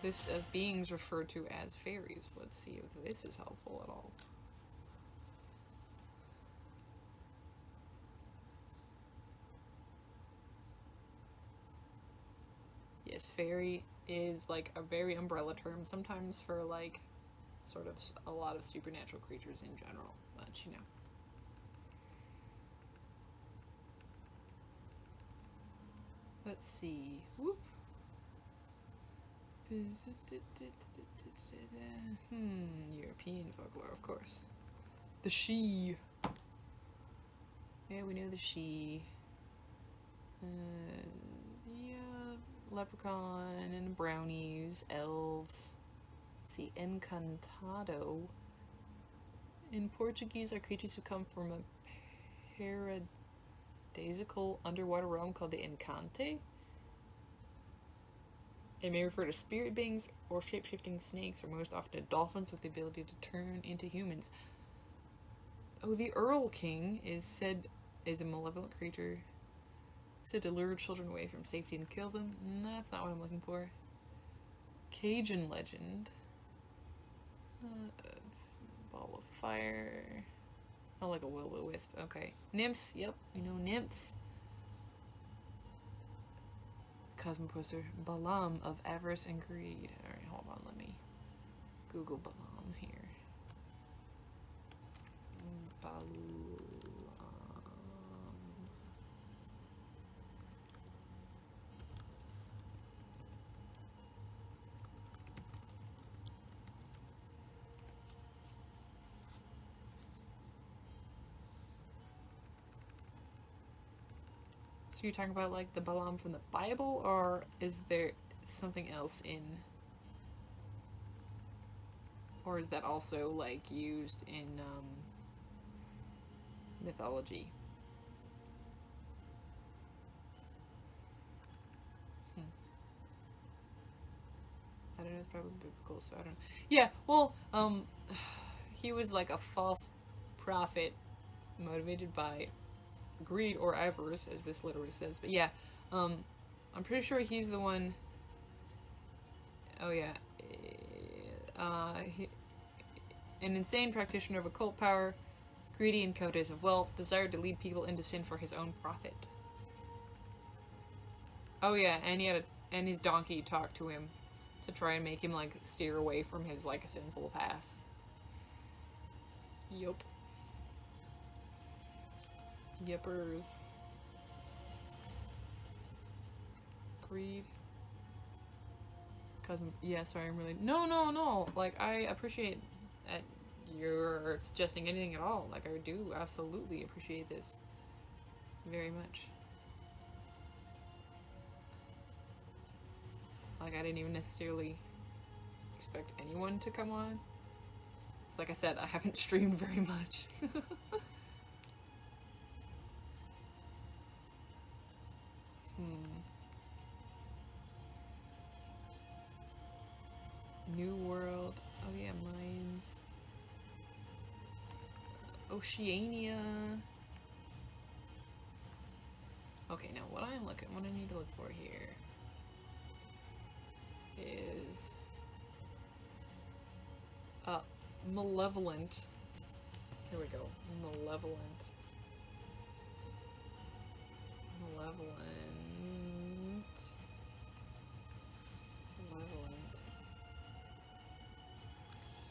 Speaker 1: List of beings referred to as fairies. Let's see if this is helpful at all. Yes, fairy is like a very umbrella term sometimes for like sort of a lot of supernatural creatures in general, but you know. Let's see. Whoop. European folklore, of course. The She. Yeah, we know the She. Yeah, leprechaun and brownies, elves. Let's see, encantado. In Portuguese, are creatures who come from a paradisical underwater realm called the Encante. It may refer to spirit beings or shape-shifting snakes, or most often to dolphins with the ability to turn into humans. Oh, the Earl King is a malevolent creature said to lure children away from safety and kill them. That's not what I'm looking for. Cajun legend. Ball of fire. Oh, like a will-o-wisp. Okay. Nymphs. Yep, you know nymphs. Cosmoposter. Balaam of avarice and greed. Alright, hold on. Let me Google Balaam here. Balaam. So you're talking about like the Balaam from the Bible, or is there something else in, or is that also like used in mythology? I don't know, it's probably biblical, so I don't know. Yeah, well, he was like a false prophet motivated by greed or avarice, as this literally says. But yeah, I'm pretty sure he's the one. Oh yeah, an insane practitioner of occult power, greedy and covetous of wealth, desired to lead people into sin for his own profit. Oh yeah, and his donkey talked to him to try and make him like steer away from his like sinful path. Yup. Yippers. Greed. Cousin. Yeah, sorry, I'm really. No. Like, I appreciate that you're suggesting anything at all. Like, I do absolutely appreciate this very much. Like, I didn't even necessarily expect anyone to come on. It's like I said, I haven't streamed very much. New World. Oh yeah, mines. Oceania. Okay, now what I need to look for here is malevolent. Here we go. Malevolent.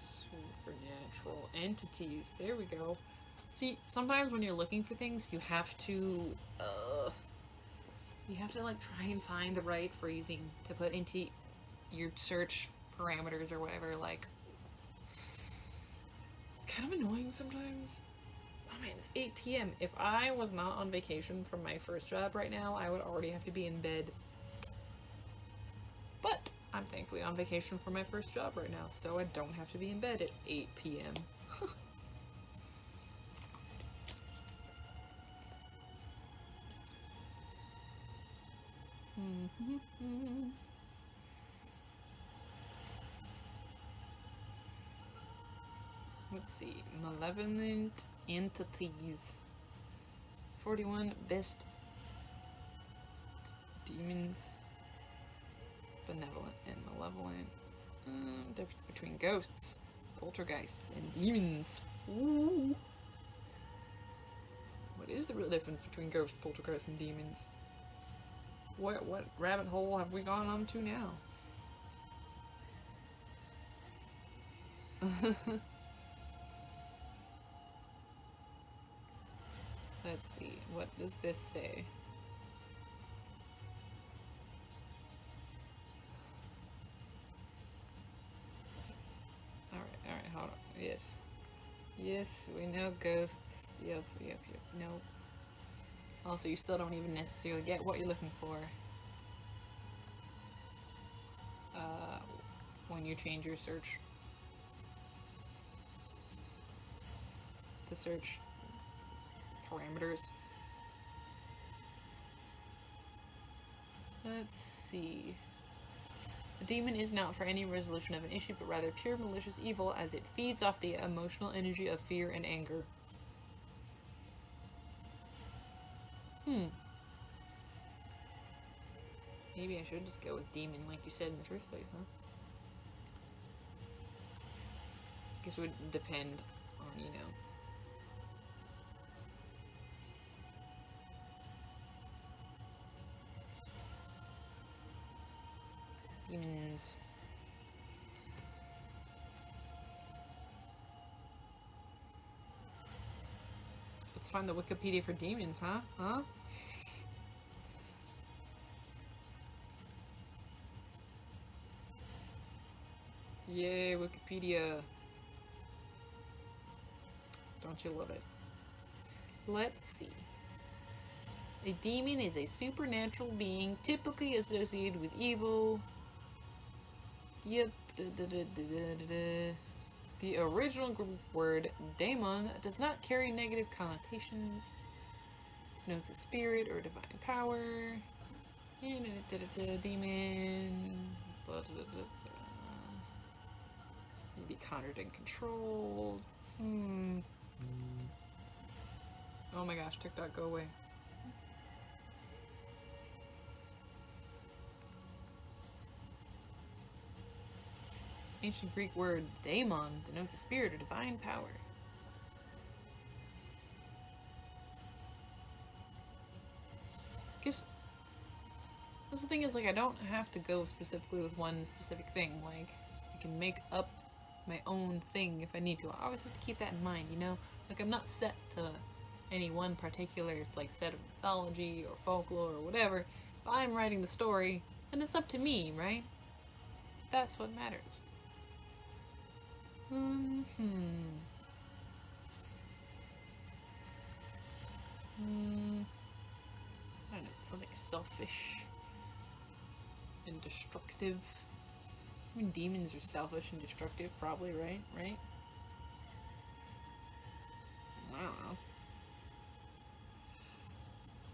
Speaker 1: Supernatural entities. There we go. See, sometimes when you're looking for things, you have to like try and find the right phrasing to put into your search parameters or whatever. Like, it's kind of annoying sometimes. I mean, it's 8 p.m. If I was not on vacation from my first job right now, I would already have to be in bed. But I'm thankfully on vacation from my first job right now, so I don't have to be in bed at 8 p.m. Let's see. Malevolent entities. 41 best demons. Benevolent and malevolent. Difference between ghosts, poltergeists, and demons. Ooh. What is the real difference between ghosts, poltergeists, and demons? What rabbit hole have we gone on to now? Let's see. What does this say? Alright, hold on. Yes. Yes, we know ghosts. Yep. Nope. Also, you still don't even necessarily get what you're looking for. When you change your search. The search parameters. Let's see. A demon is not for any resolution of an issue, but rather pure malicious evil, as it feeds off the emotional energy of fear and anger. Maybe I should just go with demon, like you said in the first place, huh? I guess it would depend on, you know. Demons. Let's find the Wikipedia for demons, huh? Yay, Wikipedia. Don't you love it? Let's see. A demon is a supernatural being typically associated with evil. Yep. The original Greek word daemon does not carry negative connotations. It denotes a spirit or divine power. Demon. Be conjured and controlled. Oh my gosh, TikTok, go away. Ancient Greek word daemon denotes a spirit or divine power. Guess the thing is, like, I don't have to go specifically with one specific thing. Like, I can make up my own thing if I need to. I always have to keep that in mind, you know? Like, I'm not set to any one particular, like, set of mythology or folklore or whatever. If I'm writing the story, then it's up to me, right? That's what matters. I don't know, something selfish and destructive. I mean, demons are selfish and destructive, probably, right? I don't know.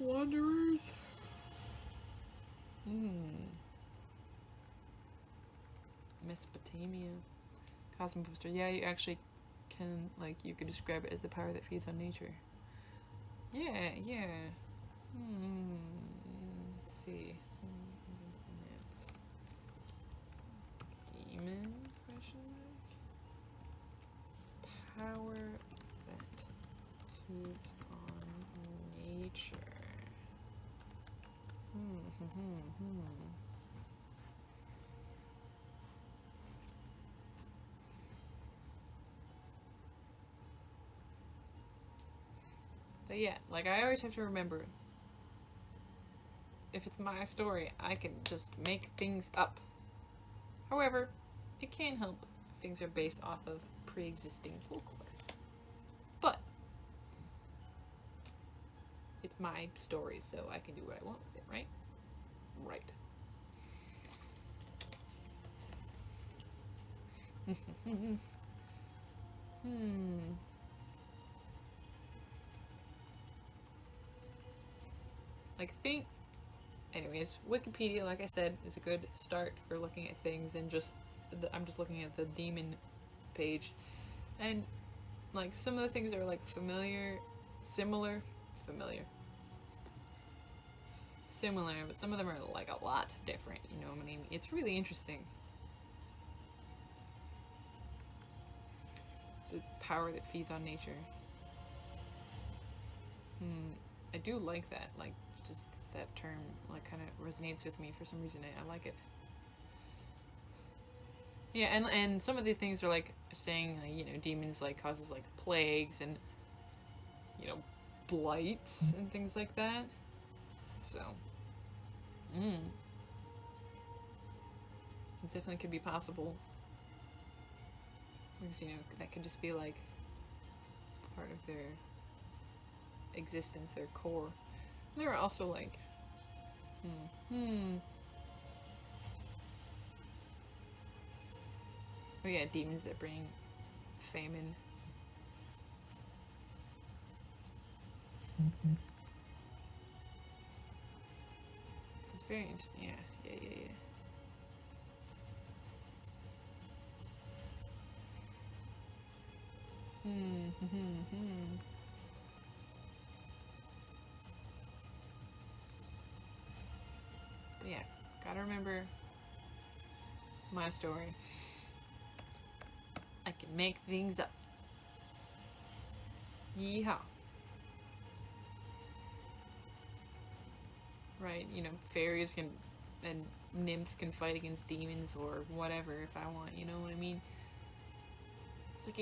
Speaker 1: Wanderers? Mesopotamia. Cosmic booster. Yeah, you actually can, like, you could describe it as the power that feeds on nature. Yeah. Let's see. Demon? Question mark? Power that feeds on nature. But yeah, like, I always have to remember, if it's my story, I can just make things up. However, it can help if things are based off of pre-existing folklore. But it's my story, so I can do what I want with it, right? Right. Like, anyways, Wikipedia, like I said, is a good start for looking at things, and I'm just looking at the demon page, and like some of the things are like similar, but some of them are like a lot different, you know what I mean? It's really interesting. The power that feeds on nature. I do like that, like, just that term, like, kind of resonates with me for some reason. I like it. Yeah, and some of the things are, like, saying, you know, demons, like, causes, like, plagues and, you know, blights and things like that. So, it definitely could be possible. Because, you know, that could just be, like, part of their existence, their core. And there are also, like, oh yeah, demons that bring famine. It's very interesting. Yeah. But yeah, gotta remember my story. I can make things up. Yeehaw. Right, you know, fairies can, and nymphs can fight against demons or whatever if I want, you know what I mean? It's like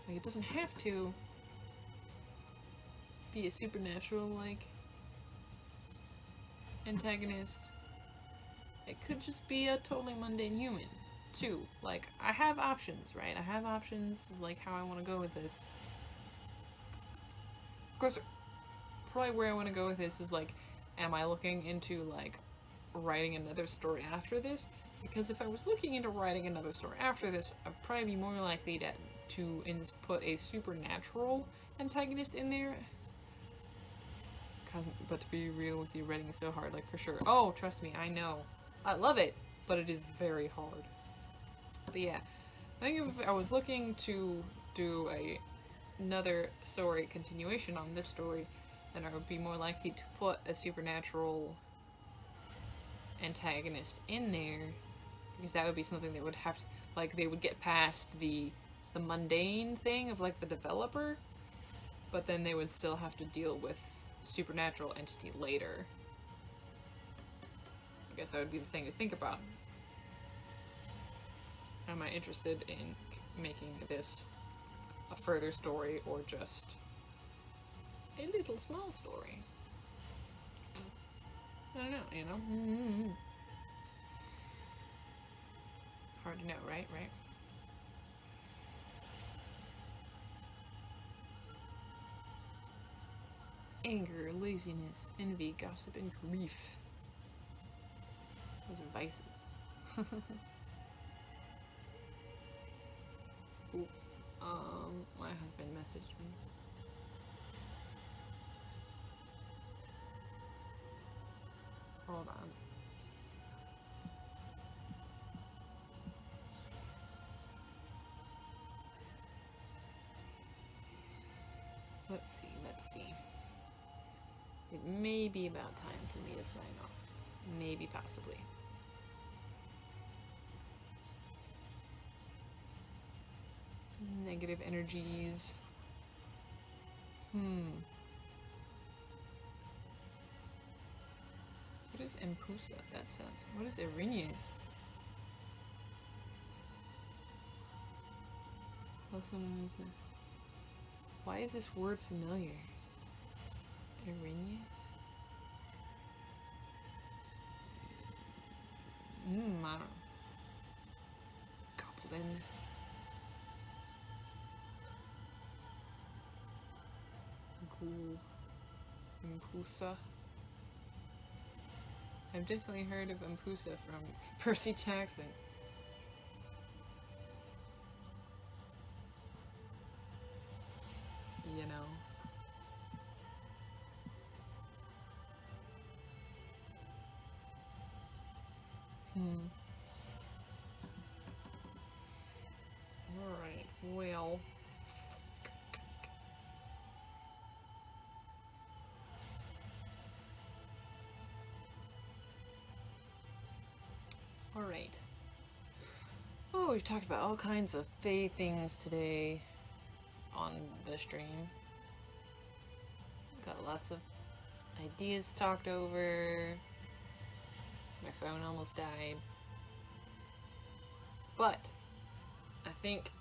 Speaker 1: it doesn't have to be a supernatural, like, antagonist. It could just be a totally mundane human, too. Like, I have options, right? I have options, like, how I want to go with this. Of course, probably where I want to go with this is, like, am I looking into, like, writing another story after this? Because if I was looking into writing another story after this, I'd probably be more likely to put a supernatural antagonist in there. But to be real with you, writing is so hard, like, for sure. Oh, trust me, I know. I love it, but it is very hard. But yeah, I think if I was looking to do another story continuation on this story, then I would be more likely to put a supernatural antagonist in there, because that would be something that would have to, like, they would get past the mundane thing of, like, the developer, but then they would still have to deal with supernatural entity later. I guess that would be the thing to think about. Am I interested in making this a further story or just a little small story? I don't know, you know? Hard to know, right? Anger, laziness, envy, gossip, and grief. Those are vices. Ooh, my husband messaged me. Hold on. Let's see. It may be about time for me to sign off. Maybe, possibly. Negative energies. What is Empusa? That sounds. What is Erinyes? Also known as the. Why is this word familiar? Erinyes? I don't know. Goblin. Ghoul. Empusa. I've definitely heard of Empusa from Percy Jackson. Alright, well. Alright. Oh, we've talked about all kinds of fae things today on the stream. Got lots of ideas talked over. My phone almost died. But I think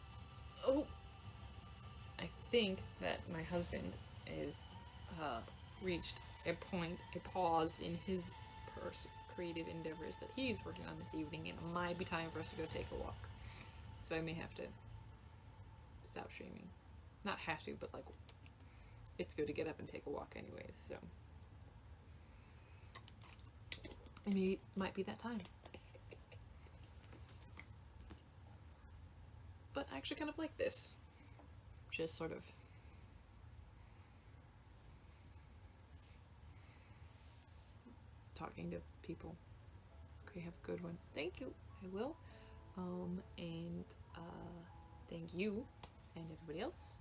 Speaker 1: that my husband is reached a point, a pause in his creative endeavors that he's working on this evening, and it might be time for us to go take a walk. So I may have to stop streaming. Not have to, but like, it's good to get up and take a walk anyways, so. Maybe it might be that time. But I actually kind of like this. Just sort of talking to people. Okay, have a good one. Thank you. I will. And thank you and everybody else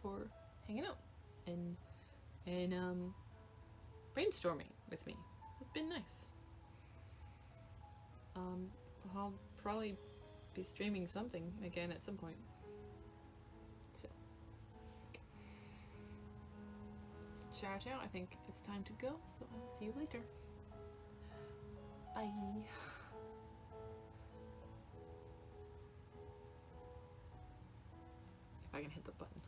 Speaker 1: for hanging out and brainstorming with me. It's been nice. I'll probably be streaming something again at some point. So, ciao ciao. I think it's time to go, so I'll see you later. Bye. If I can hit the button.